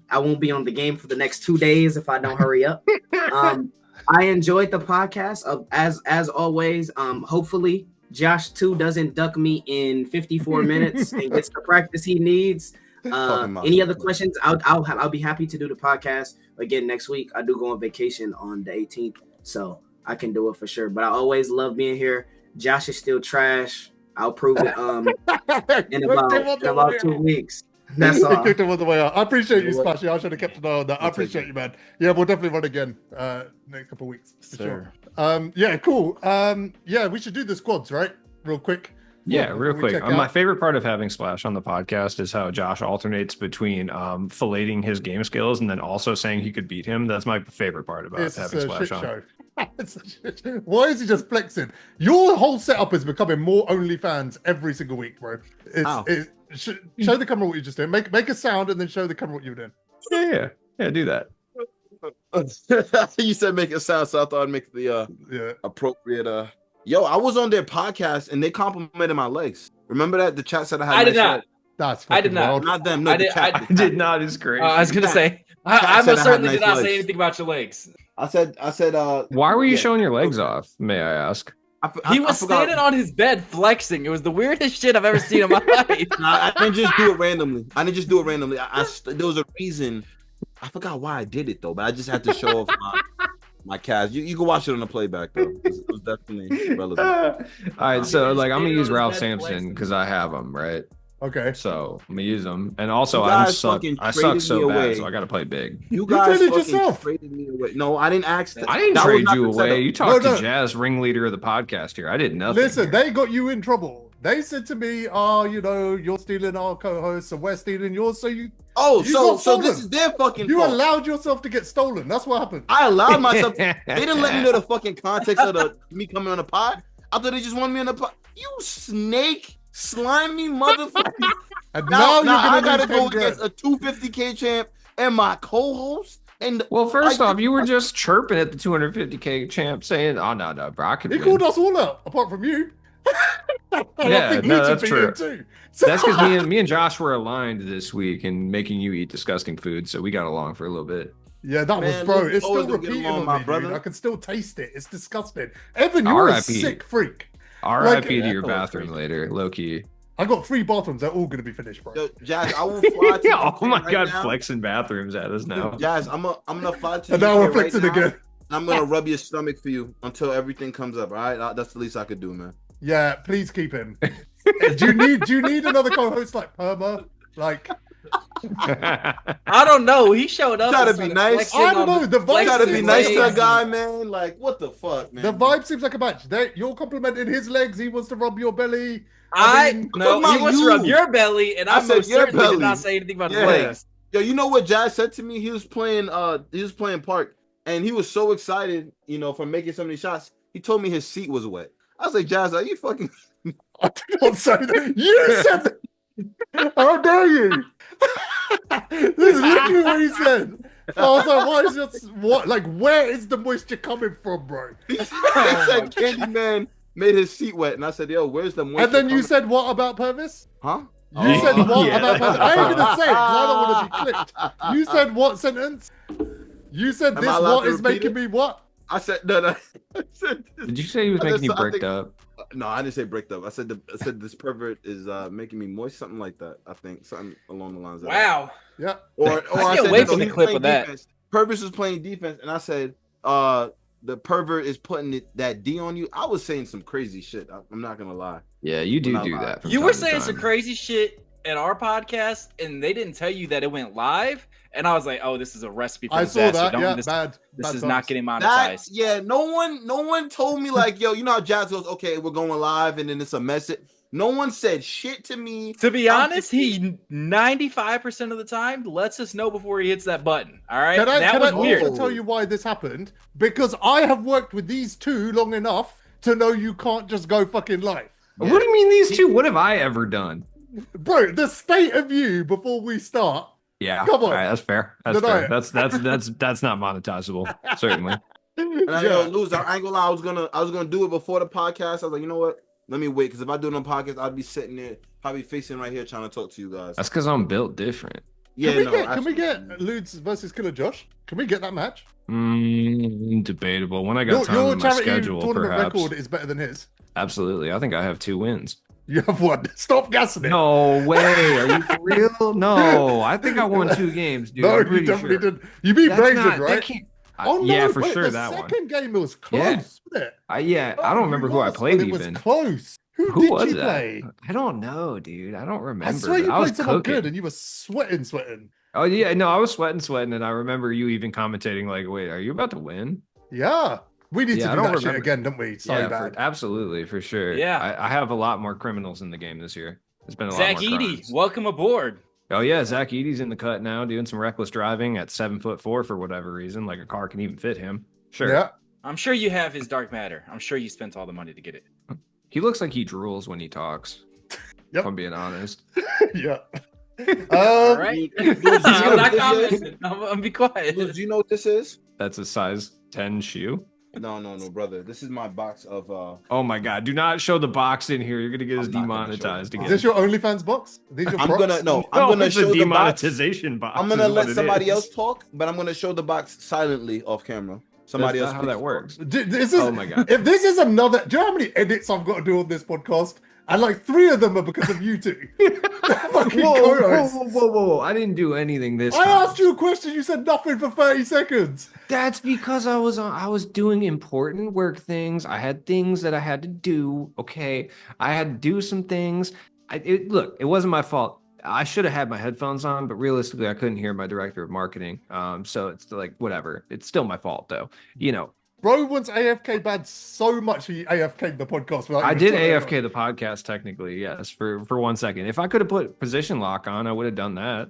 I won't be on the game for the next 2 days if I don't hurry up. I enjoyed the podcast as always. Hopefully Josh 2 doesn't duck me in 54 minutes and gets the practice he needs. Talking about Any other something. questions? I'll be happy to do the podcast again next week. I do go on vacation on the 18th, so I can do it for sure. But I always love being here. Josh is still trash. I'll prove it in about 2 weeks. That's He all. kicked him on the way out. I appreciate you, You know what? Splashy. I should have kept an eye on that. I I'll take appreciate it. you, man. Yeah, we'll definitely run again next couple of weeks. For Sir. sure. Yeah, cool. Yeah, we should do the squads, right? Real quick. Yeah, Before real we quick. check My out. favorite part of having Splash on the podcast is how Josh alternates between filleting his game skills and then also saying he could beat him. That's my favorite part about It's having a Splash shit on. show. It's a shit show. Why is he just flexing? Your whole setup is becoming more OnlyFans every single week, bro. How? Show the camera what you just did. Make a sound and then show the camera what you were doing. Yeah, do that. You said make it sound, so I thought I'd make the Yeah. appropriate. Yo, I was on their podcast and they complimented my legs. Remember that the chat said I had. I did nice not. legs? That's I did fucking not. wild. Not them. No, I the did- chat. I the I did chat. not. It's great. I was gonna say, I Cat said most I had certainly nice did not legs. say anything about your legs. I said. Why were you yeah. showing your legs off? May I ask? He was forgot- standing on his bed flexing. It was the weirdest shit I've ever seen in my life. Nah, I didn't just do it randomly. There was a reason. I forgot why I did it though, but I just had to show off my calves. You can watch it on the playback though. It was definitely relevant. All right, so just like I'm gonna standing use on his Ralph bed Sampson flexing. because I have him, right? Okay. So I'm gonna use them, and also You I guys suck. fucking I suck traded so me bad, away. so I gotta play big. You guys traded fucking yourself. traded me away. No, I didn't ask that. I didn't That was trade not you the setup. away. You talked No, to no. Jazz, ringleader of the podcast here. I did nothing. Listen, here. they got you in trouble. They said to me, "Oh, you're stealing our co-hosts, and we're stealing yours." So you Oh, You so got stolen. this is their fucking you fault. allowed yourself to get stolen. That's what happened. I allowed myself. They didn't let me know the fucking context of me coming on the pod. I thought they just wanted me on the pod. You snake, slimy motherfucker. And Now, now, I you're gotta gonna go lose 10 against a 250K champ and my co-host. And Well, first I- off, you were just chirping at the 250K champ, saying, "Oh no, bro, I could." He win." called us all out, apart from you. And Yeah, I think no, you that's beat true. him too. So- That's because me and Josh were aligned this week in making you eat disgusting food, so we got along for a little bit. Yeah, that Man, was, bro. look, It's always still gonna get repeating along, on my me, brother. dude. I can still taste it. It's disgusting. Evan, you're a R.I.P.. sick freak. R.I.P. to Yeah, your that was bathroom crazy. later, low key. I got 3 bathrooms. They're all gonna be finished, bro. Yo, Jazz, I will fly to Yeah, oh my right god, now. flexing bathrooms at us now. Jazz, I'm gonna fly to And now UK we're flexing right now, again. and I'm gonna rub your stomach for you until everything comes up. All right, that's the least I could do, man. Yeah, please keep him. do you need another co-host like Perma? Like I don't know. He showed up. Try to and be started nice. flexing I don't on know, the vibe You gotta seems be like nice a to a match. guy, man. Like, what the fuck, man? The vibe seems like a match. You're complimenting his legs. He wants to rub your belly. No, talking he about wants to rub you. your belly, and I I said most your certainly did belly. not say anything about his Yeah. legs. Yo, you know what Jazz said to me? He was playing Park, and he was so excited, for making so many shots. He told me his seat was wet. I was like, Jazz, are you fucking? I did not say that. You said that. How dare you? This is literally what he said. I was like, why is this? What? Like, where is the moisture coming from, bro? He said Candyman made his seat wet, and I said, yo, where's the moisture? And then you coming? said what about Purvis? Huh? You said what Yeah. about Purvis? I ain't gonna say it because I don't want to be clipped. You said what sentence? You said Am this I allowed what to is repeat making it? me what? I said no. I said, Did you say he was I making you just- I bricked think- up? No, I didn't say bricked up. I said this pervert is making me moist, something like that. I think something along the lines of that. Wow. Yeah. Or I I can't said wait no, for the he's clip playing of that. defense. Purvis was playing defense, and I said the pervert is putting that D on you. I was saying some crazy shit. I'm not gonna lie. Yeah, you do When I do lied. that. From You time were to saying time. some crazy shit in our podcast, and they didn't tell you that it went live. And I was like, "Oh, this is a recipe for I saw disaster. that. Yeah, this bad. this bad is times. not getting That monetized." yeah, no one told me like, yo, you know how Jazz goes, okay, we're going live, and then it's a message. No one said shit to me. To be I'm honest, he 95% of the time lets us know before he hits that button. All right, Can I that was weird. also tell you why this happened? Because I have worked with these two long enough to know you can't just go fucking live. What do you mean these two? What have I ever done? Bro, the state of you before we start. Yeah, Come on. All right, that's fair. That's Deny fair. it. That's not monetizable. Certainly. And I Yeah. lose. I ain't gonna lie. I was gonna do it before the podcast. I was like, you know what? Let me wait, because if I do it on podcast, I'd be sitting there, probably facing right here, trying to talk to you guys. That's because I'm built different. Yeah, Can we no. get absolutely. Ludes versus Killa Josh? Can we get that match? Debatable. When I got time Your in my charity schedule, tournament perhaps. record is better than his. Absolutely. I think I have 2 wins. You have one. Stop gassing it. No way. Are you for real? No. I think I won 2 games, dude. No, I'm you pretty definitely sure. did. You beat That's Brazen, not- that right? can't- Oh no, yeah, for wait, sure the that one. second game it was close, Yeah. wasn't it? I don't Oh, remember you who I lost, played but it was even. close. Who Who did was you that? play? I don't know, dude. I don't remember. I swear you but I was played someone cooking. good and you were sweating. Oh yeah, no, I was sweating, and I remember you even commentating like, "Wait, are you about to win?" Yeah. We need Yeah, I to do don't that shit remember. again, don't we? So yeah, bad. absolutely, for sure. Yeah. I have a lot more criminals in the game this year. There's been a Zach lot more Eady, crimes. welcome aboard. Oh yeah, Zach Eady's in the cut now, doing some reckless driving at 7'4" for whatever reason. Like a car can even fit him. Sure. Yeah. I'm sure you have his dark matter. I'm sure you spent all the money to get it. He looks like he drools when he talks. Yep. If I'm being honest. Yeah. All right. Luz, I'm you know not what this is? commenting. I'm be quiet. Luz, do you know what this is? That's a size 10 shoe. No, brother. This is my box of Oh my god, do not show the box in here. You're gonna get us I'm not gonna show demonetized the again. Is this your OnlyFans box? These your I'm props? gonna No, it's show a the box. demonetization box. I'm gonna is what let it somebody is. else talk, but I'm gonna show the box silently off camera. Somebody That's else. not how that please works. This is, Oh my god. If this is another, do you know how many edits I've got to do on this podcast? And like 3 of them are because of you two. Fucking co-hosts. Whoa. I didn't do anything this I time. asked you a question, you said nothing for 30 seconds. That's because I was doing important work things. I had things that I had to do. Okay, I had to do some things. Look, it wasn't my fault. I should have had my headphones on, but realistically, I couldn't hear my director of marketing. So it's like whatever. It's still my fault, though. You know, Bro wants AFK bad so much he AFK'd the podcast. Without I even did telling AFK the podcast technically, yes, for 1 second. If I could have put position lock on, I would have done that.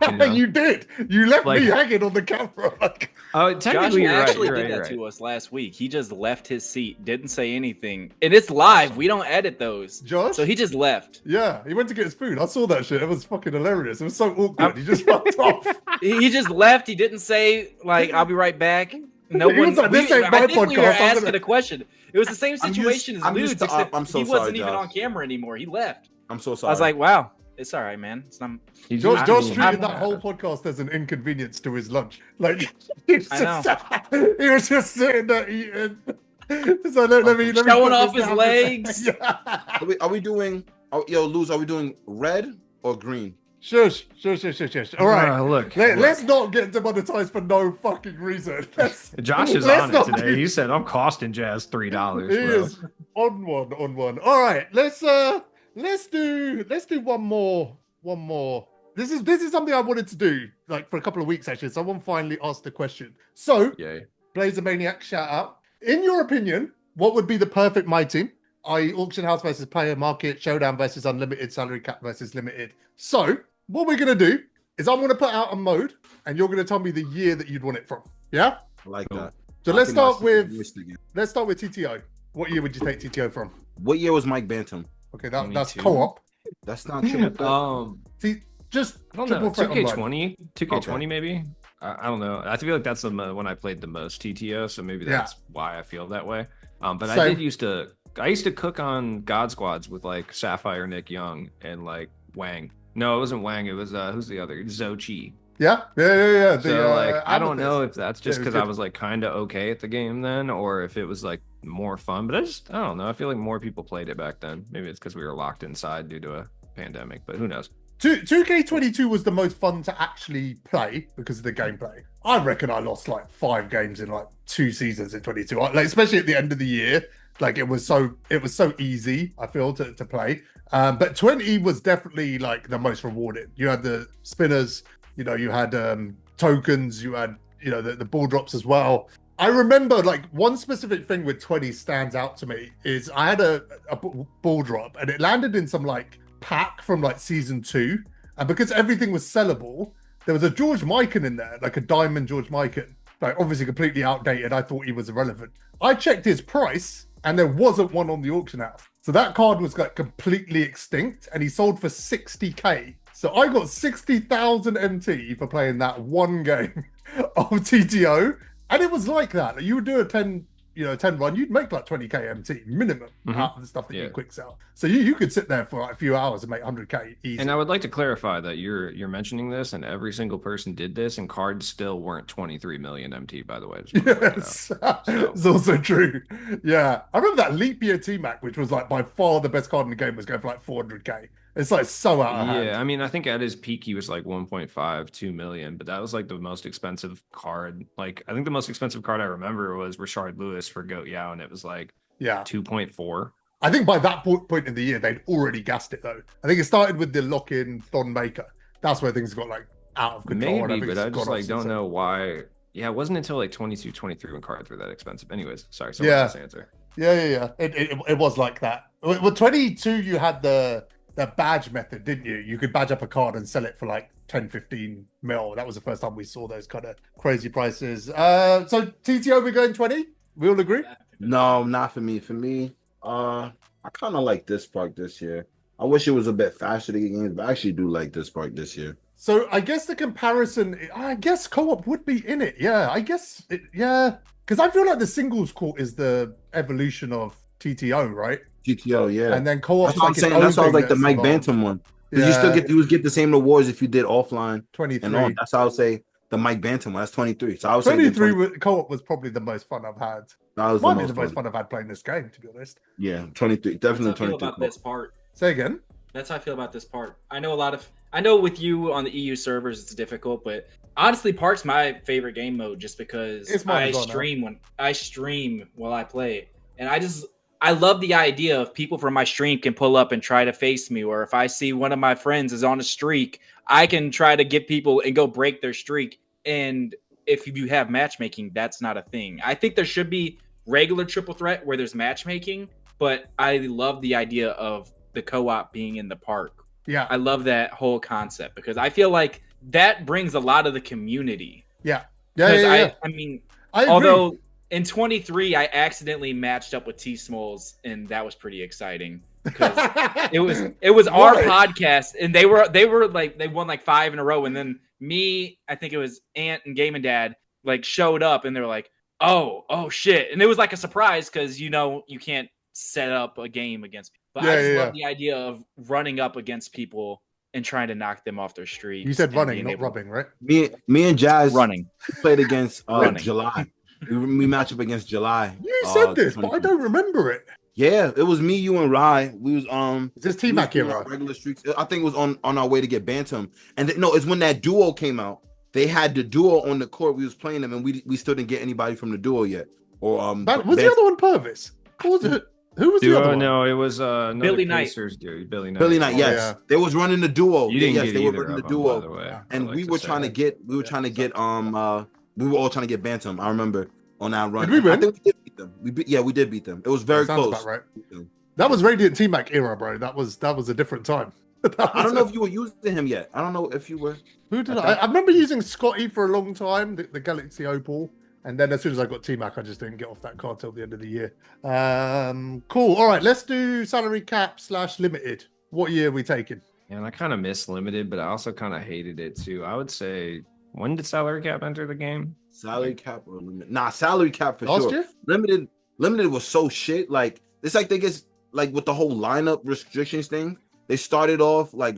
anyone. know? You did. You left Like- me hanging on the camera. Like, Oh, Josh technically, you're right. actually You're did right. that You're right. to us last week. He just left his seat, didn't say anything, and it's live. We don't edit those, Josh? so he just left. Yeah, he went to get his food. I saw that shit. It was fucking hilarious. It was so awkward. He just fucked off. He just left. He didn't say like, "I'll be right back." No He one. was like, "This ain't I my think we were podcast. I'm asking gonna-" a question. It was the same situation I'm used as to Ludes, up. except I'm so he sorry, wasn't even Josh. on camera anymore. He left. I'm so I sorry. was like, "Wow, it's all right, man. It's not." He's Josh, just Josh being- treated I'm- that whole podcast as an inconvenience to his lunch. Like, he was I just, he was just sitting there eating. So let me Showing put off this his down. legs. Yeah. are we doing? Yo, Luz, are we doing red or green? Shush. All right. Look, Let's not get demonetized for no fucking reason. Josh is let's on it not today. do- He said, "I'm costing Jazz $3." He Bro. is on one. All right, let's do one more. This is something I wanted to do like for a couple of weeks actually. Someone finally asked the question. So, Yay. Blazer Maniac, shout out. In your opinion, what would be the perfect My Team? I.e., auction house versus player market, showdown versus unlimited, salary cap versus limited. So, what we're gonna do is I'm gonna put out a mode, and you're gonna tell me the year that you'd want it from. Yeah. I like that. So I let's think my start with list again. TTO. What year would you take TTO from? What year was Mike Bantam? Okay, Me that's too. co-op. That's not triple threat. See, just I don't know. triple threat 2K20, 2K20 Okay. maybe. I don't know. I feel like that's the one I played the most TTO, so maybe Yeah. that's why I feel that way. But I Same. did used to cook on God Squads with like Sapphire, Nick Young, and like Wang. No, it wasn't Wang. It was who's the other? Zochi. Yeah. So like I don't know Amethyst. if that's Yeah, just it was because I good. was like kind of okay at the game then, or if it was like more fun. But I don't know. I feel like more people played it back then. Maybe it's because we were locked inside due to a pandemic, but who knows? 2K22 was the most fun to actually play because of the gameplay. I reckon I lost like 5 games in like 2 seasons in 22. Like especially at the end of the year, like it was so easy. I feel to play. But 20 was definitely like the most rewarding. You had the spinners, you know, you had tokens, you had the ball drops as well. I remember like one specific thing with 20 stands out to me is I had a ball drop and it landed in some like pack from like season 2, and because everything was sellable, there was a George Mikan in there, like a diamond George Mikan, like obviously completely outdated. I thought he was irrelevant. I checked his price and there wasn't one on the auction house, so that card was like completely extinct and he sold for 60k. So I got 60,000 MT for playing that one game of TTO, and it was like that. Like, you would do a 10 run, you'd make like 20k MT minimum out of the stuff that you quick sell. So you could sit there for like a few hours and make 100k easy. And I would like to clarify that you're mentioning this, and every single person did this, and cards still weren't 23 million MT, by the way. Just wanna point that out. It's also true. Yeah, I remember that leap year T-Mac, which was like by far the best card in the game, was going for like 400k. It's like so out of hand. Yeah, I mean, I think at his peak he was like 1.5, 2 million, but that was like the most expensive card. Like, I think the most expensive card I remember was Rashard Lewis for Goat Yao, and it was like 2.4. I think by that point in the year, they'd already gassed it though. I think it started with the lock-in Thon Maker. That's where things got like out of control. Maybe, but I just like don't know why. Yeah, it wasn't until like 22, 23 when cards were that expensive. Anyways, sorry. So Yeah. this answer. Yeah. It was like that. With 22, you had the badge method, didn't you? You could badge up a card and sell it for like 10, 15 mil. That was the first time we saw those kind of crazy prices. So TTO, we're going 20? We all agree? No, not for me. For me, I kind of like this park this year. I wish it was a bit faster to get games, but I actually do like this park this year. So I guess the comparison, I guess co-op would be in it. Yeah, I guess, because I feel like the singles court is the evolution of TTO, right? GTO, yeah. And then co-op. That's what I'm saying. That's why I was like the Mike Bantam one. Because you would get the same rewards if you did offline. 23. And on. That's how I would say the Mike Bantam one. That's 23. So I would 23 co-op was probably the most fun I've had. That was Might be the most fun I've had playing this game, to be honest. Yeah, 23. Definitely That's how I feel 23. about this part. Say again. That's how I feel about this part. I know with you on the EU servers it's difficult, but honestly, Part's my favorite game mode just because I stream while I play, and I love the idea of people from my stream can pull up and try to face me, or if I see one of my friends is on a streak, I can try to get people and go break their streak. And if you have matchmaking, that's not a thing. I think there should be regular triple threat where there's matchmaking, but I love the idea of the co-op being in the park. Yeah. I love that whole concept because I feel like that brings a lot of the community. Yeah. I mean, I agree. although in 23, I accidentally matched up with T Smalls, and that was pretty exciting because it was our podcast, and they were like they won like 5 in a row, and then me, I think it was Ant and Game and Dad, like showed up, and they were like, oh shit, and it was like a surprise because you can't set up a game against people. But I just love the idea of running up against people and trying to knock them off their streets. You said running, not rubbing, right? Me and Jazz running played against July. We match up against July. You said this, but I don't remember it. Yeah, it was me, you, and Rye. We was Is this T-Mac era? Regular streaks. I think it was on our way to get Bantam. And no, it's when that duo came out. They had the duo on the court. We was playing them, and we still didn't get anybody from the duo yet. Or was the other one Purvis? What was it? Who was the other one? No, it was another Billy Knight. Pacers dude. Billy Knight. Billy Knight, Oh, yes, yeah. they was running the duo. You didn't yes, get they were either running the of them, by the duo, way. and I we like were say trying to that. get, we were all trying to get Bantam. I remember on that run. Did we win? I think we did beat them. We did beat them. It was very That sounds close. about right. That was Radiant T-Mac era, bro. That was a different time. I don't know if you were using him yet. I don't know if you were. Who did I I remember using Scotty for a long time, the Galaxy Opal. And then as soon as I got T-Mac, I just didn't get off that card till the end of the year. Cool. All right, let's do salary cap / limited. What year are we taking? And I kind of miss limited, but I also kind of hated it too. I would say, when did salary cap enter the game? Salary cap or limit? Nah, salary cap for Last sure. year? Limited was so shit. Like it's like they get like with the whole lineup restrictions thing. They started off like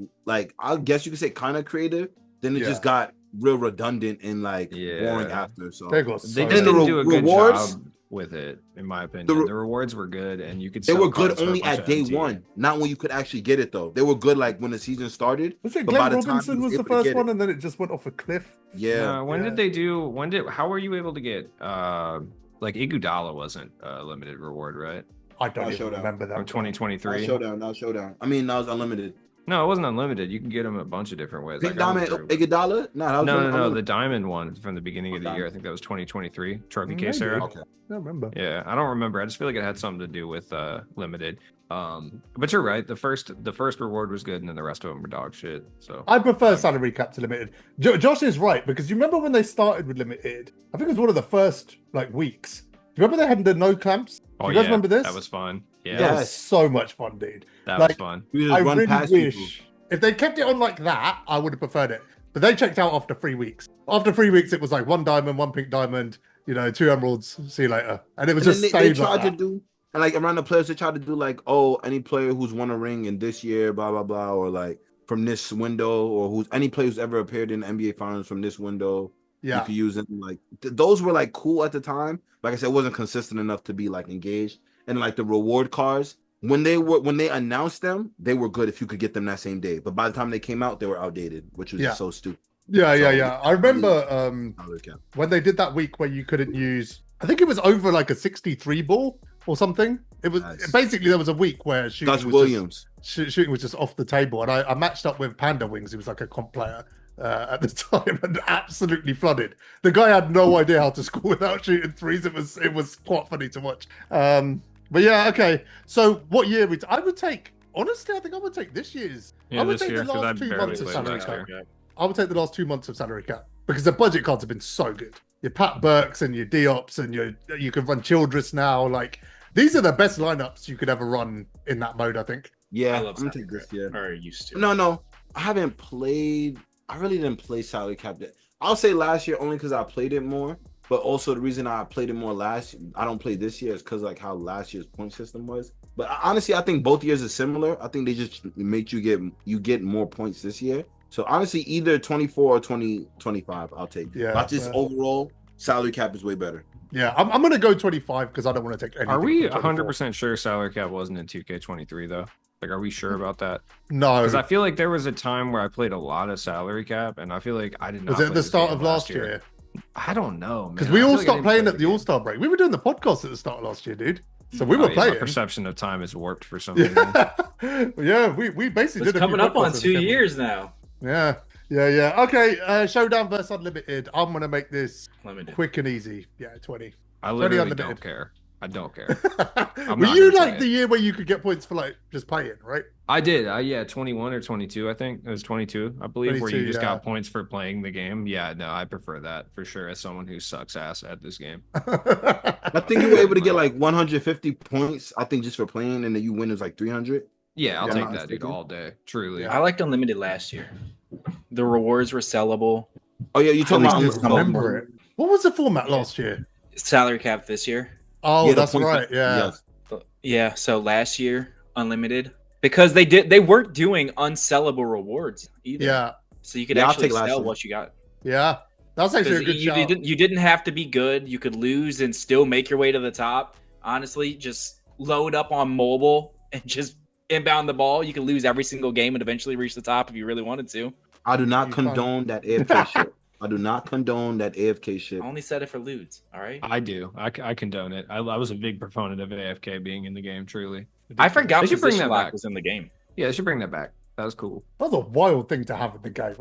I guess you could say kind of creative. Then it just got real redundant and like boring after. So They just They just didn't do a good rewards- job with it, in my opinion. The The rewards were good, and you could. they sell were good cards for a only bunch at of day MT. one, not when you could actually get it though. They were good like when the season started. Was it But by Glenn the time Robinson he was was the able to first get one, it- and then it just went off a cliff? Yeah. When did they do? How were you able to get? Like Iguodala wasn't a limited reward, right? I don't I'll even show that. remember that. From 2023. Showdown. I mean, that was unlimited. No, it wasn't unlimited. You can get them a bunch of different ways. Pink Like, I Diamond, went through- Iguodala? No, that was No, unlimited. the diamond one from the beginning of the year. I think that was 2023 trophy case Maybe. era. Okay. I don't remember. Yeah, I don't remember. I just feel like it had something to do with limited. But you're right. The first reward was good, and then the rest of them were dog shit. So I prefer salary cap to limited. Josh is right, because you remember when they started with limited? I think it was one of the first like weeks. Do you remember they had the no clamps? Do you guys remember this? That was fun. Yeah, That was Yes. so much fun, dude. that like, was fun. You just I run really past wish people. if they kept it on like that, I would have preferred it. But they checked out after 3 weeks. After 3 weeks, it was like 1 diamond, 1 pink diamond, 2 emeralds. See you later. And it was And just then they stayed tried like to that. do, and like around the players, they tried to do like, oh, any player who's won a ring in this year, blah blah blah, or like from this window, or who's any player who's ever appeared in the NBA Finals from this window. You Yeah. could use them. Like those were like cool at the time. Like I said, it wasn't consistent enough to be like engaged. And like the reward cards, when they announced them, they were good if you could get them that same day. But by the time they came out, they were outdated, which was just so stupid. Yeah. I remember Salary cap. when they did that week where you couldn't use, I think it was over like a 63 ball or something. It was Nice. basically there was a week where shooting Gus was Williams. shooting was just off the table, and I matched up with Panda Wings, who was like a comp player at the time, and absolutely flooded. The guy had no idea how to score without shooting threes. It was quite funny to watch. But yeah, okay. So what year I would take? Honestly, I think I would take this year's. Yeah, I would this take year, the 'cause I last 2 barely months of played salary last cap. year. I would take the last 2 months of salary cap because the budget cards have been so good. Your Pat Burks and your Diops and you can run Childress now. Like these are the best lineups you could ever run in that mode. I think. Yeah, I I'm love gonna salary take this. cap. Yeah. Or used to. No, I haven't played. I really didn't play salary cap. I'll say last year only because I played it more. But also the reason I played it more I don't play this year is because like how last year's point system was. But honestly, I think both years are similar. I think they just make you get more points this year. So honestly, either 24 or 2025, I'll take. Yeah, But just overall, salary cap is way better. Yeah, I'm gonna go 25 because I don't want to take anything. Are we from 24. 100% sure salary cap wasn't in 2K23 though? Like, are we sure about that? No. Because I feel like there was a time where I played a lot of salary cap, and I feel like I did not. Was it at play the this start game of last year? I don't know, man. Because we I all feel like I stopped didn't playing play at the All Star break. We were doing the podcast at the start of last year, dude. So we were My playing. perception of time is warped for some reason. Yeah, we basically It's did a few coming up on podcasts 2 together. years now. Yeah. Okay, Showdown versus Unlimited. I'm gonna make this Limited. quick and easy. Yeah, 20. I literally unlimited. don't care. I don't care. Were not you gonna like play the it. year where you could get points for like just playing, right? I did. Yeah, 21 or 22. I think it was 22. I believe where 22, you just yeah. got points for playing the game. Yeah, no, I prefer that for sure. As someone who sucks ass at this game. I think you were able to get like 150 points. I think just for playing, and then you win is like 300. Yeah, I'll Yeah, take I'm not that, dude, mistaken. all day. Truly. I liked Unlimited last year. The rewards were sellable. Oh yeah, you talking I about don't this remember it. What was the format last year? Salary cap this year. Oh, Yeah, the that's points- right. Yeah. yes. Yeah, so last year, Unlimited. Because they weren't doing unsellable rewards either. Yeah. So you could Yeah, I'll actually take last sell year. what you got. Yeah. That's actually a Because good you shout. didn't have to be good. You could lose and still make your way to the top. Honestly, just load up on mobile and just inbound the ball. You could lose every single game and eventually reach the top if you really wanted to. I do not You fun. condone that airplay shit. I do not condone that AFK shit. I only said it for Ludes. All right. I do. I condone it. I was a big proponent of AFK being in the game. Truly, I forgot they should bring position that lock back. was in the game. Yeah, they should bring that back. That was cool. That was a wild thing to have in the game.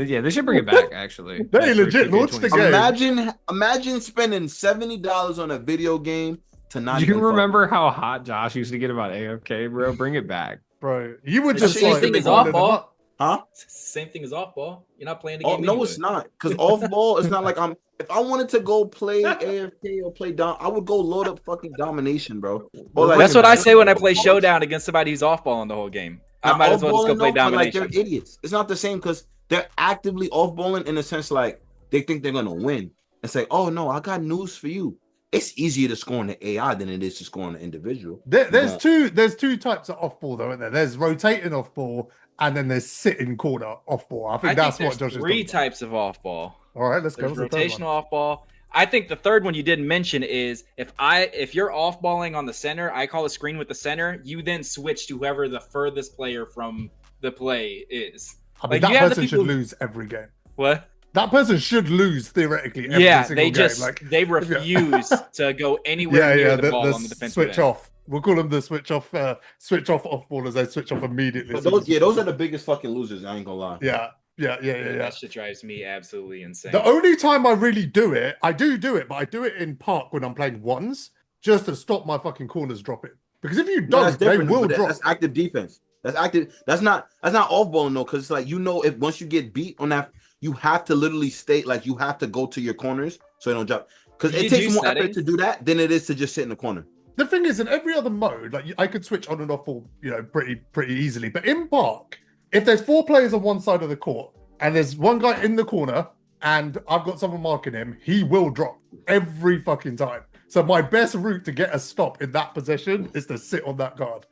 Yeah, they should bring it back. Actually, They Like, for legit launched the 2K25. game. Imagine spending $70 on a video game to not. Do you even remember how hot Josh used to get about AFK, bro? Bring it back. Bro, you would The just same like thing as winding them off-ball. up. Huh? It's the same thing as off ball. You're not playing the Oh game. no, anyway. it's not. Because off ball, it's not like I'm. If I wanted to go play AFK or play Dom, I would go load up fucking domination, bro. Or like, That's what I say when I play showdown against somebody who's off balling the whole game. I Now, might as well just go off-balling, play though, 'cause, like, domination. they're idiots. It's not the same because they're actively off balling in a sense like they think they're gonna win. It's like, oh no, I got news for you. It's easier to score on the AI than it is to score on the individual. There's two types of off ball though, isn't there? There's rotating off ball and then there's sitting corner off ball. I think that's what Josh is three talking types of off ball. about. All right, let's go. There's What's the third rotational one? off ball. I think the third one you didn't mention is if you're off balling on the center, I call a screen with the center. You then switch to whoever the furthest player from the play is. I mean, Like, you that have the person should people- lose every game. What? That person should lose theoretically every Yeah, single they game. just Like, they refuse to go anywhere near the ball on the defensive switch end. off. We'll call them the switch off ballers. They switch off immediately. But those are the biggest fucking losers. I ain't gonna lie. Yeah. That shit drives me absolutely insane. The only time I really do it, I do it, but I do it in park when I'm playing ones, just to stop my fucking corners dropping. Because if you No, don't, that's they different, will but drop. That's active defense. That's active. That's not off balling though, because it's like if once you get beat on that, you have to literally stay like you have to go to your corners so they don't drop. Because Do it you takes do more settings? effort to do that than it is to just sit in the corner. The thing is, in every other mode, like I could switch on and off ball, pretty easily. But in park, if there's 4 players on one side of the court and there's one guy in the corner and I've got someone marking him, he will drop every fucking time. So my best route to get a stop in that position is to sit on that guard.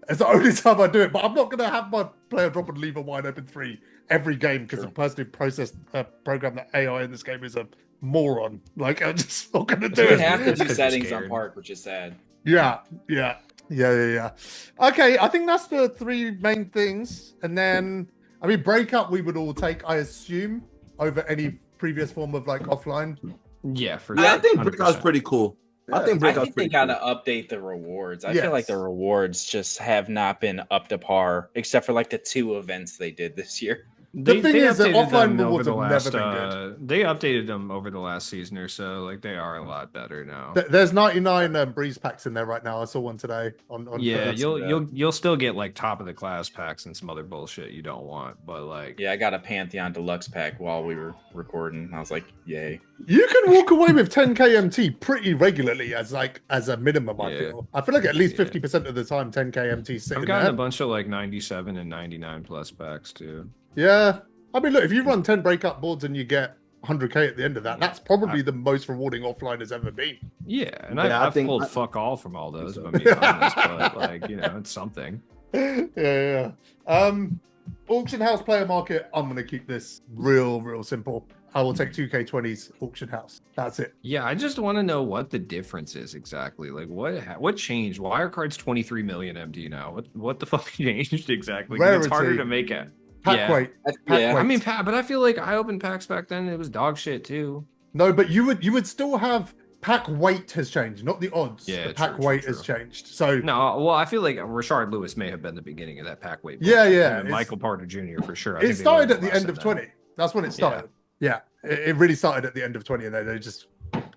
It's the only time I do it, but I'm not going to have my player drop and leave a wide open 3 every game because the person who programmed that AI in this game is a moron. Like, I'm just not going to do You it. have to It's do 'cause you're settings on scared. park, which is sad. Yeah. Okay, I think that's the 3 main things. And then, I mean, breakup we would all take, I assume, over any previous form of like offline. Yeah, for Yeah, I think 100%. Breakout's pretty cool. I think I Breakout's think they pretty gotta cool. update the rewards. I Yes. feel like the rewards just have not been up to par, except for like the 2 events they did this year. The thing is that updated offline them over rewards the have last, never been They updated them over the last season or so. Like they are a lot better now. There's 99 breeze packs in there right now. I saw one today on Yeah, Twitter. you'll still get like top of the class packs and some other bullshit you don't want, but like Yeah, I got a Pantheon Deluxe pack while we were recording. I was like, yay. You can walk away with 10k MT pretty regularly as a minimum. I Yeah. feel like at least Yeah. 50% of the time 10k MT sitting I've gotten there. a bunch of like 97 and 99 plus packs too. Yeah, I mean, look, if you run 10 breakup boards and you get 100k at the end of that, that's probably the most rewarding offline has ever been. Yeah, and Yeah, I I've think- pulled fuck all from all those, if I'm being honest, but like it's something. Yeah. Auction house player market. I'm gonna keep this real simple. I will take 2K20's auction house. That's it. Yeah, I just want to know what the difference is exactly. Like what changed? Why are cards 23 million MD now? What the fuck changed exactly? 'Cause it's harder Rarity. to make it. Pack Yeah. weight. Pack Yeah. weight. I mean, but I feel like I opened packs back then. It was dog shit too. No, but you would still have pack weight has changed, not the odds. Yeah, the pack true, weight true. has changed. So No, well, I feel like Rashard Lewis may have been the beginning of that pack weight. Yeah, bullshit, yeah, and then it's- Michael Porter Jr. for sure. I it think they started learned at a the end lesson of then. 20. That's when it started. Yeah, it really started at the end of 20, and they just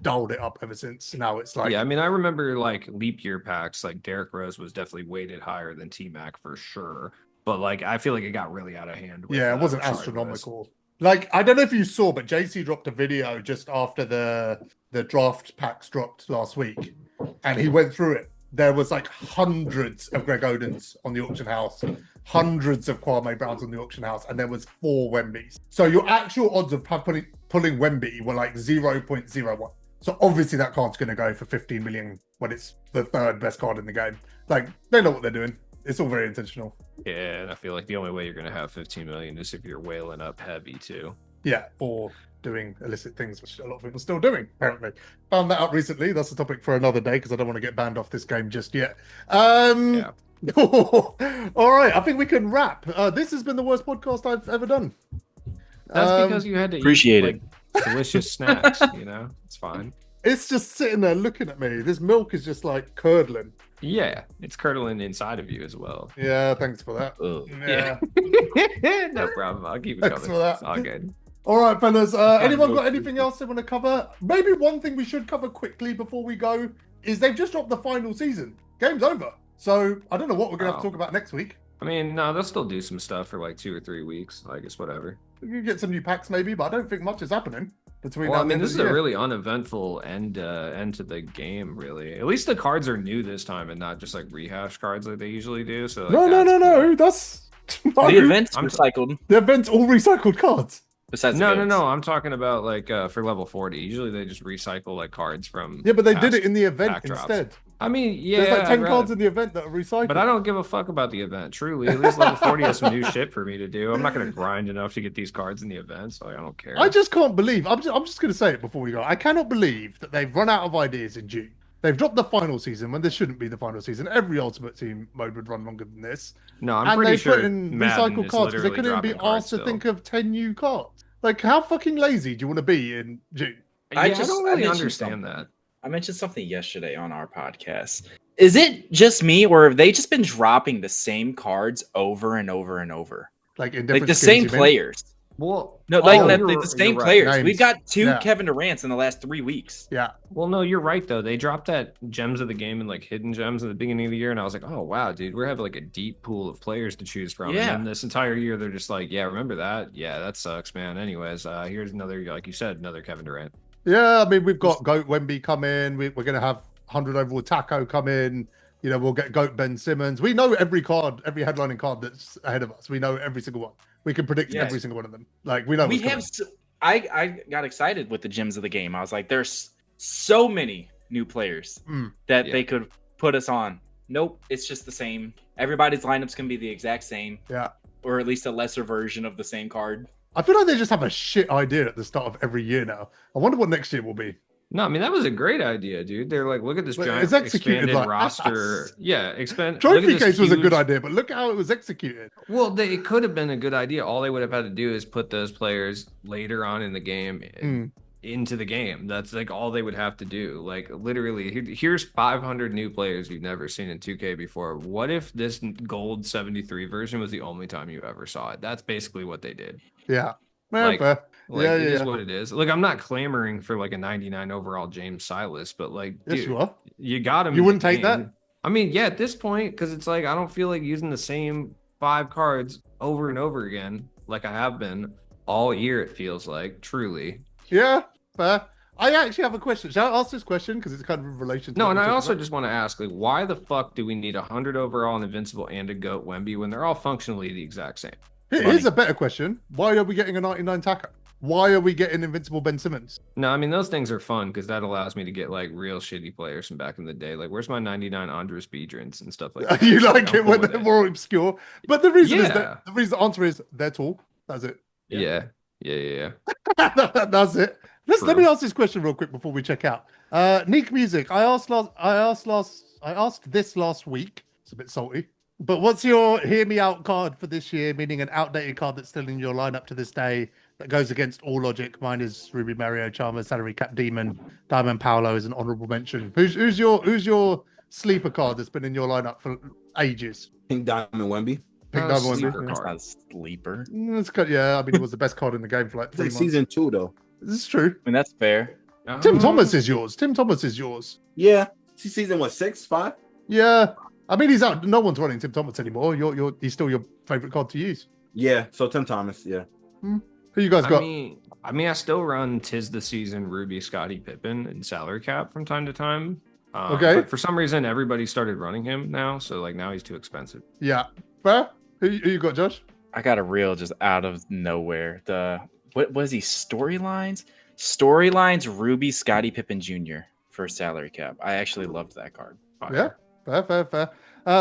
dialed it up ever since. Now it's like Yeah, I mean, I remember like leap year packs. Like Derrick Rose was definitely weighted higher than T Mac for sure. But like, I feel like it got really out of hand. With, yeah, it wasn't Rashard Lewis. astronomical. Like, I don't know if you saw, but JC dropped a video just after the draft packs dropped last week, and he went through it. There was like hundreds of Greg Odens on the auction house, hundreds of Kwame Browns on the auction house, and there was 4 Wembys. So your actual odds of pulling Wemby were like 0.01. So obviously that card's going to go for 15 million when it's the 3rd best card in the game. Like, they know what they're doing. It's all very intentional. Yeah, and I feel like the only way you're gonna have 15 million is if you're whaling up heavy too. Yeah, or doing illicit things, which a lot of people are still doing, apparently. Found that out recently. That's a topic for another day because I don't want to get banned off this game just yet. Yeah. All right, I think we can wrap. This has been the worst podcast I've ever done. That's because you had to Appreciate eat like, delicious snacks. You know, it's fine. It's just sitting there looking at me. This milk is just like curdling. Yeah, it's curdling inside of you as well. Yeah, thanks for that. Ugh. Yeah. No problem. I'll keep it Thanks coming. for that. It's all good. All right, fellas. Anyone go got anything else they want to cover? Maybe one thing we should cover quickly before we go is they've just dropped the final season. Game's over. So I don't know what we're gonna have to talk about next week. I mean, no, they'll still do some stuff for like 2 or 3 weeks. Like it's whatever. We can get some new packs maybe, but I don't think much is happening between Well, now I and mean, the this end is of a the year. really uneventful end to the game, really. At least the cards are new this time and not just like rehash cards like they usually do. So like, No. That's The event's I'm- recycled. the event's all recycled cards. Besides the No. goats. I'm talking about like for level 40. Usually they just recycle like cards from. Yeah, but they did past it in the event pack drops. instead. I mean, yeah. There's like 10 I'd cards rather- in the event that are recycled. But I don't give a fuck about the event. Truly, at least level 40 has some new shit for me to do. I'm not gonna grind enough to get these cards in the event, so I don't care. I just can't believe. I'm just going to say it before we go. I cannot believe that they've run out of ideas in June. They've dropped the final season when this shouldn't be the final season. Every Ultimate Team mode would run longer than this. No, I'm And pretty they sure put in Madden recycled is cards because they literally couldn't even be dropping cards asked to still. think of 10 new cards. Like, how fucking lazy do you want to be in June? Yeah, I I just- don't I really mentioned understand something. that. I mentioned something yesterday on our podcast. Is it just me, or have they just been dropping the same cards over and over and over? Like, in Like different the skins, same you mean? players. Well, No, like Oh, the same players. Names. We've got 2 Yeah. Kevin Durant's in the last 3 weeks. Yeah. Well, no, you're right though. They dropped that gems of the game and like hidden gems at the beginning of the year, and I was like, oh wow, dude, we're having like a deep pool of players to choose from. Yeah. And then this entire year, they're just like, yeah, remember that? Yeah, that sucks, man. Anyways, here's another, like you said, another Kevin Durant. Yeah, I mean, we've got Goat Wemby come in. We're going to have 100 overall Taco come in. You know, we'll get Goat Ben Simmons. We know every card, every headlining card that's ahead of us. We know every single one. We can predict Yes. every single one of them. Like, we know We what's have. coming. I got excited with the gems of the game. I was like, there's so many new players that Yeah. they could put us on. Nope, it's just the same. Everybody's lineups can be the exact same, Yeah. or at least a lesser version of the same card. I feel like they just have a shit idea at the start of every year now. I wonder what next year will be. No, I mean that was a great idea, dude. They're like, look at this But giant it's executed expanded like roster. ass. Yeah, expand. Trophy case was a good idea, but look how it was executed. Well, it could have been a good idea. All they would have had to do is put those players later on in the game into the game. That's like all they would have to do. Like literally, here's 500 new players you've never seen in 2K before. What if this gold 73 version was the only time you ever saw it? That's basically what they did. Yeah. Yeah, Like, fair. Like Yeah, it is yeah. what it is. Like I'm not clamoring for like a 99 overall James Silas, but like, Yes, dude, you are. you got him. You in the wouldn't take that? game. I mean, yeah, at this point, because it's like I don't feel like using the same 5 cards over and over again, like I have been all year. It feels like truly. Yeah, fair. I actually have a question. Shall I ask this question? Because it's kind of in relation to No, what and we're I talking also about. just want to ask, like, why the fuck do we need 100 overall, an invincible, and a goat Wemby when they're all functionally the exact same? Here's a better question. Why are we getting a 99 Taco? Why are we getting Invincible Ben Simmons? No, I mean those things are fun because that allows me to get like real shitty players from back in the day. Like, where's my 99 Andres Beedrins and stuff like that? You Like, like I'm it cool when with they're more obscure. But the reason is Yeah. that the answer is they're tall. That's it. Yeah. Yeah. That's it. Let True. me ask this question real quick before we check out. Neek Music. I asked this last week. It's a bit salty. But what's your hear me out card for this year, meaning an outdated card that's still in your lineup to this day that goes against all logic? Mine is Ruby Mario Charmer, Salary Cap Demon, Diamond Paolo is an honorable mention. Who's your sleeper card that's been in your lineup for ages? Pink Diamond Wemby. Pink Oh, Diamond sleeper Wemby. That's card. not a sleeper. Yeah, I mean, he was the best card in the game for like It's 3 like months. season 2 though. This is true. I mean, that's fair. Tim Um, Thomas is yours. Tim Thomas is yours. Yeah. Season what, 6, 5? Yeah. I mean, he's out. No one's running Tim Thomas anymore. He's still your favorite card to use. Yeah. So Tim Thomas, yeah. Who you guys got? I mean, I still run Tis the Season Ruby, Scottie Pippen, and Salary Cap from time to time. Okay. But for some reason, everybody started running him now. So like now he's too expensive. Yeah. Fair. Who you got, Josh? I got a reel just out of nowhere. What was he? Storylines Ruby Scottie Pippen Jr. for salary cap. I actually loved that card. Yeah. Fair.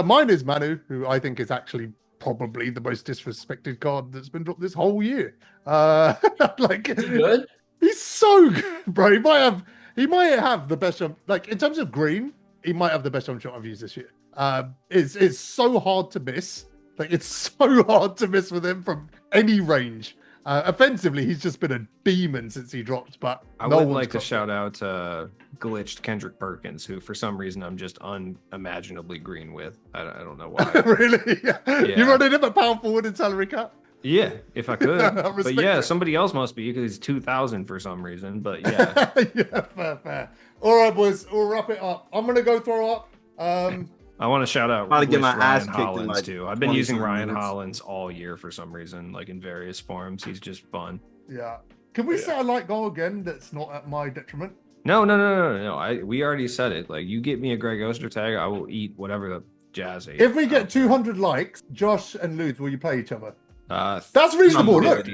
Mine is Manu, who I think is actually probably the most disrespected card that's been dropped this whole year. Like, Good. he's so good, bro. He might have the best jump. Like in terms of green, he might have the best jump shot I've used this year. It's so hard to miss. Like it's so hard to miss with him from any range. Offensively, he's just been a demon since he dropped. But I no would one's like to got shout out glitched Kendrick Perkins, who for some reason I'm just unimaginably green with. I don't know why. Really? You running him at power forward in salary cap? Yeah, if I could. I But respect yeah, it. somebody else must be because he's 2,000 for some reason. But yeah, Yeah, fair. All right, boys, we'll wrap it up. I'm gonna go throw up. I want to shout out About to get my Ryan ass kicked in, Hollins like, too. I've been 20 using something Ryan minutes. Hollins all year for some reason, like in various forms. He's just fun. Yeah. Can we set a light goal again that's not at my detriment? No. We already said it. Like, you get me a Greg Oster tag, I will eat whatever the Jazz ate. If we get 200 likes, Josh and Luz, will you play each other? That's That's reasonable. Look,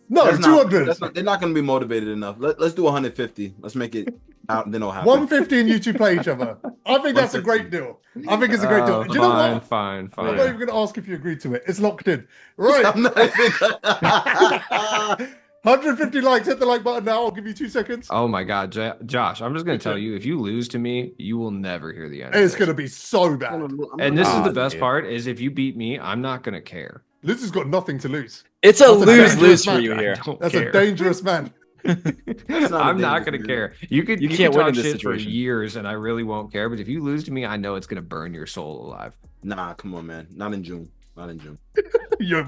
no, That's not- 200. they're not going to be motivated enough. Let's do 150. Let's make it out. Then it'll happen. 150 and you two play each other. I think that's a great deal. I think it's a great deal. Do you know what? Fine. I'm not even going to ask if you agree to it. It's locked in. Right. I'm not even- 150 likes. Hit the like button now. I'll give you 2 seconds. Oh my God, Josh! I'm just gonna tell you, if you lose to me, you will never hear the end. It's of going to this. be so bad. And this is the Ah, best dude. part: is if you beat me, I'm not gonna care. Luz has got nothing to lose. It's a That's a lose-lose dangerous for match. you I here. don't That's care. a dangerous man. not a I'm not dangerous gonna man. care. You You can can't win talk in this shit for situation. years, and I really won't care. But if you lose to me, I know it's gonna burn your soul alive. Nah, come on, man. Not in June. Not in June.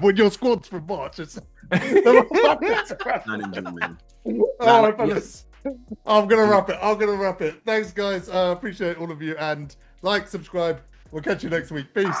When your squad's from March. It's... Not in June, man. All right, fellas. I'm gonna wrap it. Thanks, guys. Appreciate all of you, and like, subscribe. We'll catch you next week. Peace.